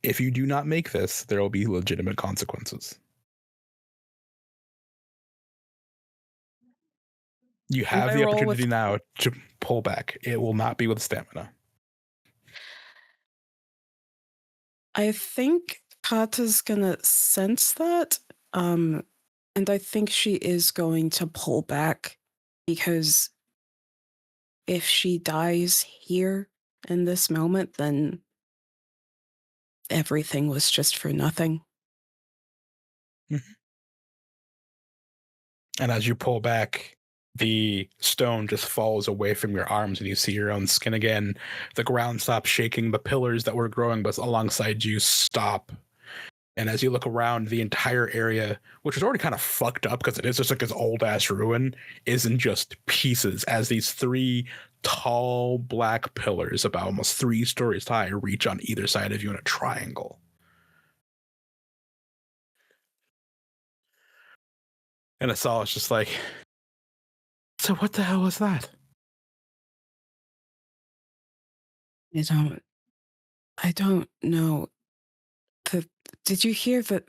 If you do not make this, there will be legitimate consequences. You have I the roll opportunity with- now to pull back. It will not be with stamina. I think Kata's gonna sense that, and I think she is going to pull back, because if she dies here in this moment, then everything was just for nothing. And as you pull back, the stone just falls away from your arms and you see your own skin again. The ground stops shaking. The pillars that were growing but alongside you stop. And as you look around, the entire area, which is already kind of fucked up because it is just like this old ass ruin, is in just pieces as these 3 tall black pillars, about almost 3 stories high, reach on either side of you in a triangle. And Asala's just like, so what the hell was that? I don't know. Did you hear that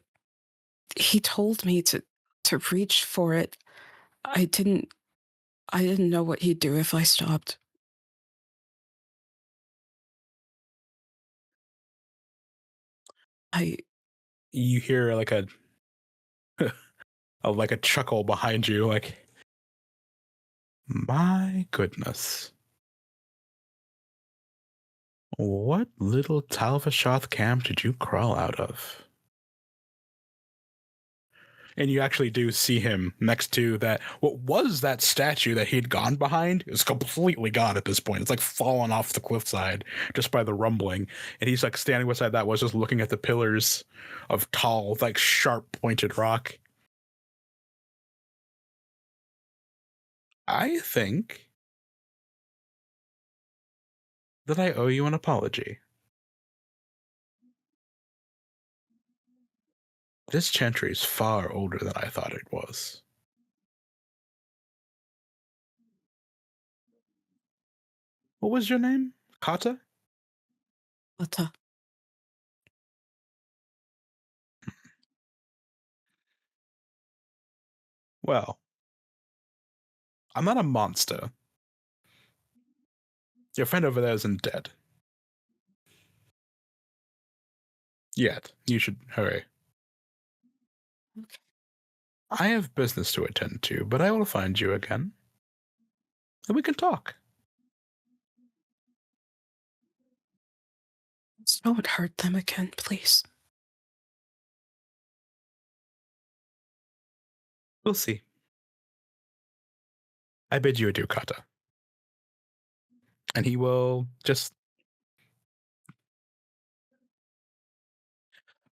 he told me to reach for it? I didn't know what he'd do if I stopped. You hear like a like a chuckle behind you, like, my goodness. What little Talvashoth camp did you crawl out of? And you actually do see him next to that. What was that statue that he'd gone behind is completely gone at this point. It's like fallen off the cliffside just by the rumbling. And he's like standing beside that, was just looking at the pillars of tall, like sharp pointed rock. I think that I owe you an apology. This chantry is far older than I thought it was. What was your name? Kata? Kata. Well, I'm not a monster. Your friend over there isn't dead. Yet. You should hurry. Okay. I have business to attend to, but I will find you again. And we can talk. Don't hurt them again, please. We'll see. I bid you adieu, Kata. And he will just...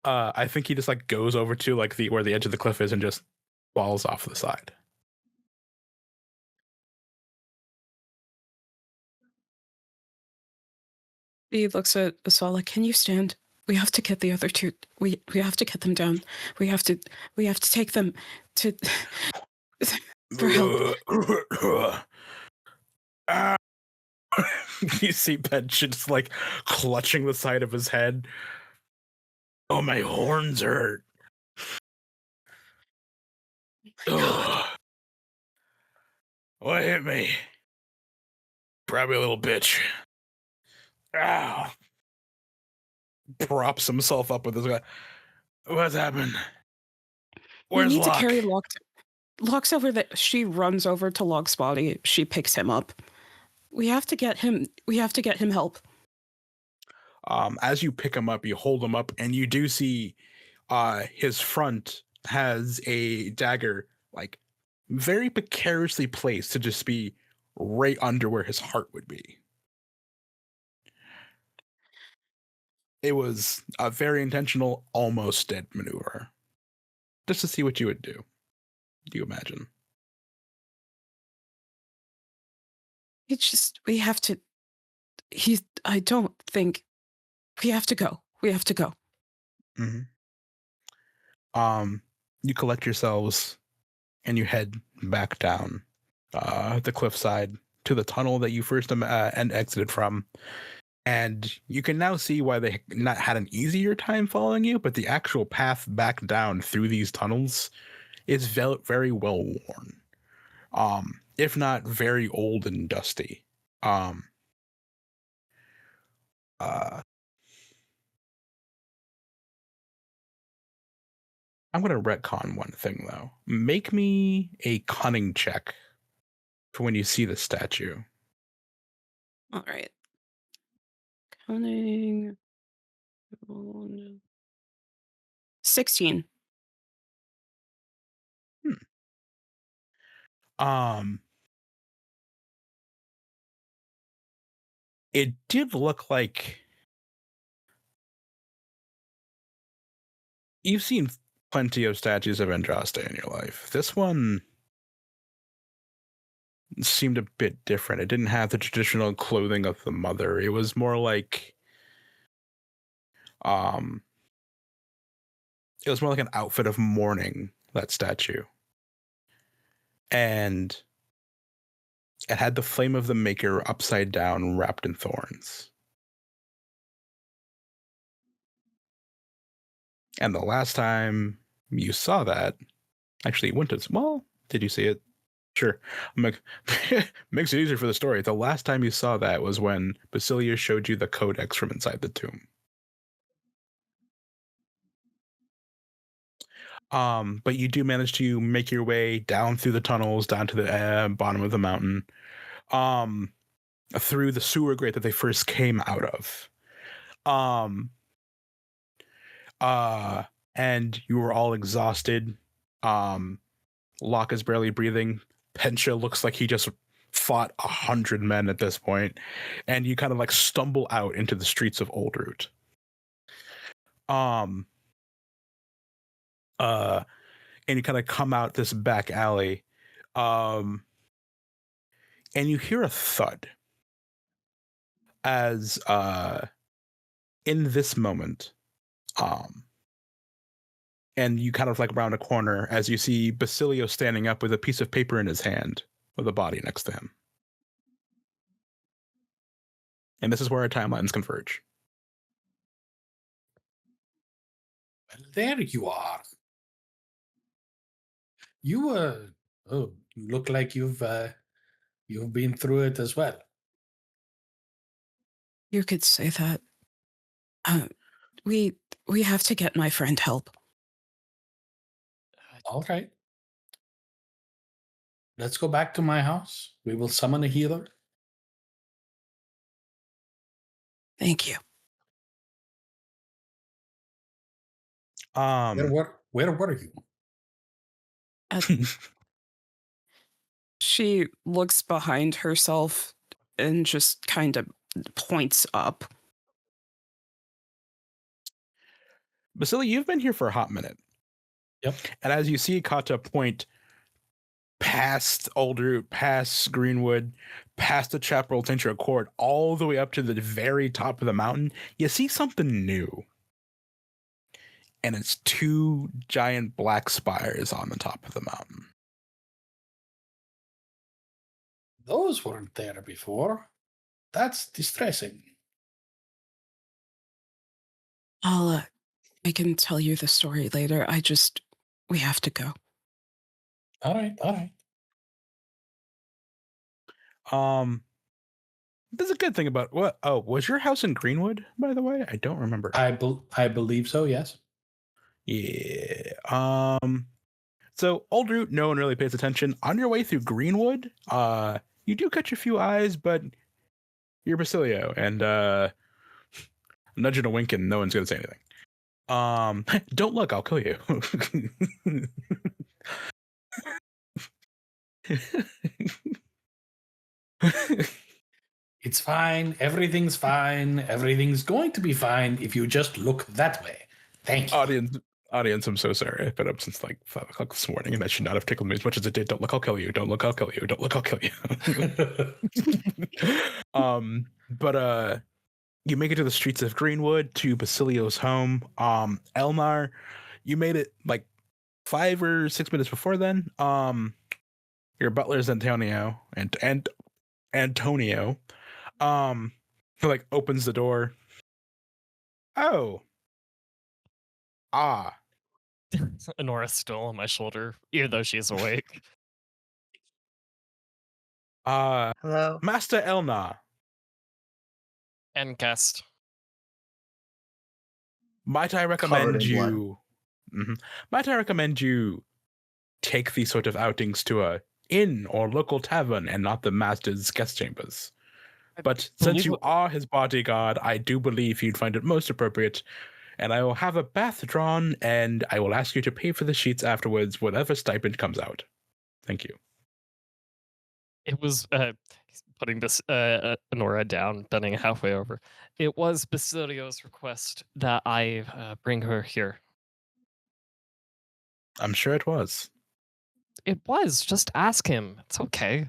I think he just like goes over to like the where the edge of the cliff is and just falls off the side. He looks at Asala. Can you stand? We have to get the other 2. We have to get them down. We have to take them to for help. You see Ben just like clutching the side of his head. Oh, my horns hurt. God. What hit me? Probably a little bitch. Ow. Props himself up with his guy. What's happened? Where's We need Locke? to carry Locke. Locke's over there. She runs over to Locke's body. She picks him up. We have to get him help. As you pick him up, you hold him up, and you do see his front has a dagger, like very precariously placed to just be right under where his heart would be. It was a very intentional, almost dead maneuver. Just to see what you would do. Do you imagine? We have to, I don't think, we have to go. We have to go. Mm-hmm. You collect yourselves and you head back down the cliffside to the tunnel that you first exited from. And you can now see why they not had an easier time following you, but the actual path back down through these tunnels is very well worn, if not very old and dusty. I'm going to retcon one thing, though. Make me a cunning check for when you see the statue. All right. Cunning. 16. It did look like you've seen plenty of statues of Andraste in your life. This one seemed a bit different. It didn't have the traditional clothing of the mother. It was more like an outfit of mourning, that statue. And it had the flame of the maker upside down, wrapped in thorns. And the last time you saw that, actually went as well. Did you see it? Sure. Makes it easier for the story. The last time you saw that was when Basilio showed you the codex from inside the tomb. But you do manage to make your way down through the tunnels, down to the bottom of the mountain, through the sewer grate that they first came out of. And you were all exhausted. Locke is barely breathing. Pensha looks like he just fought 100 men at this point, and you kind of like stumble out into the streets of Oldroot. And you kind of come out this back alley, and you hear a thud as in this moment, and you kind of like round a corner as you see Basilio standing up with a piece of paper in his hand with a body next to him. And this is where our timelines converge. Well, there you are. You look like you've been through it as well. You could say that. We have to get my friend help. All right. Let's go back to my house. We will summon a healer. Thank you. Where were you? She looks behind herself and just kind of points up. Basilio, you've been here for a hot minute. Yep. And as you see Kata point past Oldroot, past Greenwood, past the Chaparral Tincture Court, all the way up to the very top of the mountain, you see something new. And it's 2 giant black spires on the top of the mountain. Those weren't there before. That's distressing. I can tell you the story later. We have to go. All right. There's a good thing about what? Oh, was your house in Greenwood, by the way? I don't remember. I believe so. Yes. Yeah. So Oldroot, no one really pays attention. On your way through Greenwood, you do catch a few eyes, but you're Basilio, and nudge and a wink, and no one's gonna say anything. Don't look, I'll kill you. It's fine. Everything's fine. Everything's going to be fine if you just look that way. Thank you. Audience, I'm so sorry. I've been up since like 5 o'clock this morning, and that should not have tickled me as much as it did. Don't look, I'll kill you. Don't look, I'll kill you. Don't look, I'll kill you. But you make it to the streets of Greenwood, to Basilio's home. Elnar, you made it like 5 or 6 minutes before then. Your butler's Antonio and Antonio. He like opens the door. Oh. Ah. Anora's still on my shoulder, even though she's awake. Hello. Master Elnar, And guest. might I Covered recommend in you? Might I recommend you take these sort of outings to a inn or local tavern and not the master's guest chambers? But since you are his bodyguard, I do believe you'd find it most appropriate. And I will have a bath drawn, and I will ask you to pay for the sheets afterwards, whatever stipend comes out. Thank you. It was putting this Anora down, bending halfway over. It was Basilio's request that I bring her here. I'm sure it was. It was. Just ask him. It's okay.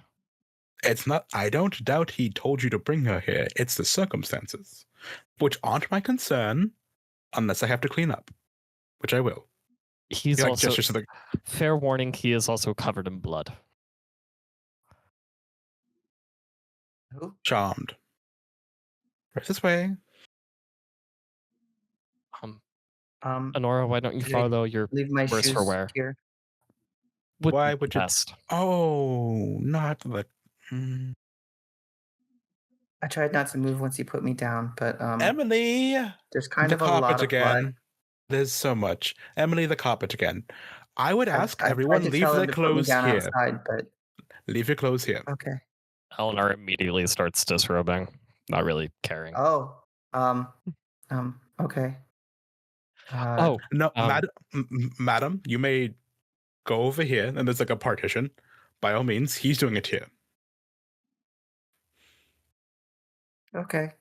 It's not. I don't doubt he told you to bring her here. It's the circumstances, which aren't my concern, unless I have to clean up, which I will. He's He, like, also gestures to the fair warning. He is also covered in blood. Who? charmed. Right this way. Anora, why don't you Should I follow your leave my worse shoes for wear? here. Why Be would you? best. Oh, not the. I tried not to move once you put me down, but Emily, there's kind the of a lot carpet of blood. again. There's so much. Emily, the carpet again. I would ask I everyone tried to leave tell their him to put me clothes down here. outside, but Leave your clothes here. okay. Elnar immediately starts disrobing, not really caring. Oh, okay. No, madam, you may go over here, and there's like a partition. By all means, he's doing it here. Okay.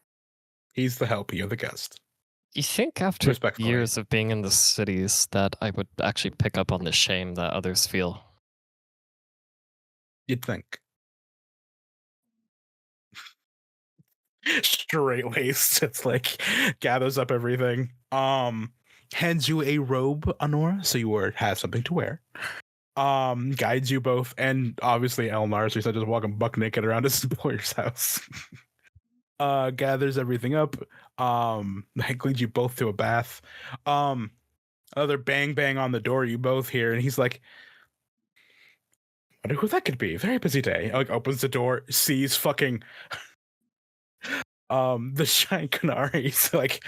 He's the help. You're the guest. You think after Respectfully. years of being in the cities that I would actually pick up on the shame that others feel? You'd think. Straight laced. It's like gathers up everything. Hands you a robe, Anora, so you have something to wear. Guides you both, and obviously Elnar, so he's not just walking buck naked around his employer's house. Gathers everything up. Leads you both to a bath. Another bang bang on the door. You both hear, and he's like, "I wonder who that could be." Very busy day. Like opens the door, sees fucking the Shine Canary. He's like,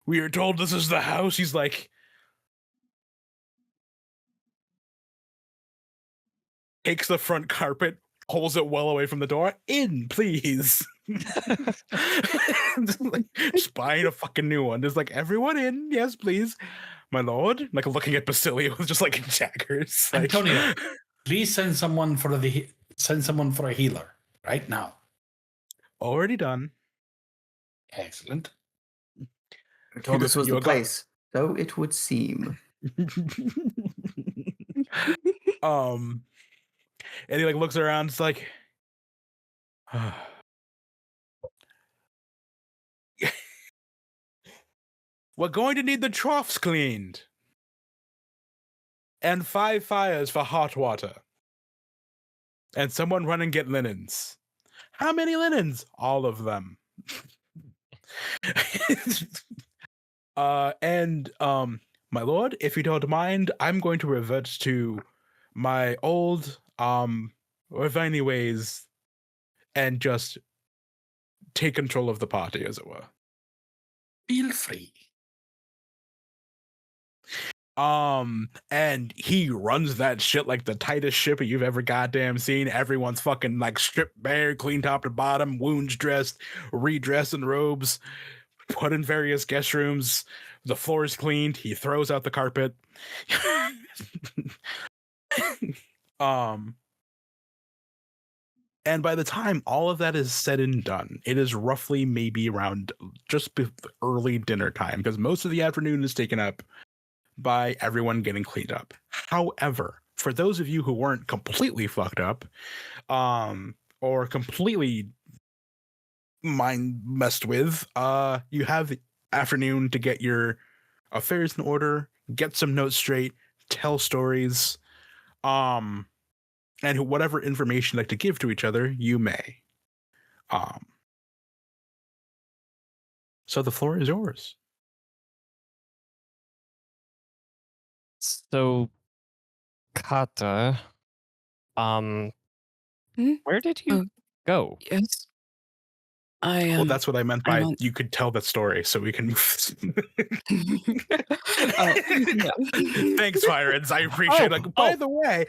we are told this is the house. He's like, takes the front carpet, pulls it well away from the door. In, please. Just buying a fucking new one. Just like, everyone in, yes, please, my lord. Like looking at Basilio with just like daggers. Like, Antonio, please send someone for a healer right now. already done. Excellent. I told this was You the got- place, so it would seem. And he like looks around. It's like, we're going to need the troughs cleaned, and 5 fires for hot water, and someone run and get linens. How many linens? All of them. My lord, if you don't mind, I'm going to revert to my old Ravini ways and just take control of the party, as it were. Feel free. And he runs that shit like the tightest ship you've ever goddamn seen. Everyone's fucking like stripped bare, clean top to bottom, wounds dressed, redressed in robes, put in various guest rooms. The floor is cleaned. He throws out the carpet. And by the time all of that is said and done, it is roughly maybe around just early dinner time, because most of the afternoon is taken up by everyone getting cleaned up. However, for those of you who weren't completely fucked up, or completely mind messed with, you have the afternoon to get your affairs in order, get some notes straight, tell stories, and whatever information you'd like to give to each other, you may. So the floor is yours. So, Kata, where did you Oh. go? Yes. Well, that's what I meant by want- you could tell that story, so we can move. Yeah. Thanks, Vironz. I appreciate it. By the way,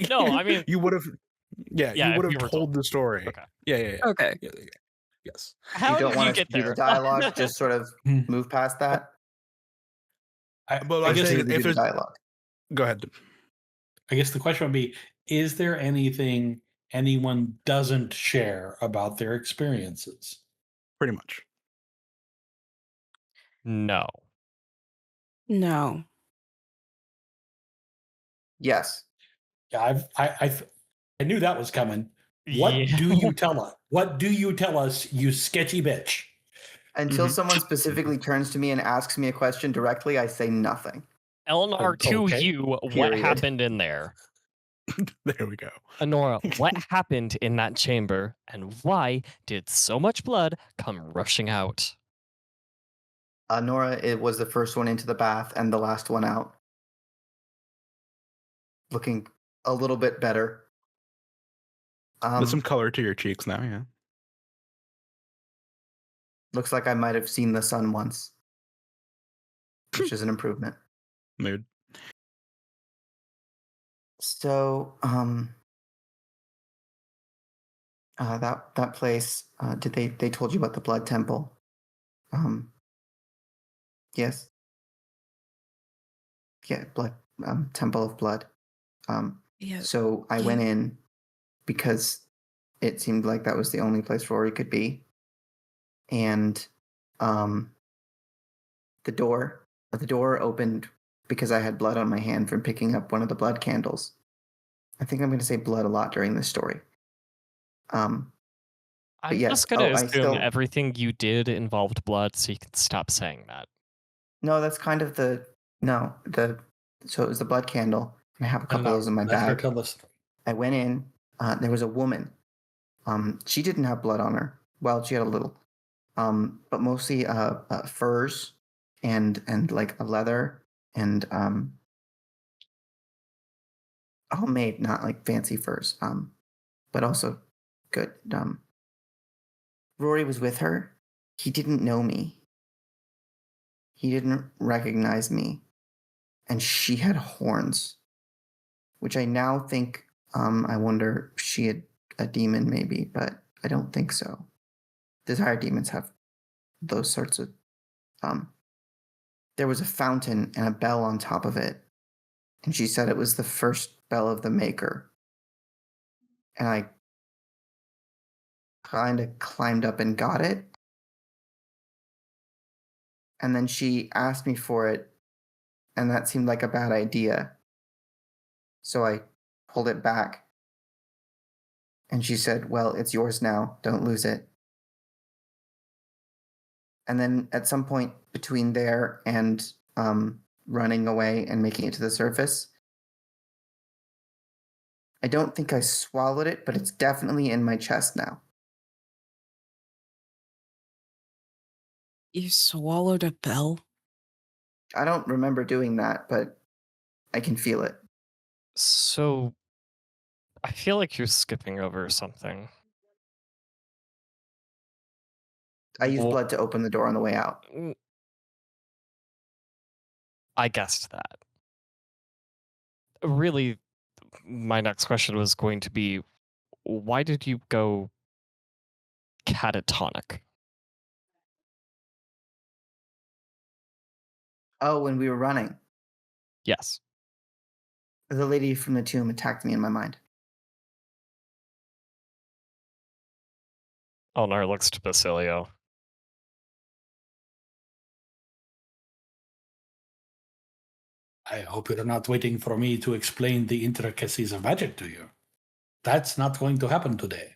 No, I mean, you would have, Yeah, you would if have you were told the story. Okay. Yeah. Okay. Yes. How You don't did want you us to get do there? the dialogue, just sort of move past that? But Or I do guess you need to if do the there's, dialogue? go ahead. I guess the question would be, is there anything anyone doesn't share about their experiences? Pretty much. No. No. Yes. Yeah, I knew that was coming. What Yeah. do you tell us? What do you tell us, you sketchy bitch? Until someone specifically turns to me and asks me a question directly, I say nothing. Elnar, to Okay. you, what Period. happened in there? There we go. Anora, what happened in that chamber, and why did so much blood come rushing out? Nora, it was the first one into the bath and the last one out. Looking a little bit better. There's some color to your cheeks now, yeah. Looks like I might have seen the sun once, which is an improvement. Mood. So, that place. Did they told you about the blood temple? Yes. Yeah, blood. Temple of blood. Yeah. So I went in because it seemed like that was the only place Rory could be, and the door opened because I had blood on my hand from picking up one of the blood candles. I think I'm going to say blood a lot during this story. I'm yes. just going to Oh, I assume still- everything you did involved blood, so you can stop saying that. No, that's kind of so it was the blood candle. I have a couple of those in my Let her bag. tell the story. I went in. There was a woman. She didn't have blood on her. Well, she had a little, but mostly furs and like a leather and homemade, not like fancy furs. But also good. Rory was with her. He didn't know me. He didn't recognize me, and she had horns, which I now think. I wonder if she had a demon, maybe, but I don't think so. Desire demons have those sorts of. There was a fountain and a bell on top of it, and she said it was the first bell of the maker. And I kind of climbed up and got it. And then she asked me for it, and that seemed like a bad idea. So I pulled it back. And she said, well, it's yours now. Don't lose it. And then at some point between there and running away and making it to the surface, I don't think I swallowed it, but it's definitely in my chest now. You swallowed a bell? I don't remember doing that, but I can feel it. So, I feel like you're skipping over something. I used Well- blood to open the door on the way out. I guessed that. Really, my next question was going to be, why did you go catatonic? Oh, when we were running, Yes. the lady from the tomb attacked me in my mind. Elnar looks to Basilio. I hope you're not waiting for me to explain the intricacies of magic to you. That's not going to happen today.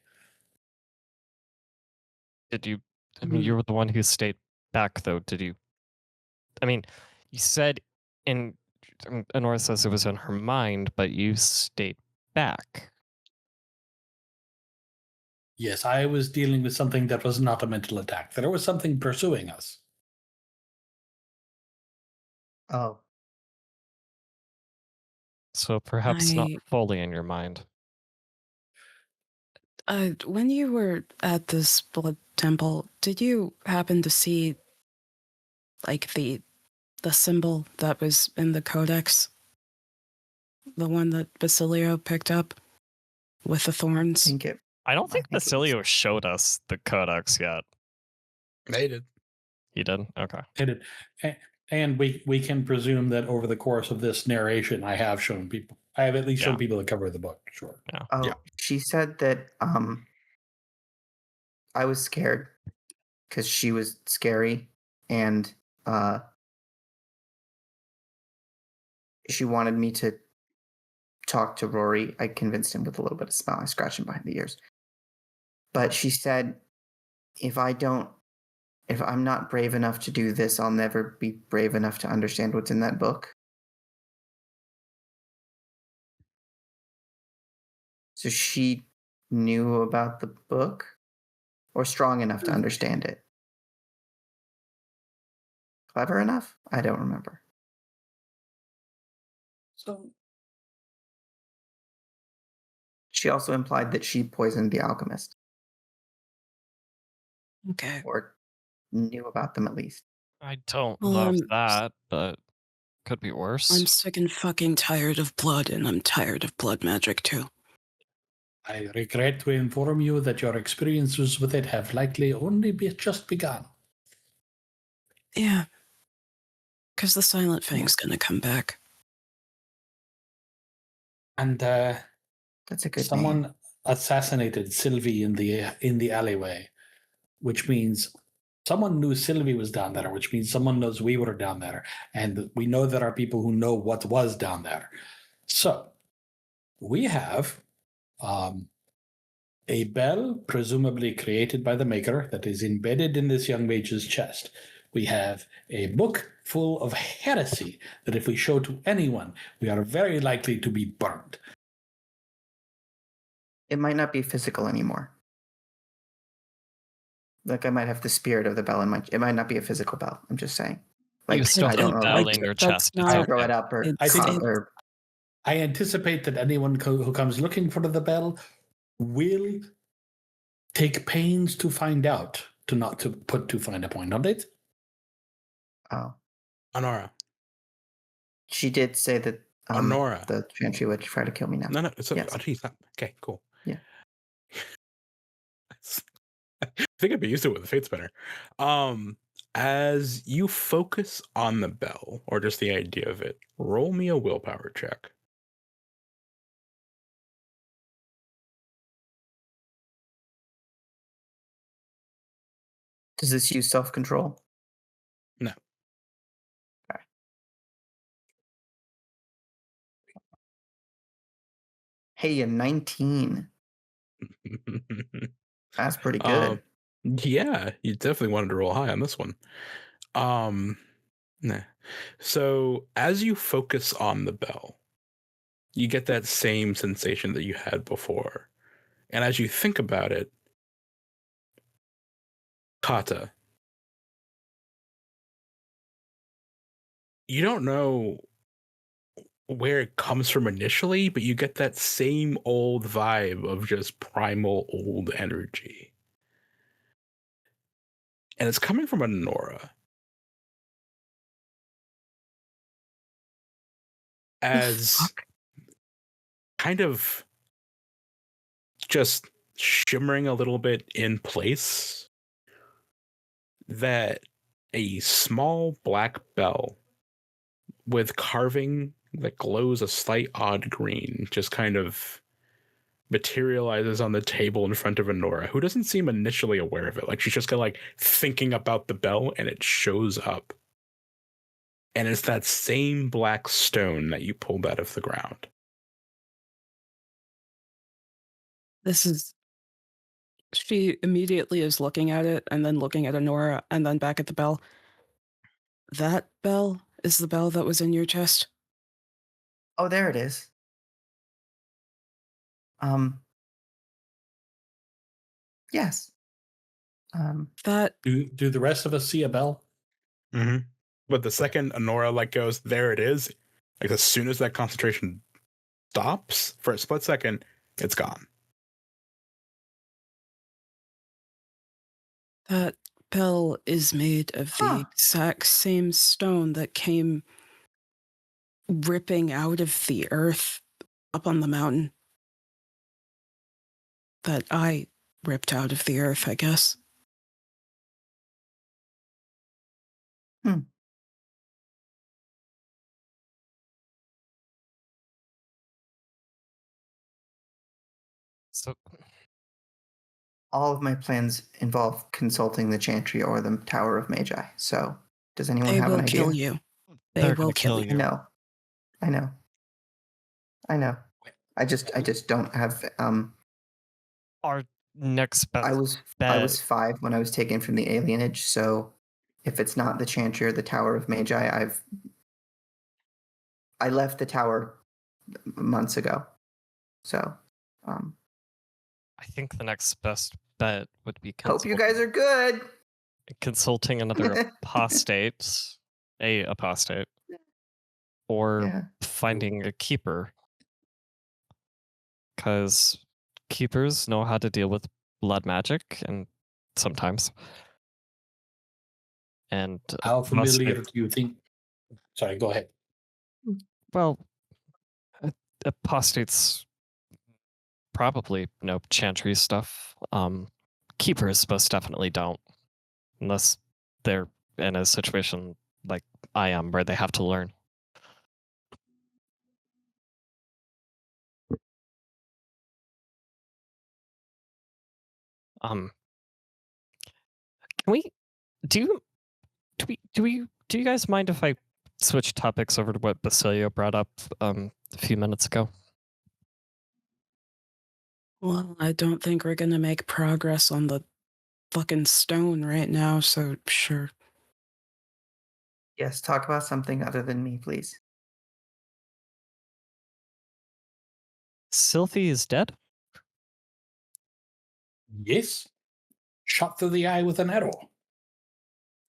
Did you? I mean, you were the one who stayed back, though. Did you? I mean, you said in. Anora says it was in her mind, but you stayed back. Yes, I was dealing with something that was not a mental attack. There was something pursuing us. Oh, So perhaps not I- fully in your mind. When you were at this blood temple, did you happen to see, like, the symbol that was in the codex? The one that Basilio picked up with the I thorns? think it. I don't I think think it was- Basilio showed us the codex yet. They did. He did? Okay. And we can presume that over the course of this narration, I have at least shown Yeah. people the cover of the book. Sure. Oh, Yeah. she said that I was scared because she was scary, and she wanted me to talk to Rory. I convinced him with a little bit of smell. I scratched him behind the ears. But she said, if I'm not brave enough to do this, I'll never be brave enough to understand what's in that book. So she knew about the book, or strong enough to understand it. Clever enough? I don't remember. So She also implied that she poisoned the alchemist, Okay. or knew about them at least. I don't Well, love that, but could be I'm worse. sick and fucking tired of blood, and I'm tired of blood magic too. I regret to inform you that your experiences with it have likely only just begun. Yeah. Because the Silent Fang's gonna come back. And That's a good name. someone assassinated Sylvie in the alleyway, which means someone knew Sylvie was down there, which means someone knows we were down there, and we know there are people who know what was down there. So we have a bell, presumably created by the maker, that is embedded in this young mage's chest. We have a book full of heresy that if we show to anyone, we are very likely to be burned. It might not be physical anymore. Like I might have the spirit of the bell in my. It might not be a physical bell. I'm just saying. Like You still I have don't a know. bell Like in your that's chest. not- It's I okay. throw it up, or It's- I think- or I anticipate that anyone who comes looking for the bell will take pains to find out, to not to put too fine a point on it. oh, Anora. she did say that Anora. the Chantry would try to kill me now. No, it's Yes. geez, okay, cool. Yeah. I think I'd be used to it with the Fate Spinner. As you focus on the bell, or just the idea of it, roll me a willpower check. Does this use self-control? No. Okay. Hey, a 19. That's pretty good. Yeah, you definitely wanted to roll high on this one. Nah. So as you focus on the bell, you get that same sensation that you had before. And as you think about it, Kata, you don't know where it comes from initially, but you get that same old vibe of just primal old energy. And it's coming from Anora. As fuck? kind of just shimmering a little bit in place, that a small black bell with carving that glows a slight odd green just kind of materializes on the table in front of Anora, who doesn't seem initially aware of it. Like she's just kind of like thinking about the bell, and it shows up. And it's that same black stone that you pulled out of the ground. She immediately is looking at it and then looking at Anora and then back at the bell. That bell is the bell that was in your chest? Oh, there it is. Yes. That Do the rest of us see a bell? Mm-hmm. But the second Anora goes, there it is. Like as soon as that concentration stops for a split second, it's gone. That bell is made of the exact same stone that came ripping out of the earth up on the mountain. That I ripped out of the earth, I guess. So All of my plans involve consulting the Chantry or the Tower of Magi. So, does anyone have an idea? They will kill you. They They're will gonna kill kill you. I know. I just don't have. our next best I was bet. 5 when I was taken from the alienage. So, if it's not the Chantry or the Tower of Magi, I left the tower months ago. So, I think the next best bet would be hope you guys are good. consulting another apostate, or Yeah. finding a keeper, because keepers know how to deal with blood magic, and sometimes. And How familiar apostate- do you think? Sorry, go ahead. well, apostates probably know chantry stuff. Keepers most definitely don't, unless they're in a situation like I am, where they have to learn. Can we do you guys mind if I switch topics over to what Basilio brought up a few minutes ago? Well, I don't think we're gonna make progress on the fucking stone right now, so sure. Yes, talk about something other than me, please. Sylphie is dead? Yes. Shot through the eye with an arrow.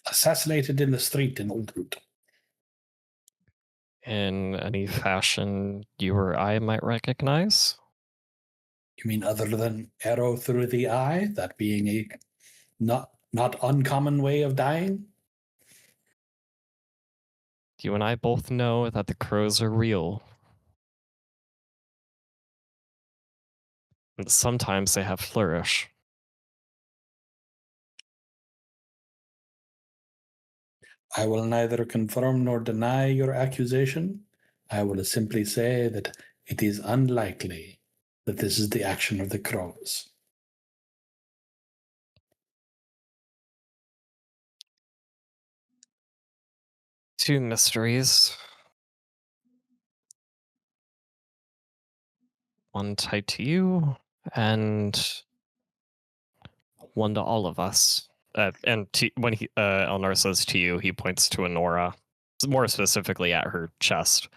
Assassinated in the street in Old Root. In any fashion you or I might recognize? You mean other than arrow through the eye, that being a not uncommon way of dying? You and I both know that the crows are real. And sometimes they have flourish. I will neither confirm nor deny your accusation. I will simply say that it is unlikely that this is the action of the crows. Two mysteries. One tied to you, and one to all of us. And when Elnar says to you, he points to Anora, more specifically at her chest.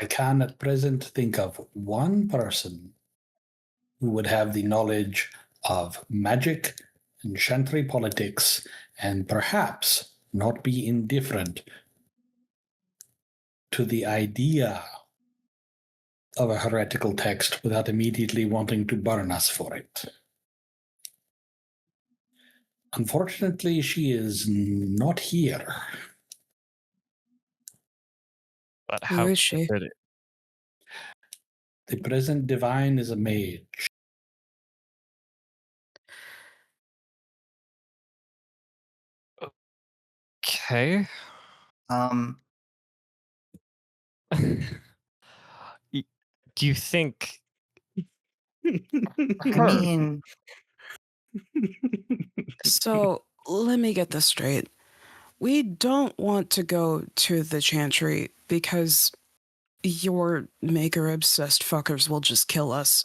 I can at present think of one person who would have the knowledge of magic and chantry politics and perhaps not be indifferent to the idea of a heretical text without immediately wanting to burn us for it. Unfortunately, she is not here. But Who how is she? could it? The present divine is a mage. Okay. Do you think I mean, So let me get this straight. We don't want to go to the chantry because your maker-obsessed fuckers will just kill us.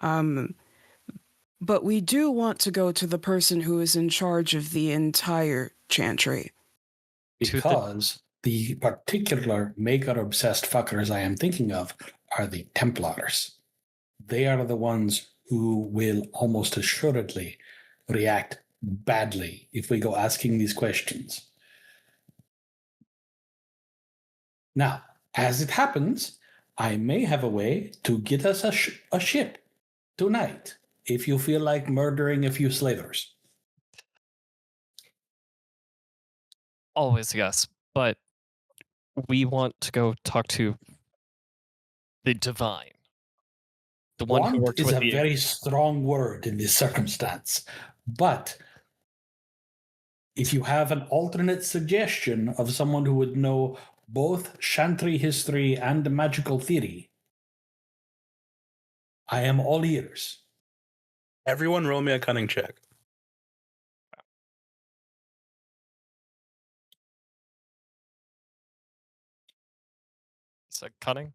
But we do want to go to the person who is in charge of the entire chantry. Because the particular maker-obsessed fuckers I am thinking of are the Templars. They are the ones who will almost assuredly react badly if we go asking these questions. Now, as it happens, I may have a way to get us a ship tonight if you feel like murdering a few slavers. always yes, but we want to go talk to the divine, the one who Want worked is with a the very strong word in this circumstance, but if you have an alternate suggestion of someone who would know both chantry history and magical theory, I am all ears. Everyone roll me a cunning check. Is that cunning?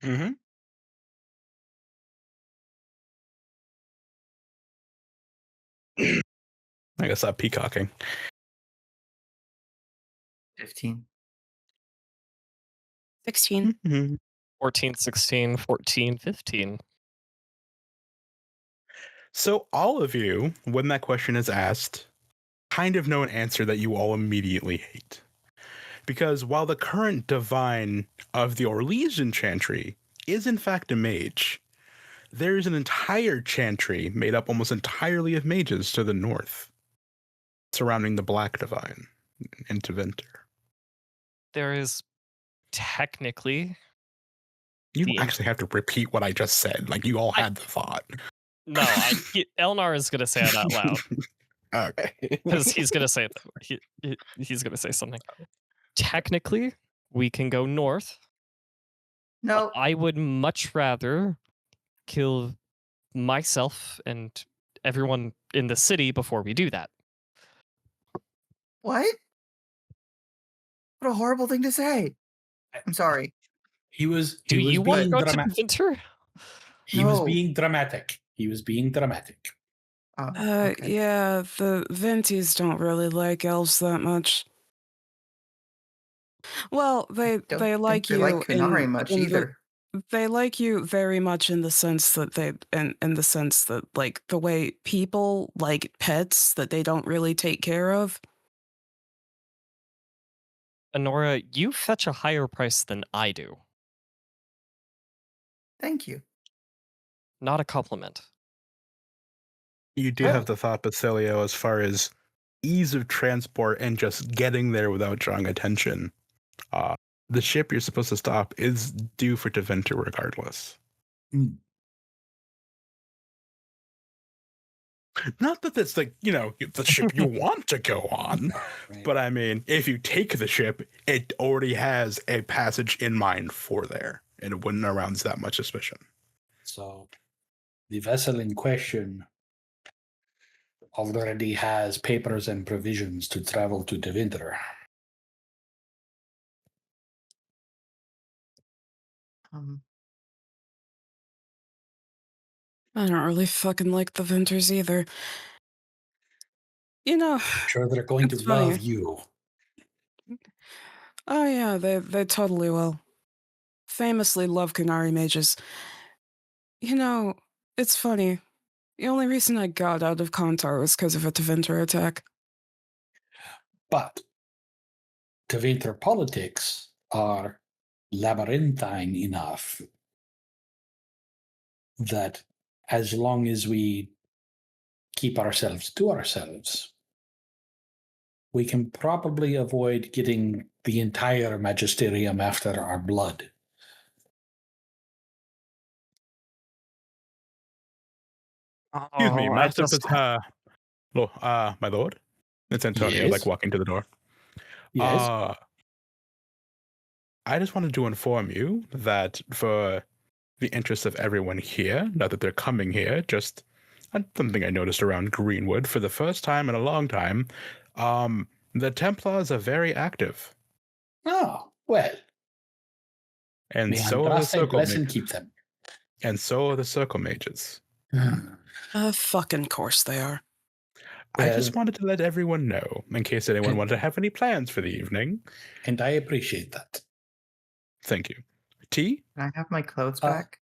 Mm-hmm. I guess I'm peacocking. 15. 16. Mm-hmm. 14, 16, 14, 15. So all of you, when that question is asked, kind of know an answer that you all immediately hate. Because while the current divine of the Orlesian chantry is in fact a mage, there is an entire chantry made up almost entirely of mages to the north, surrounding the Black Divine in Deventer. There is technically You The- actually have to repeat what I just said. Like you all had the thought. no. Elnar is going to say it out loud Okay. because he's going to say he's going to say something. Technically, we can go north. No. I would much rather kill myself and everyone in the city before we do that. What? What a horrible thing to say. I'm sorry. He was Do you want to being go to dramatic. Deventer? He was No. being dramatic. He was being dramatic. Oh, okay. Yeah, the Venties don't really like elves that much. Well, they Don't like think they you like Kunari much either. They like you very much in the sense that in the sense that like the way people like pets that they don't really take care of. Anora, you fetch a higher price than I do. Thank you. Not a compliment. You do have the thought, Basilio, as far as ease of transport and just getting there without drawing attention. The ship you're supposed to stop is due for Deventer regardless. Mm. Not that it's like, the ship you want to go on, Right. but I mean, if you take the ship, it already has a passage in mind for there, and it wouldn't arouse that much suspicion. So the vessel in question already has papers and provisions to travel to Deventer. I don't really fucking like the Venters either. I'm sure they're going to It's funny. love you. Oh yeah, they totally will. Famously love Kunari mages. It's funny. The only reason I got out of Kontar was because of a Deventer attack. But Deventer politics are labyrinthine enough that as long as we keep ourselves to ourselves, we can probably avoid getting the entire magisterium after our blood. Excuse me, Master my lord. It's Antonio, Yes? walking to the door. Yes. I just wanted to inform you that for the interest of everyone here, now that they're coming here, just something I noticed around Greenwood for the first time in a long time, the Templars are very active. Oh, well. And May so are the Andraste circle bless and mages. keep them. And so are the circle mages. Fucking course they are. I just Well- wanted to let everyone know, in case anyone wanted to have any plans for the evening. And I appreciate that. Thank you. T? Can I have my clothes back?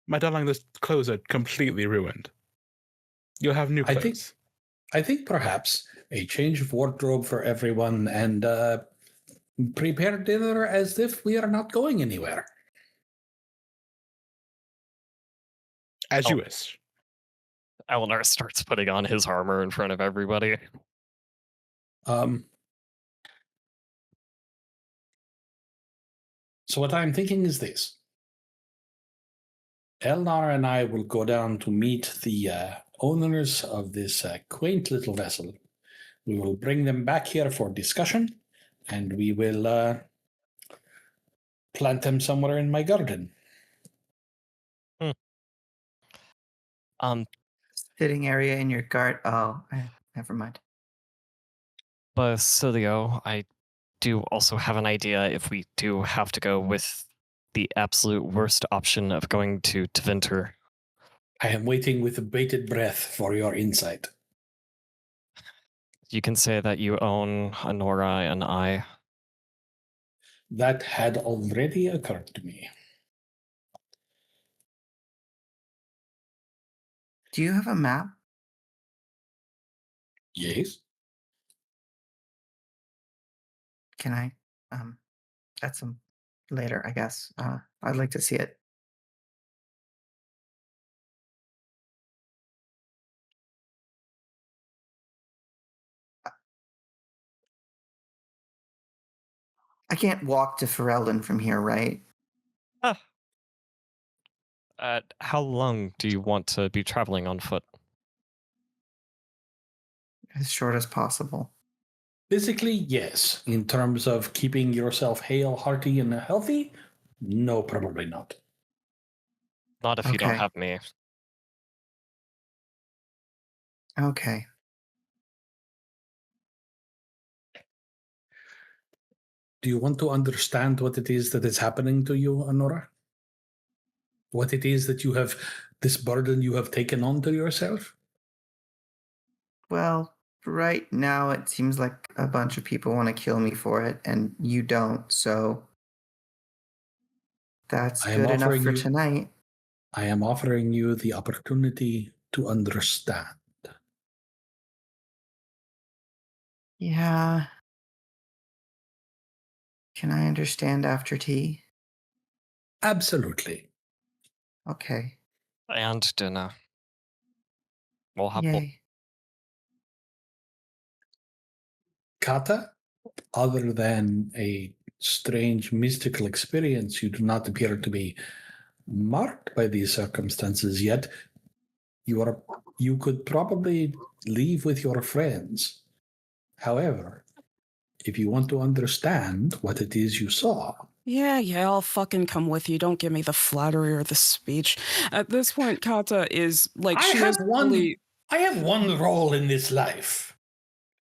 My darling, the clothes are completely ruined. You'll have new clothes. I think perhaps a change of wardrobe for everyone and prepare dinner as if we are not going anywhere. As you wish. Elnar starts putting on his armor in front of everybody. So what I'm thinking is this. Elnar and I will go down to meet the owners of this quaint little vessel. We will bring them back here for discussion, and we will plant them somewhere in my garden. Sitting area in your garden. Oh, never mind. Basilio, I do also have an idea if we do have to go with the absolute worst option of going to Tevinter. I am waiting with bated breath for your insight. You can say that you own Anora and I. That had already occurred to me. Do you have a map? Yes. Can I? That's some later, I guess. I'd like to see it. I can't walk to Ferelden from here, right? How long do you want to be traveling on foot? As short as possible. Physically, yes. In terms of keeping yourself hale, hearty, and healthy, no, probably not. Not if you don't Okay. have me. Okay. Do you want to understand what it is that is happening to you, Anora? What it is that you have, this burden you have taken on to yourself? Well, right now it seems like a bunch of people want to kill me for it, and you don't, so that's I am good enough offering for you- tonight. I am offering you the opportunity to understand. Yeah. Can I understand after tea? Absolutely. Okay. And dinner. We'll have Yay. Kata, other than a strange mystical experience, you do not appear to be marked by these circumstances yet. You could probably leave with your friends. However, if you want to understand what it is you saw, Yeah, I'll fucking come with you. Don't give me the flattery or the speech. At this point, Kata is like, I she have is really... I have one role in this life.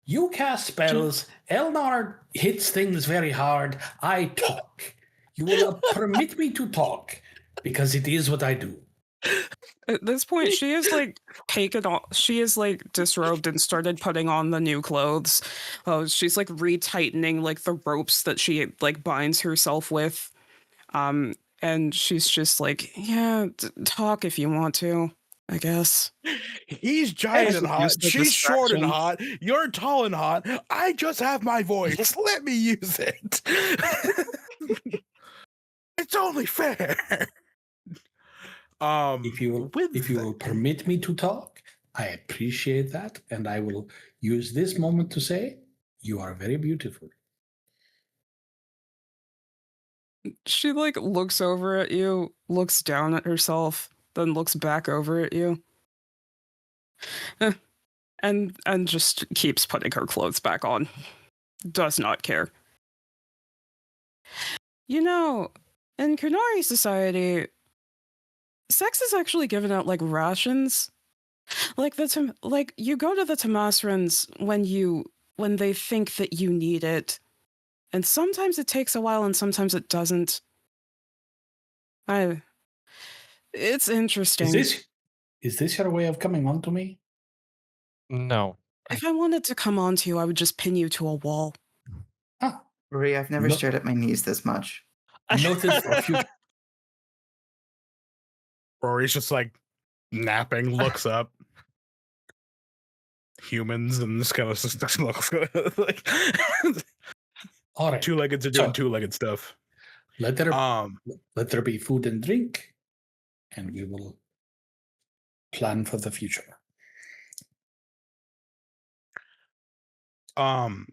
You cast spells, Elnar hits things very hard, I talk. You will permit me to talk, because it is what I do. At this point, she is like taken off. She is like disrobed and started putting on the new clothes. She's like retightening like the ropes that she like binds herself with. And she's just like, yeah, talk if you want to, I guess. He's giant and hot. Use the She's short and distraction. hot. You're tall and hot. I just have my voice. Let me use it. It's only fair. If you will permit me to talk, I appreciate that, and I will use this moment to say, you are very beautiful. She like looks over at you, looks down at herself, then looks back over at you. and just keeps putting her clothes back on. Does not care. You know, in Kunari society, sex is actually given out like rations. Like you go to the Tamasrans when they think that you need it, and sometimes it takes a while and sometimes it doesn't. It's interesting. Is this your way of coming on to me? No. If I wanted to come on to you, I would just pin you to a wall. Ah, Rory, I've never No. stared at my knees this much. noted for future. Rory's just like napping, looks up. Humans and this kind of looks like All right. two-leggeds are doing two-legged stuff. Let there be food and drink, and we will plan for the future. The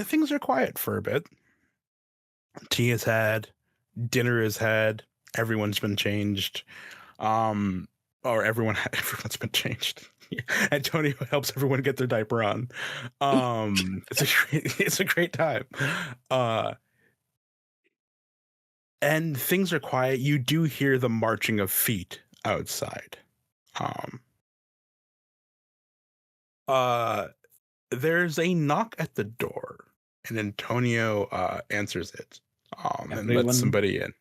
things are quiet for a bit. Tea is had, dinner is had, everyone's been changed. Or everyone's been changed. Antonio helps everyone get their diaper on. It's a great time. And things are quiet. You do hear the marching of feet outside. There's a knock at the door, and Antonio answers it and lets somebody in.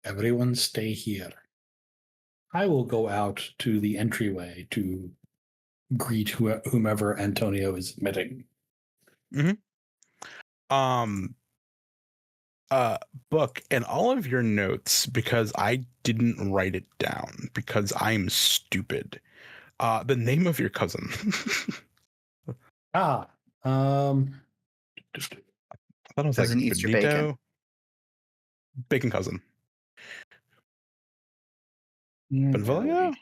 Everyone stay here. I will go out to the entryway to greet whomever Antonio is meeting. Book, in all of your notes, because I didn't write it down because I'm stupid, the name of your cousin. I thought it was Cousin like Easter Benito. bacon. Bacon cousin. Basilio?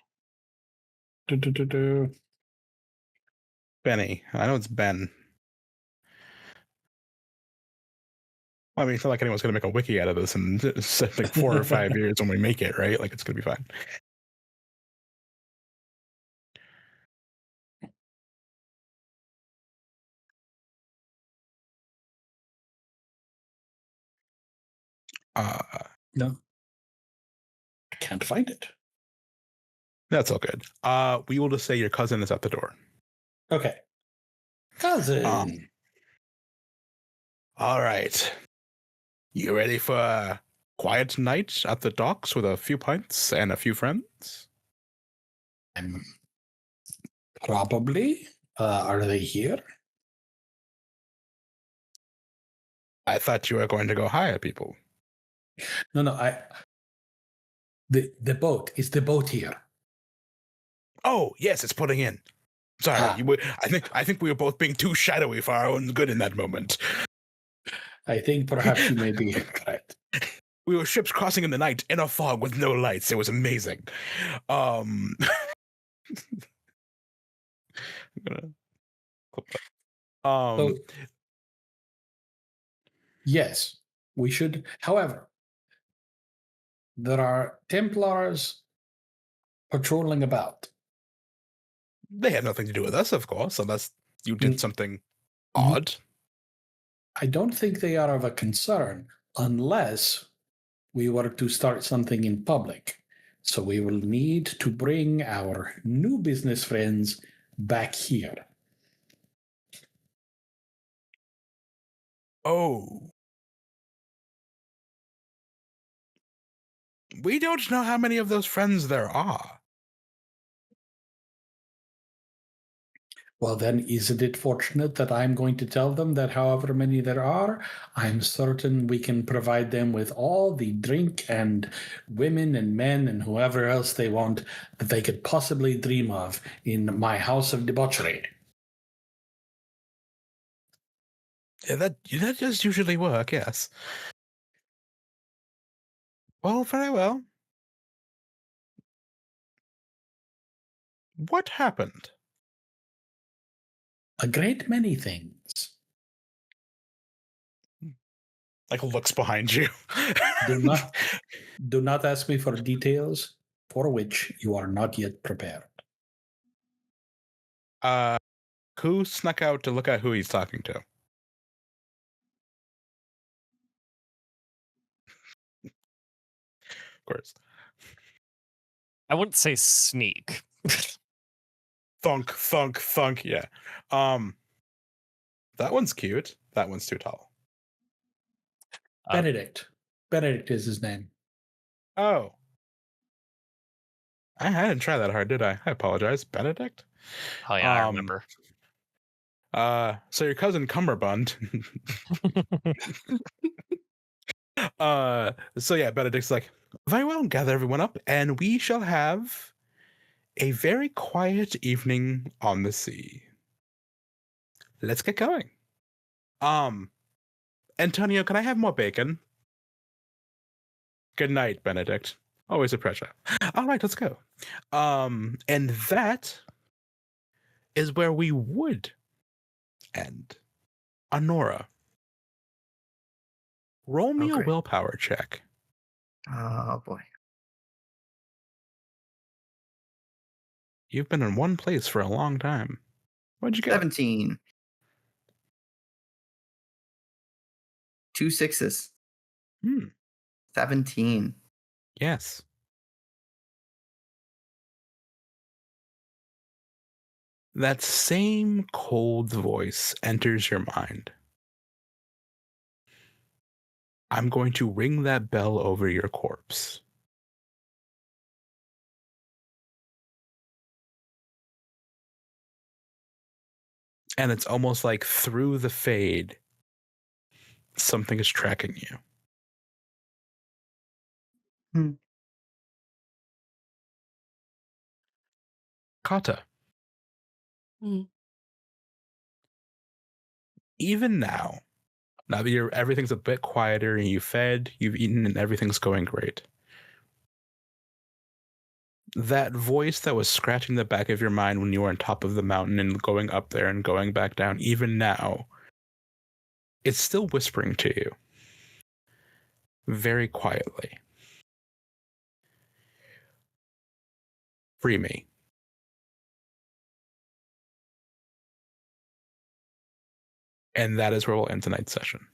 Benny. I know it's Ben. I mean, it's not like anyone's going to make a wiki out of this in like 4 or 5 years when we make it, right? Like, it's going to be fine. No. I can't find it. That's all good. We will just say your cousin is at the door. Okay. Cousin. All right. You ready for a quiet night at the docks with a few pints and a few friends? Probably. Are they here? I thought you were going to go hire people. No. The boat. Is the boat here? Oh, yes, it's putting in. Sorry, I think we were both being too shadowy for our own good in that moment. I think perhaps you may be correct. We were ships crossing in the night in a fog with no lights. It was amazing. Yes, we should. However, there are Templars patrolling about. They had nothing to do with us, of course, unless you did something odd. I don't think they are of a concern unless we were to start something in public. So we will need to bring our new business friends back here. Oh. We don't know how many of those friends there are. Well, then, isn't it fortunate that I'm going to tell them that however many there are, I'm certain we can provide them with all the drink and women and men and whoever else they want that they could possibly dream of in my house of debauchery. Yeah, that does usually work, yes. Well, very well. What happened? A great many things. Like, looks behind you. Do not ask me for details for which you are not yet prepared. Who snuck out to look at who he's talking to? Of course. I wouldn't say sneak. Thunk, thunk, thunk. Yeah. That one's cute. That one's too tall. Benedict. Benedict is his name. Oh. I didn't try that hard, did I? I apologize. Benedict? Oh yeah, I remember. So your cousin Cumberbund. So yeah, Benedict's like, very well, gather everyone up, and we shall have a very quiet evening on the sea. Let's get going. Antonio, can I have more bacon? Good night, Benedict. Always a pleasure. All right, let's go. And that is where we would end. Anora, roll me a Okay. willpower check. Oh boy. You've been in one place for a long time. What'd you get? 17. 2 6s. 17. Yes. That same cold voice enters your mind. I'm going to ring that bell over your corpse. And it's almost like through the fade, something is tracking you. Kata. Mm. Even now that everything's a bit quieter and you've fed, you've eaten, and everything's going great, that voice that was scratching the back of your mind when you were on top of the mountain and going up there and going back down, even now, it's still whispering to you. Very quietly. Free me. And that is where we'll end tonight's session.